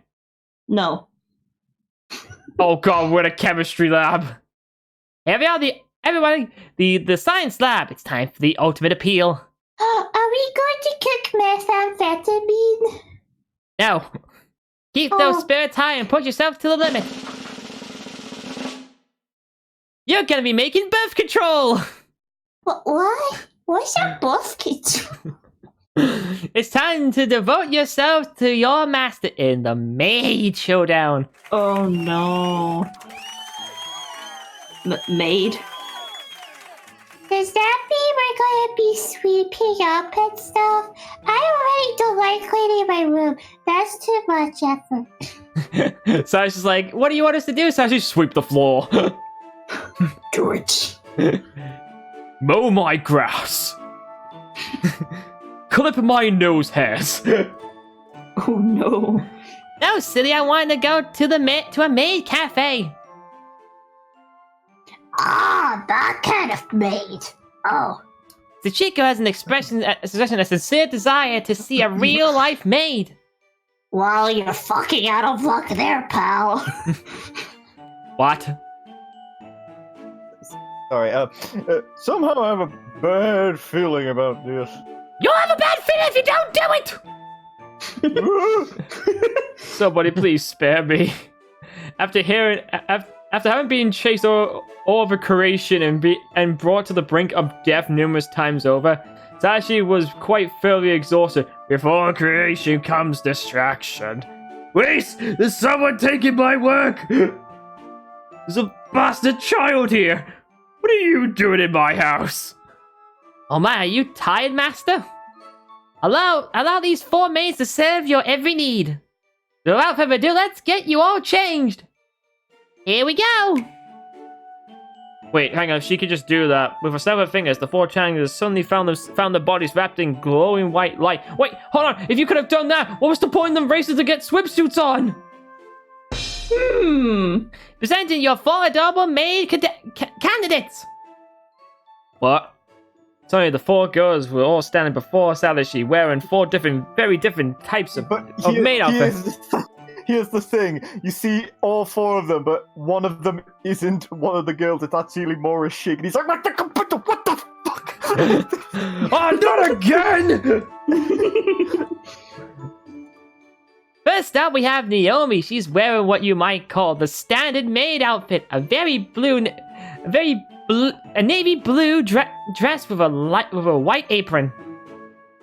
No. Oh god, we're in a chemistry lab. Everybody, the science lab. It's time for the ultimate appeal. Oh, are we going to cook methamphetamine? No. Keep those spirits high and push yourself to the limit. You're gonna be making birth control! What? What's a birth control? It's time to devote yourself to your master in the maid showdown. Oh no. Maid? Does that mean we're going to be sweeping up and stuff? I already don't like cleaning my room. That's too much effort. Sasha's like, what do you want us to do? Sasha, sweep the floor. George. Mow my grass. Clip my nose hairs. Oh no. No, silly, I wanted to go to a maid cafe. Ah, that kind of maid. Oh. Sachiko has an expression, a sincere desire to see a real-life maid. Well, you're fucking out of luck there, pal. What? Sorry, somehow I have a bad feeling about this. You'll have a bad feeling if you don't do it! Somebody please spare me. After having been chased all over creation and brought to the brink of death numerous times over, Sashi was quite thoroughly exhausted. Before creation comes distraction. Wait! There's someone taking my work! There's a bastard child here! What are you doing in my house? Oh my, are you tired, master? Allow these 4 maids to serve your every need. So without further ado, let's get you all changed. Here we go! Wait, hang on, she could just do that. With her 7 fingers, the 4 challengers suddenly found their bodies wrapped in glowing white light. Wait, hold on, if you could have done that, what was the point in them racing to get swimsuits on? Presenting your 4 adorable maid candidates. What? Suddenly, the 4 girls were all standing before Sadashi, wearing 4 very different types of maid outfits. Here's the thing. You see all 4 of them, but one of them isn't one of the girls. It's actually Morishige. And he's like, what the fuck? Oh, not again! First up, we have Naomi. She's wearing what you might call the standard maid outfit. A navy blue dress with a white apron.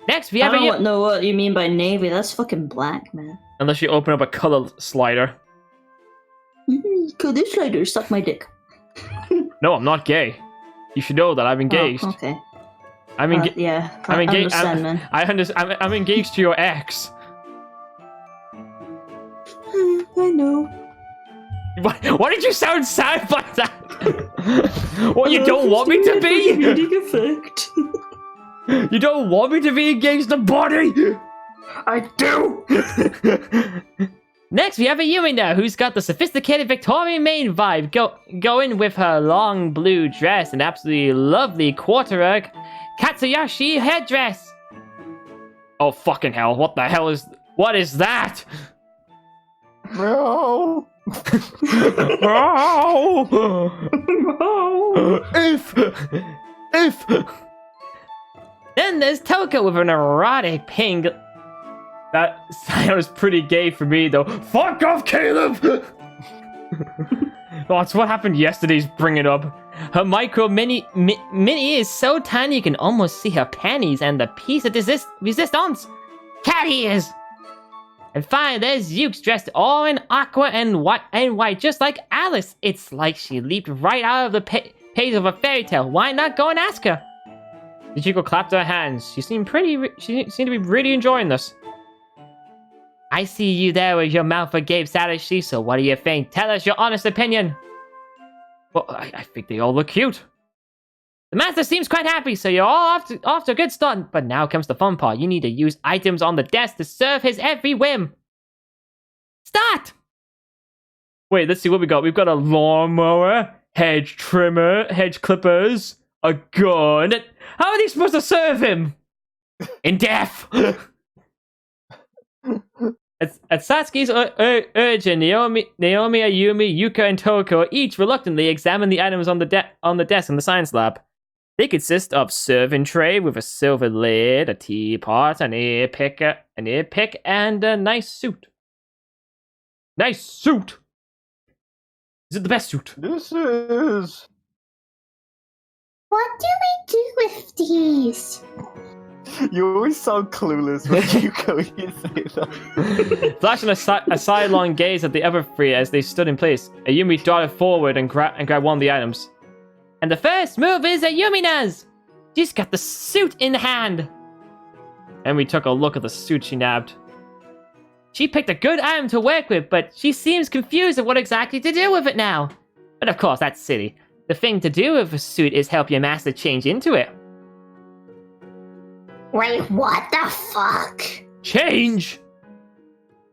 Next, we have I don't know what you mean by navy. That's fucking black, man. Unless you open up a color slider. Could this slider suck my dick? No, I'm not gay. You should know that I'm engaged. Oh, okay. I'm engaged. Yeah, I'm engaged. man. I'm engaged to your ex. Why did you sound sad by that? What, you don't want me to be? Comedic effect. You don't want me to be engaged to body? I do! Next, we have Ayumi now, who's got the sophisticated Victorian maid vibe, going with her long blue dress and absolutely lovely quarter Katsuyashi headdress. Oh, fucking hell. What is that? Bro! If. Then there's Toko with an erotic pink. That sounds pretty gay for me, though. Fuck off, Caleb! Oh, it's what happened yesterday's bring it up. Her micro mini is so tiny you can almost see her panties and the piece of resistance. Cat ears! And finally, there's Yuke's dressed all in aqua and white, just like Alice. It's like she leaped right out of the page of a fairy tale. Why not go and ask her? Sachiko clapped her hands. She seemed to be really enjoying this. I see you there with your mouth agape, Sadashi, so what do you think? Tell us your honest opinion. Well, I think they all look cute. The master seems quite happy, so you're all off to a good start. But now comes the fun part. You need to use items on the desk to serve his every whim. Start! Wait, let's see what we got. We've got a lawnmower, hedge trimmer, hedge clippers, a gun. How are they supposed to serve him? In death! At Satsuki's urge, Naomi, Ayumi, Yuka, and Toko each reluctantly examine the items on the desk in the science lab. They consist of serving tray with a silver lid, a teapot, an ear pick, and a nice suit. Nice suit! Is it the best suit? This is... What do we do with these? You always sound clueless when you go and say that. Flashing a sidelong gaze at the other three as they stood in place, Ayumi darted forward and grabbed one of the items. And the first move is Ayumina's! She's got the suit in hand! And we took a look at the suit she nabbed. She picked a good item to work with, but she seems confused at what exactly to do with it now. But of course, that's silly. The thing to do with a suit is help your master change into it. Wait, what the fuck? Change!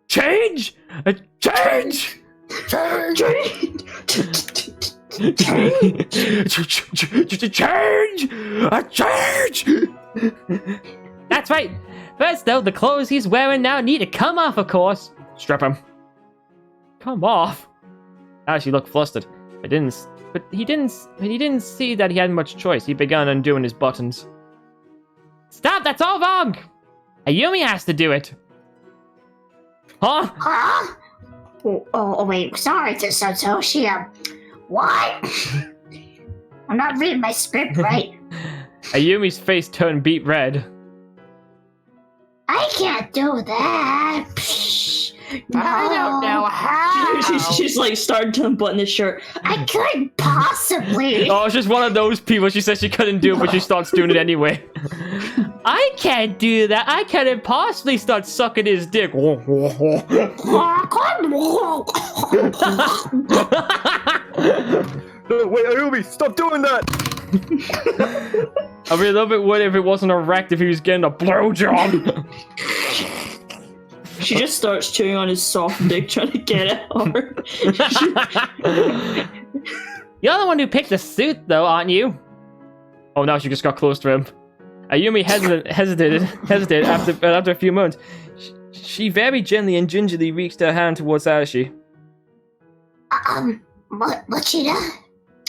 Change! Change! Change! Change! That's right. First, though, the clothes he's wearing now need to come off, of course. Strap him. Come off. Now she looked flustered, but he didn't see that he had much choice. He began undoing his buttons. Stop! That's all wrong. Ayumi has to do it. Huh? Huh? Oh, wait, sorry, Satoshi. What? I'm not reading my script right. Ayumi's face turned beet red. I can't do that. Psh, no. I don't know how. She's like starting to unbutton his shirt. I couldn't possibly. Oh, it's just one of those people. She says she couldn't do it, but she starts doing it anyway. I can't do that. I couldn't possibly start sucking his dick. No, wait, Ayumi, stop doing that! I'd be a little bit worried if it wasn't erect if he was getting a blowjob. She just starts chewing on his soft dick, trying to get it hard. You're the one who picked the suit, though, aren't you? Oh, now she just got close to him. Ayumi hesitated after a few moments. She very gently and gingerly reached her hand towards Sadashi. Machida?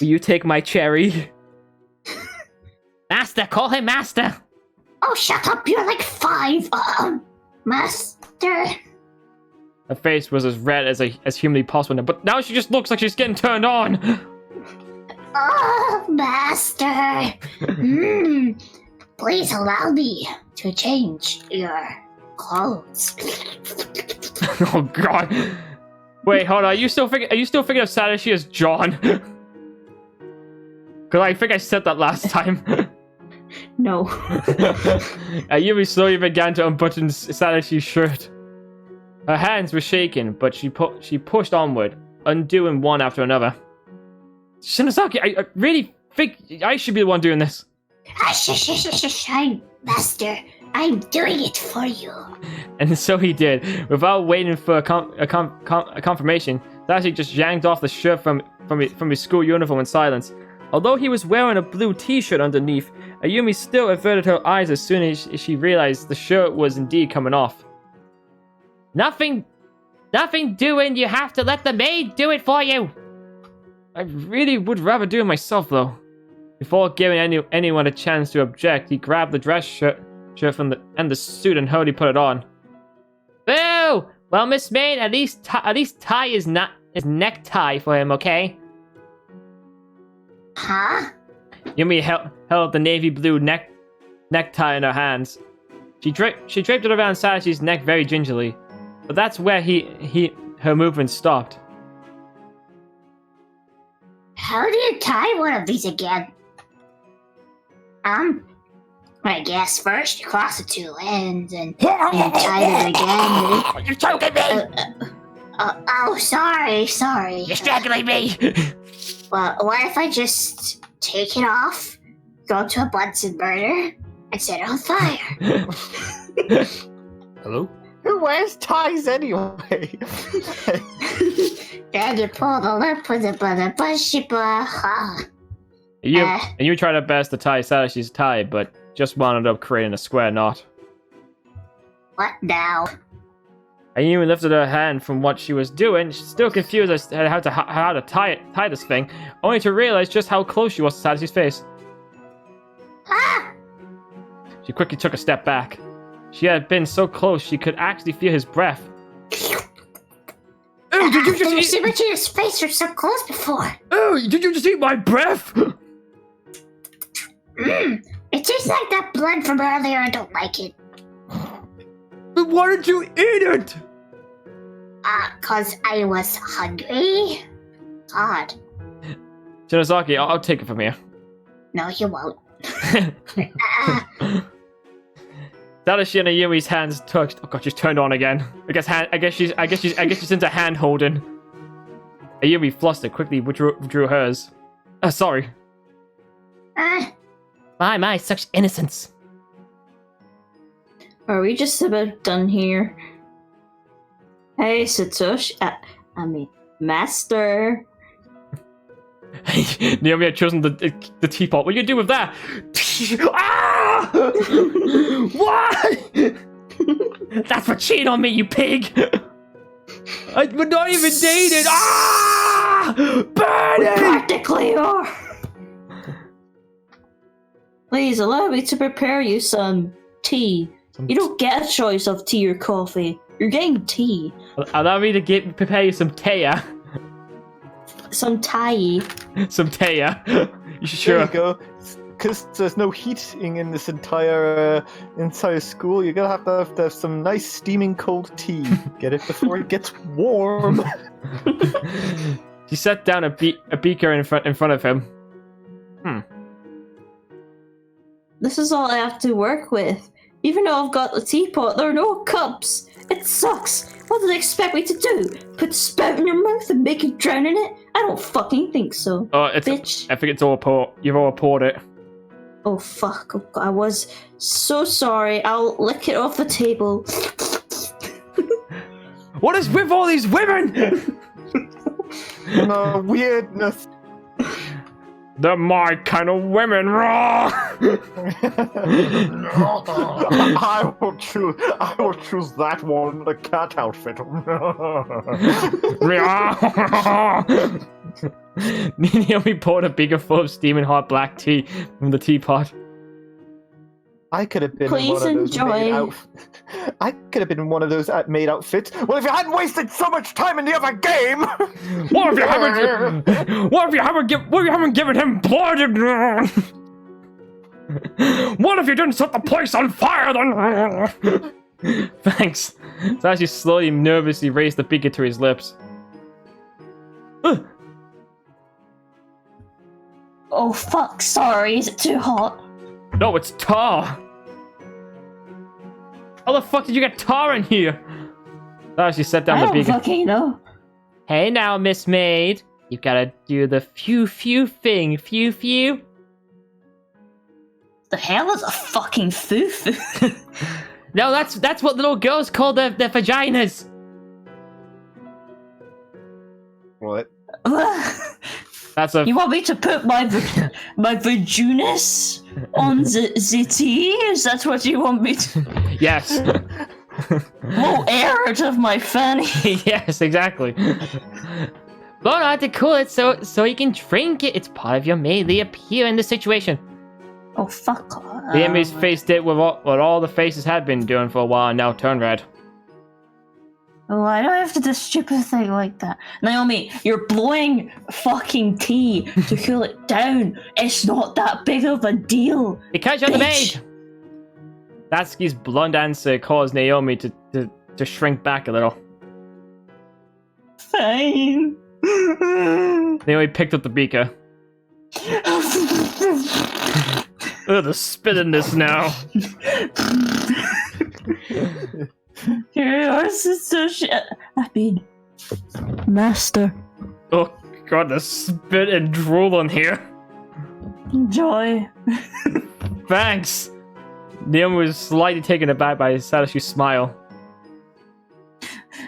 Will you take my cherry? Master, call him Master! Oh, shut up, you're like 5. Master? Her face was as red as humanly possible, but now she just looks like she's getting turned on! Oh, Master! Please allow me to change your clothes. Oh god! Wait, hold on, are you still thinking of Sadashi as John? Cause I think I said that last time. No. Ayumi slowly began to unbutton Sadashi's shirt. Her hands were shaking, but she pushed onward. undoing one after another. Shinozaki, I really think I should be the one doing this. I'm master. I'm doing it for you. And so he did. Without waiting for a confirmation, Sachiko just yanked off the shirt from his school uniform in silence. Although he was wearing a blue t-shirt underneath, Ayumi still averted her eyes as soon as she realized the shirt was indeed coming off. Nothing doing. You have to let the maid do it for you. I really would rather do it myself, though. Before giving anyone a chance to object, he grabbed the dress shirt from the suit and hurriedly put it on. Boo! Well, Miss Maid, at least tie his necktie for him, okay? Huh? Yumi held the navy blue necktie in her hands. She draped it around Sachiko's neck very gingerly, but that's where her movement stopped. How do you tie one of these again? I guess first you cross the two ends and you tie it again. You're choking me! Oh, sorry. You're strangling me! Well, what if I just take it off, go to a Bunsen burner, and set it on fire? Hello? Who wears ties anyway? Then you pull the lip with the bushy blah. You tried her best to tie Sachiko's tie, but just wound up creating a square knot. What now? Ayumi lifted her hand from what she was doing, still confused as to how to tie this thing, only to realize just how close she was to Sachiko's face. Ah! She quickly took a step back. She had been so close she could actually feel his breath. Oh, did you I've just never eat? seen Vegeta's face from so close before. Oh, did you just eat my breath? It tastes like that blood from earlier. I don't like it. Why did you eat it? 'Cause I was hungry. God. Shinozaki, I'll take it from here. No, you won't. Satoshi and Ayumi's hands touched. Oh god, she's turned on again. I guess she's into hand holding. Ayumi flustered, quickly withdrew hers. Sorry. My, such innocence. Are we just about done here? Hey, Satoshi. Master. Naomi had chosen the teapot. What do you do with that? Ah! Why? That's for cheating on me, you pig! We're not even dated! Ah! Burn We it! practically are. Please allow me to prepare you some tea. You don't get a choice of tea or coffee. You're getting tea. Allow me to prepare you some teya. Some Thai. Some teya. You There sure? you go. Because there's no heating in this entire school, you're gonna have to have some nice steaming cold tea. Get it before it gets warm. She set down a beaker in front of him. This is all I have to work with. Even though I've got the teapot, there are no cups. It sucks. What do they expect me to do? Put the spout in your mouth and make you drown in it? I don't fucking think so. Oh, Bitch. I think it's all poured. You've all poured it. Oh fuck. Oh, I was so sorry. I'll lick it off the table. What is with all these women? No weirdness. They're my kind of women, raw. I will choose that one, the cat outfit. Naomi poured a beaker full of steaming hot black tea from the teapot. I could have been Please in one of those enjoy. maid outfits. I could have been in one of those maid outfits. Well, if you hadn't wasted so much time in the other game. What if you haven't given him blood? What if you didn't set the place on fire then? Thanks. Sashi slowly, nervously raised the beaker to his lips. Oh fuck, sorry. Is it too hot? No, it's tar. How the fuck did you get tar in here? Sashi set down I the don't beaker. fucking know. Hey now, Miss Maid. You gotta do the phew thing. Phew. The hell is a fucking foo-foo? No, that's what little girls call their vaginas. What? That's a You want me to put my vaginas on the tea? Is that what you want me to? yes. Blow air out of my fanny. Yes, exactly. Blow it out to cool it so you can drink it. It's part of your maidly appeal in the situation. Oh, fuck off. The enemy's face did what all the faces had been doing for a while and now turned red. Oh, I don't have to do a stupid thing like that. Naomi, you're blowing fucking tea to cool it down. It's not that big of a deal. Because you're the bitch. maid. Satsuki's blunt answer caused Naomi to shrink back a little. Fine. Naomi picked up the beaker. Ugh, the spit in this now. You're so I mean, master. Oh god, the spit and drool in here. Enjoy. Thanks. Naomi was slightly taken aback by Satoshi's smile.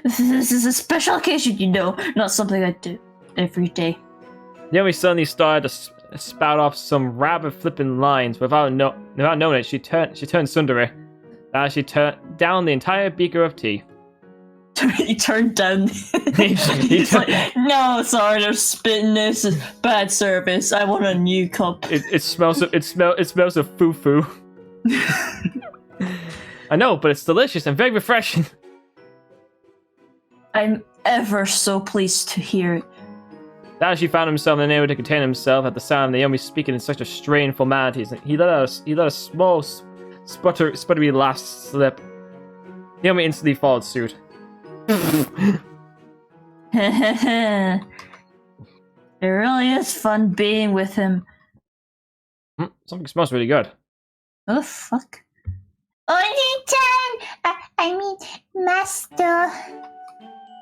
This is a special occasion, you know, not something I do every day. Naomi suddenly started to spout off some rapid flipping lines without knowing it. She turned tsundere. She turned down the entire beaker of tea. He turned down. He's like, no, sorry, there's spit in this. It's bad service. I want a new cup. It smells of foo-foo. I know, but it's delicious and very refreshing. I'm ever so pleased to hear it. Satoshi found himself unable to contain himself at the sound of Naomi speaking in such a strained formalities. He let out a small, sputtery last slip. Naomi instantly followed suit. It really is fun being with him. Something smells really good. Oh, fuck. Oni-chan! I mean, master.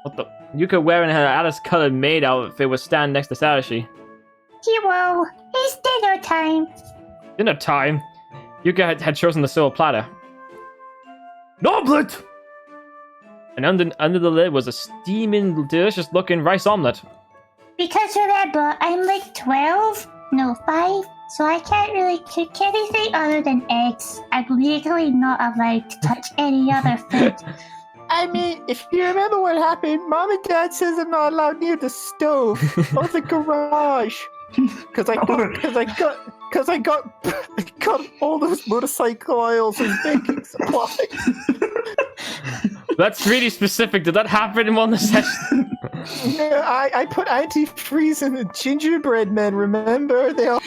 What the? Yuka wearing her Alice-colored maid outfit was standing next to Satoshi. Hero, it's dinner time. Dinner time. Yuka had chosen the silver platter. Omelette! And under the lid was a steaming, delicious-looking rice omelette. Because remember, I'm like 12, no 5, so I can't really cook anything other than eggs. I'm legally not allowed to touch any other food. I mean, if you remember what happened, Mom and Dad says I'm not allowed near the stove or the garage. Because I got all those motorcycle oils and baking supplies. That's really specific. Did that happen in one of the sessions? Yeah, I put antifreeze in the gingerbread men, remember? They all...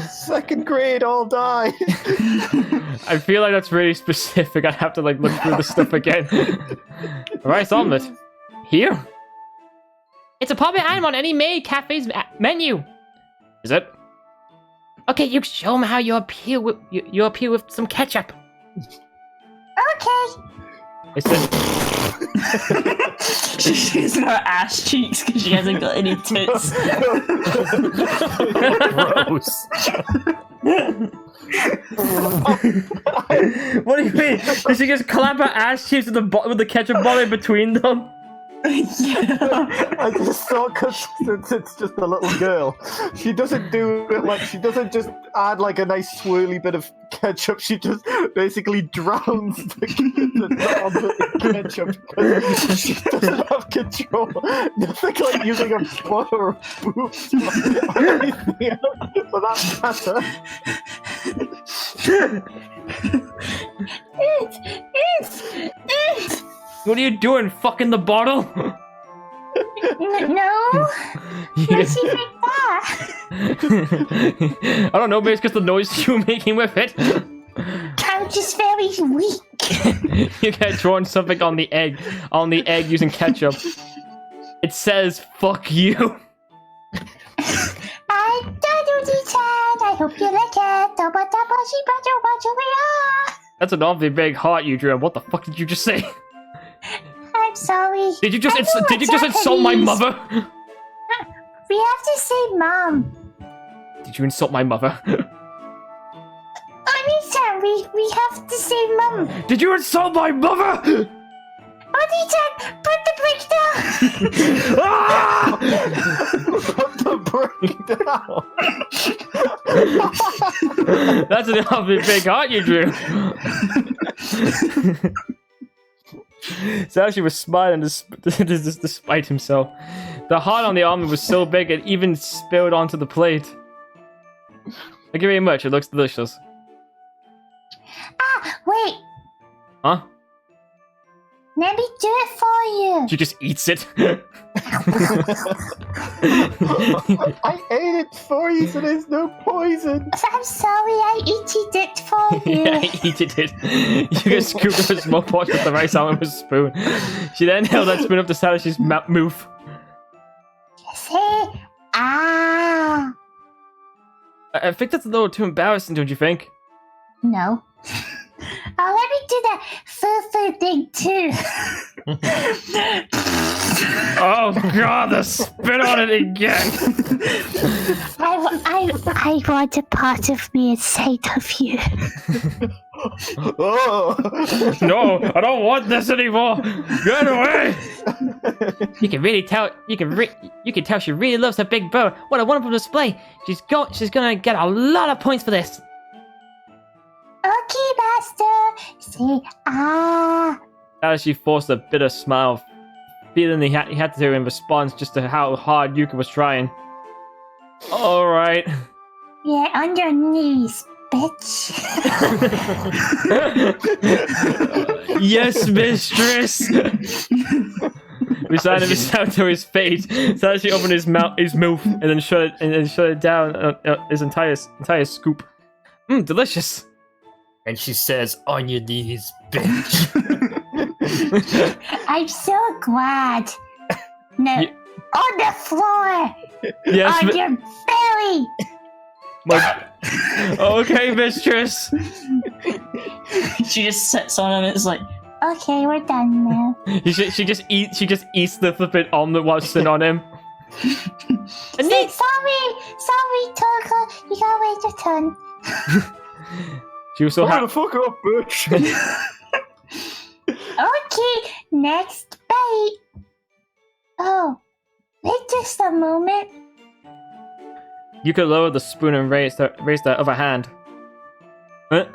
second grade all died. I feel like that's really specific. I'd have to look through the stuff again. Rice omelette. Here? It's a popular item on any maid cafe's menu. Is it? Okay, you show them how you appeal with some ketchup. Okay. I said, She's using her ass cheeks because she hasn't got any tits. Gross. what do you mean? Did she just clap her ass cheeks with the ketchup bottle in between them? Yeah. I just thought because it's just a little girl, she doesn't do it she doesn't just add a nice swirly bit of ketchup. She just basically drowns the ketchup because she doesn't have control. Nothing like using a butt or a boobs or anything else for that matter. What are you doing? Fucking the bottle? No. What's he like that? I don't know, maybe it's because the noise you were making with it. I'm just very weak. You get drawn something on the egg using ketchup. It says, fuck you. I Daddy-chan, I hope you like it. That's an awfully big heart you drew. What the fuck did you just say? I'm I'm sorry. Did you just I know did you what just insult my Japanese. mother? We have to say mom. Did you insult my mother? Anytime we have to say mom. Did you insult my mother? Anytime, put the brick down. Ah! Put the brick down. That's an awfully big heart you drew. Satoshi was smiling despite himself. The heart on the armor was so big it even spilled onto the plate. Thank you very much. It looks delicious. Ah, wait. Huh? Let me do it for you. She just eats it. I ate it for you, so there's no poison. I'm sorry, I eated it for you. Yeah, I eated it. You can scoop up a small portion of the rice out with a spoon. She then held that spoon up to Satoshi's mouth. Say ah. I think that's a little too embarrassing, don't you think? No. Oh, let me do that food thing too. Oh god, the spit on it again. I want a part of me inside of you. Oh. No, I don't want this anymore. Get away. You can really tell. You can tell she really loves her big brother. What a wonderful display. She's gonna get a lot of points for this. Okay, master. Say ah. As she forced a bitter smile, feeling he had to in response just to how hard Yuka was trying. All right. Yeah, on your knees, bitch. Yes, mistress. Beside him, it's out to his face. So as she opened his mouth, and then shut it down. His entire scoop. Delicious. And she says, "On your knees, bitch." I'm so glad. No, on the floor. Yes. On your belly. Okay, mistress. She just sits on him and it's like, Okay, we're done now. She just eats the flippin' omelet while sitting on him. Say, sorry, Toka. You gotta wait your turn. She was so Hurry happy. the fuck up, bitch. Okay, next bite. Oh, wait just a moment. You could lower the spoon and raise the other hand. Huh?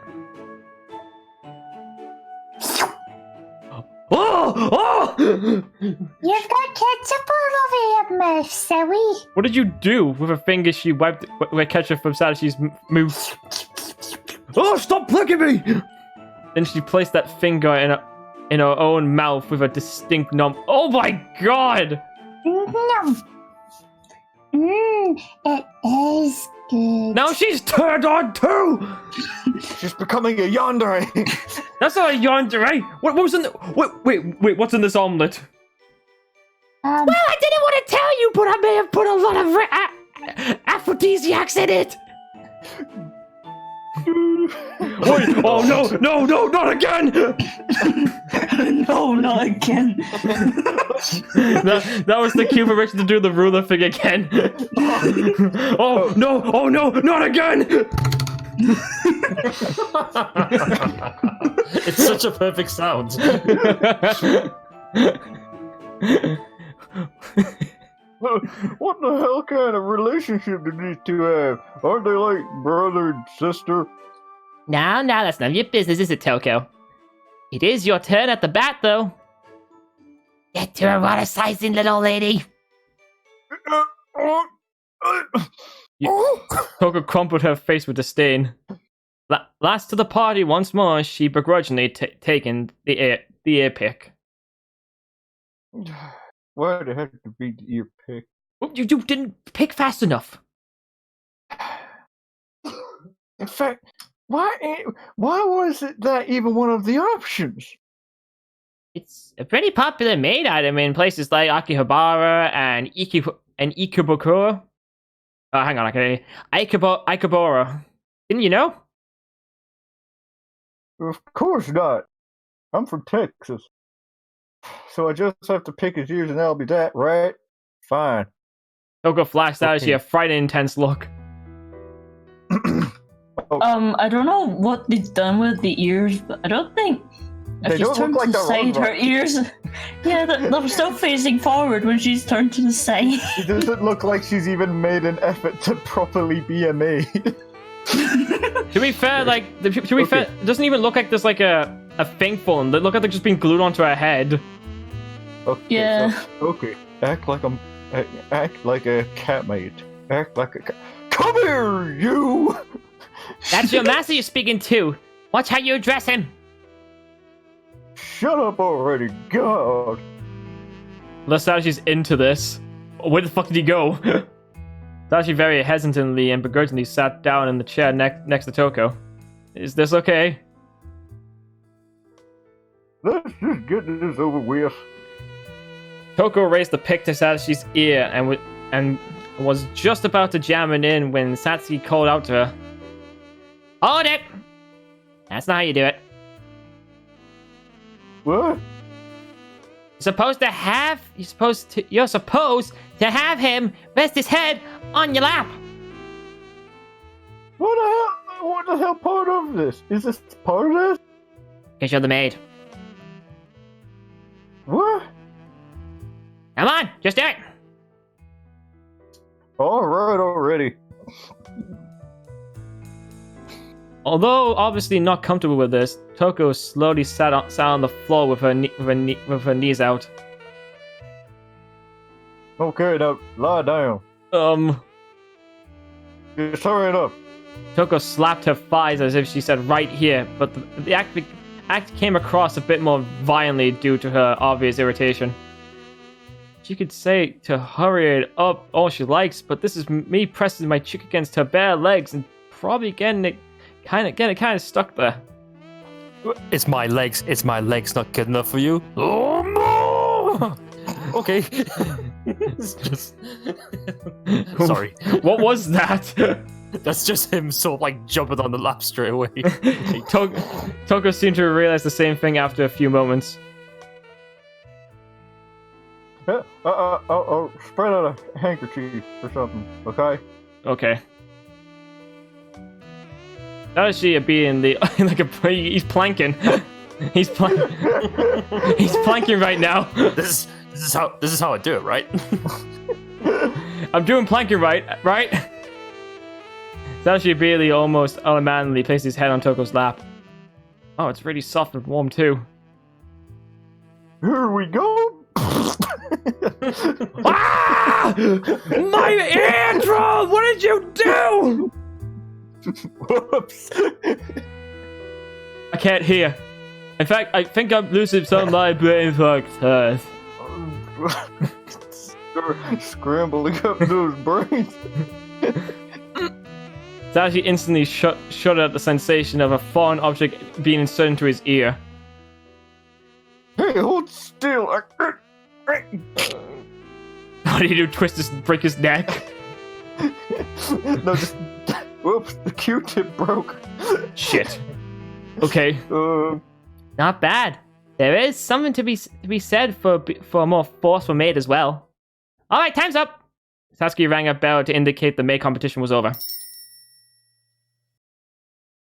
Oh! You've got ketchup all over your mouth, Zoe. What did you do? With her finger, she wiped the ketchup from Satoshi's mouth. Oh, stop plugging me! Then she placed that finger in her own mouth with a distinct numb. Oh my god! No. It is good. Now she's turned on too! She's becoming a yandere. That's not a yandere! What was in the... Wait, what's in this omelet? Um, Well, I didn't want to tell you, but I may have put a lot of aphrodisiacs in it! Wait, oh no, not again! no, not again. that was the cue for Richard to do the ruler thing again. Oh no, not again! It's such a perfect sound. What the hell kind of relationship do these two have? Aren't they like brother and sister? Now, that's none of your business, is it, Toko? It is your turn at the bat, though. Get to eroticizing, little lady. Toko crumpled her face with disdain. Last to the party once more, she begrudgingly taken the ear pick. Why the heck to be the ear pick? Oh, you didn't pick fast enough. In fact, why was it that even one of the options? It's a pretty popular maid item in places like Akihabara and Ikebukuro. Oh, hang on, okay. Ikebura. Didn't you know? Of course not. I'm from Texas. So I just have to pick his ears and that'll be that, right? Fine. Toko flashed out as she Okay. a frightened, intense look. I don't know what they've done with the ears, but I don't think. If They she's don't turned look like to the they're side, her upright. ears. Yeah, they're still facing forward when she's turned to the side. It doesn't look like she's even made an effort to properly be a maid. To be fair, fair, it doesn't even look like there's like a thing for them. They look like they're just being glued onto her head. Okay, Yeah. So, okay. Act like a cat maid. Act like a cat. Come here, you! That's your master you're speaking to. Watch how you address him. Shut up already, God! Sachiko's into this. Where the fuck did he go? Sachi very hesitantly and begrudgingly sat down in the chair next to Toko. Is this okay? Let's just get this over with. Toko raised the pick to Sachiko's ear and was just about to jam it in when Satsuki called out to her. Hold it. That's not how you do it. What? You're supposed to have him rest his head on your lap. What the hell part of this? Is this part of this? Because you're the maid. What? Come on, just do it. Alright already. Although obviously not comfortable with this, Toko slowly sat on the floor with her knees out. Okay, now lie down. Just hurry it up. Toko slapped her thighs as if she said right here, but the act came across a bit more violently due to her obvious irritation. She could say to hurry it up all she likes, but this is me pressing my cheek against her bare legs and probably getting it kind of stuck there. It's my legs not good enough for you. Oh no! Okay. It's just... Sorry. What was that? That's just him sort of like jumping on the lap straight away. Toko seemed to realize the same thing after a few moments. I'll spread out a handkerchief or something, okay? Okay. That is she being the he's planking. He's planking right now. This is how I do it, right? I'm doing planking right? Satoshi Bailey almost automatically placed his head on Toko's lap. Oh, it's really soft and warm too. Here we go. Ah! My eardrum! What did you do? Whoops. I can't hear. In fact, I think I'm losing some of my brain functions. Scrambling up those brains. Satoshi instantly shuddered at the sensation of a foreign object being inserted into his ear. Hey, hold still. What did he do? Break his neck? No, just... Whoops, the Q-tip broke. Shit. Okay. Not bad. There is something to be said for a more forceful maid as well. All right, time's up. Sasuke rang a bell to indicate the maid competition was over.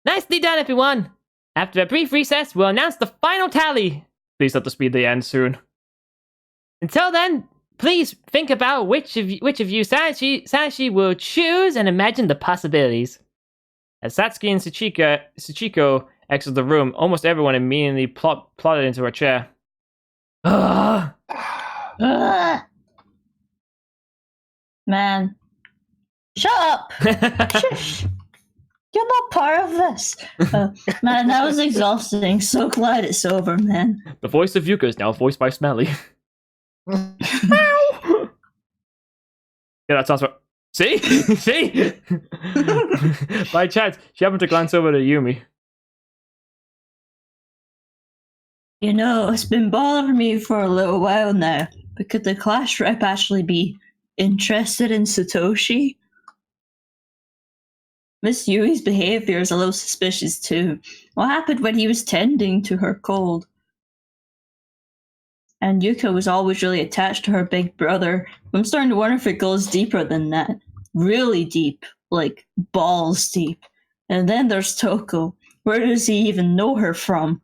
Nicely done, everyone. After a brief recess, we'll announce the final tally. Please let the speed the end soon. Until then, please think about which of you Satoshi will choose and imagine the possibilities. As Satsuki and Sachiko exited the room, almost everyone immediately plodded into a chair. Ugh. Man. Shut up! Shush. You're not part of this. Man, that was exhausting. So glad it's over, man. The voice of Yuka is now voiced by Smelly. Yeah, that sounds right. See? See? By chance, she happened to glance over to Ayumi. You know, it's been bothering me for a little while now. But could the class rep actually be interested in Satoshi? Miss Yui's behavior is a little suspicious too. What happened when he was tending to her cold? And Yuka was always really attached to her big brother. I'm starting to wonder if it goes deeper than that. Really deep. Like, balls deep. And then there's Toko. Where does he even know her from?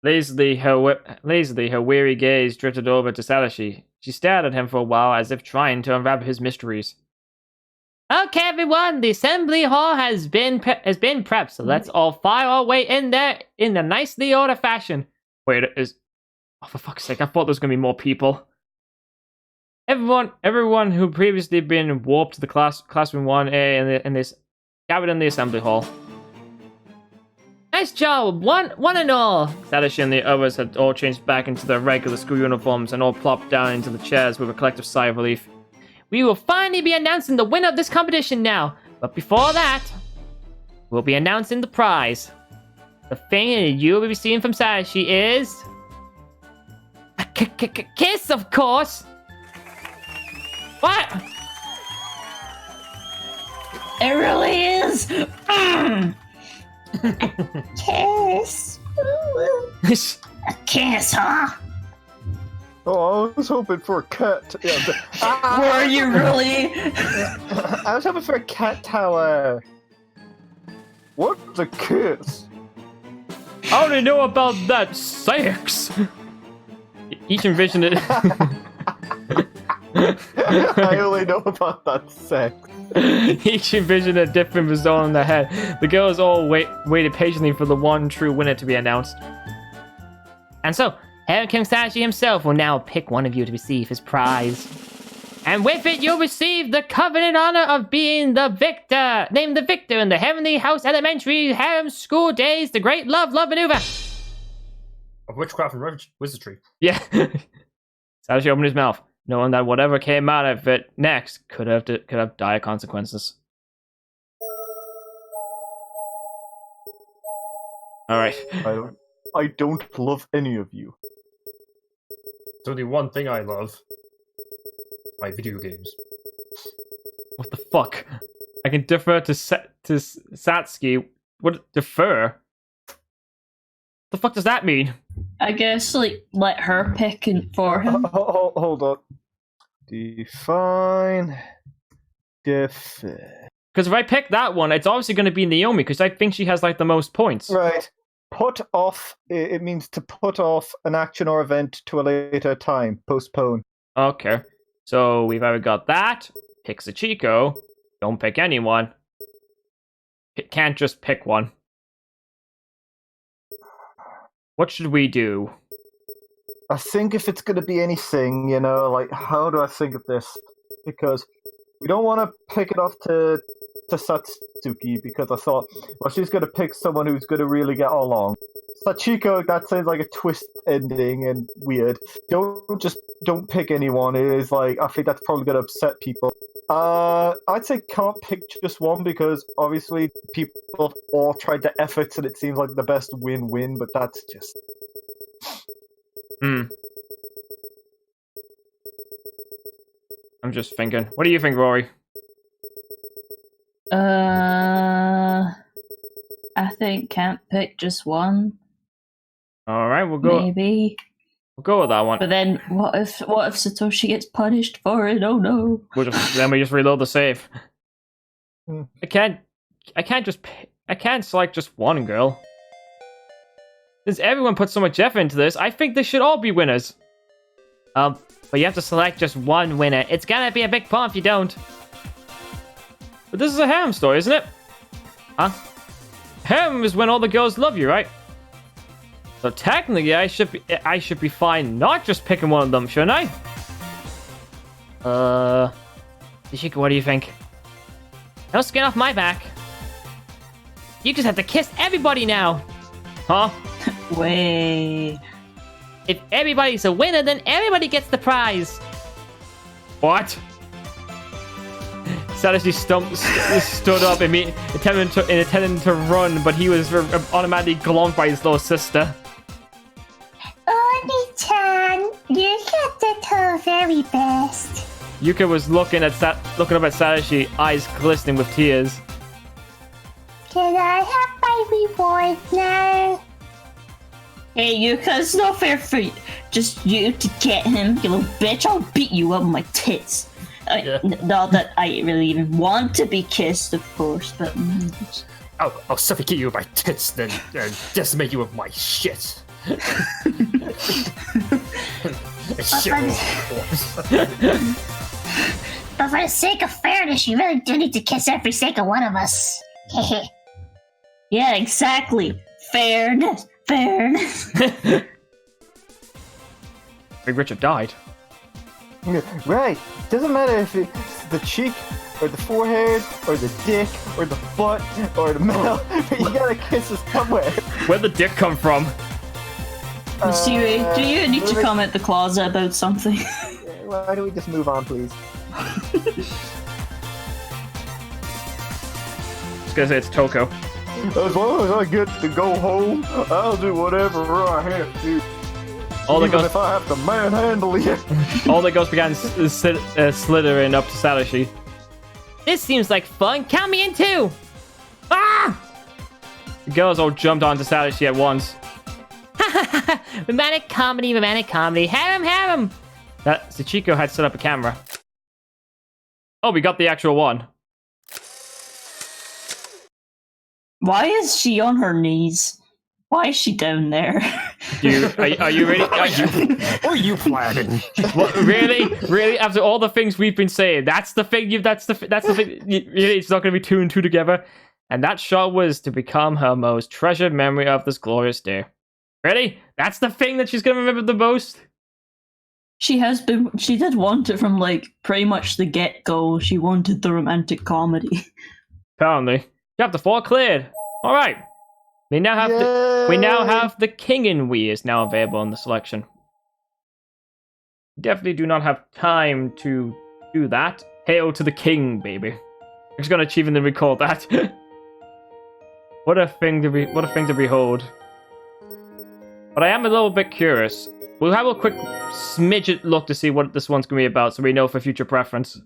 Lazily, her weary gaze drifted over to Sadashi. She stared at him for a while as if trying to unravel his mysteries. Okay, everyone, the assembly hall has been prepped, so let's all file our way in there in a nicely ordered fashion. Wait, oh, for fuck's sake, I thought there was going to be more people. Everyone who previously been warped to the classroom 1A in this gathered in the assembly hall. Nice job, one and all. Sadashi and the others had all changed back into their regular school uniforms and all plopped down into the chairs with a collective sigh of relief. We will finally be announcing the winner of this competition now. But before that, we'll be announcing the prize. The thing that you will be receiving from Sadashi is... a kiss, of course. What? It really is! Kiss. A kiss, huh? Oh, I was hoping for a cat. Were you really? I was hoping for a cat tower. What's a kiss? I only know about that sex. Each envisioned it. I only know about that sex. Each envisioned a different result in their head. The girls all waited patiently for the one true winner to be announced. And so, Heaven King Sadashi himself will now pick one of you to receive his prize. And with it, you'll receive the coveted honor of being the victor. Named the victor in the Heavenly House Elementary Harem School Days, the Great Love Maneuver. Of witchcraft and wizardry. Yeah. Sadashi opened his mouth, knowing that whatever came out of it next could have dire consequences. Alright. I don't love any of you. There's only one thing I love. My video games. What the fuck? I can defer to Satsuki. What? Defer? The fuck does that mean? I guess, like, let her pick for him. Hold on. Define. Defer. Because if I pick that one, it's obviously going to be Naomi, because I think she has, like, the most points. Right. Put off, it means to put off an action or event to a later time. Postpone. Okay. So we've either got that, pick Sachiko, don't pick anyone. Can't just pick one. What should we do? I think if it's going to be anything, you know, like, how do I think of this? Because we don't want to pick it off to Satsuki, because I thought, well, she's going to pick someone who's going to really get along. Sachiko, that sounds like a twist ending and weird. Don't pick anyone. It is like, I think that's probably going to upset people. I'd say can't pick just one, because obviously people have all tried their efforts and it seems like the best win-win, but that's just... I'm just thinking. What do you think, Rory? I think can't pick just one. Alright, we'll go. Maybe. We'll go with that one. But then, what if Satoshi gets punished for it? Oh no! Then we just reload the save. I can't select just one girl. Since everyone put so much effort into this, I think they should all be winners. But you have to select just one winner. It's gonna be a big problem if you don't. But this is a harem story, isn't it? Huh? Harem is when all the girls love you, right? So technically, I should be fine not just picking one of them, shouldn't I? Sachiko, what do you think? No skin off my back. You just have to kiss everybody now. Huh? Wait. If everybody's a winner, then everybody gets the prize. What? Sadashi stood up intending to run, but he was automatically glomped by his little sister. Oni-chan, you got the very best. Yuka was looking up at Sadashi, eyes glistening with tears. Can I have my reward now? Hey, Yuka, it's not fair for you just you to get him, you little bitch. I'll beat you up with my tits. Yeah. Not that I really even want to be kissed, of course, but I'll suffocate you with my tits, then decimate you with my shit. But for the sake of fairness, you really do need to kiss every single one of us. yeah, exactly. Fairness. Big Richard died. Right. Doesn't matter if it's the cheek, or the forehead, or the dick, or the butt, or the mouth. But you gotta kiss us somewhere. Where'd the dick come from? Siri, do you need to come at the closet about something? Why don't we just move on, please? Just gonna say it's Toko. As long as I get to go home, I'll do whatever I have to. Even if I have to manhandle you. All the ghosts began slithering up to Satoshi. This seems like fun. Count me in too. Ah! The girls all jumped onto Satoshi at once. Romantic comedy. Have him. That Sachiko had set up a camera. Oh, we got the actual one. Why is she on her knees? Why is she down there? Are you ready? What are you planning? What, really? After all the things we've been saying, that's the thing. That's the thing. Really, it's not going to be two and two together. And that shot was to become her most treasured memory of this glorious day. Really? That's the thing that she's going to remember the most. She did want it from like pretty much the get-go. She wanted the romantic comedy. Apparently, you have the 4 cleared. All right. We now have the King and We is now available in the selection. Definitely do not have time to do that. Hail to the King, baby. I'm just gonna achieve and then recall that. What a thing to behold. But I am a little bit curious. We'll have a quick smidget look to see what this one's gonna be about, so we know for future preference.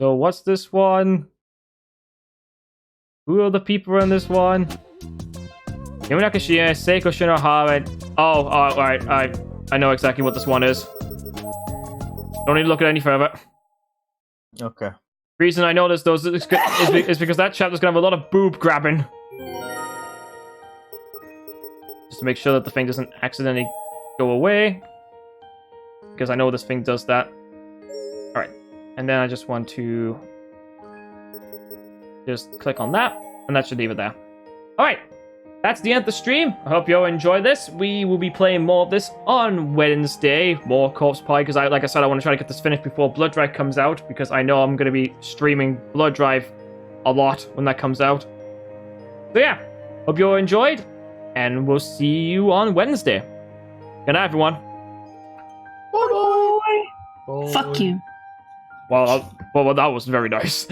So what's this one? Who are the people in this one? Yumi Nakashima, Seiko Shinohara. Oh, alright. I know exactly what this one is. Don't need to look at it any further. Okay. Reason I know this though is because that chapter's gonna have a lot of boob grabbing. Just to make sure that the thing doesn't accidentally go away. Because I know this thing does that. Alright. And then I just want to just click on that, and that should leave it there. Alright, that's the end of the stream. I hope you all enjoy this. We will be playing more of this on Wednesday, more Corpse Party, because like I said, I want to try to get this finished before Blood Drive comes out, because I know I'm going to be streaming Blood Drive a lot when that comes out. So yeah, hope you all enjoyed, and we'll see you on Wednesday. Good night, everyone. Bye. Fuck you. Well, that was very nice.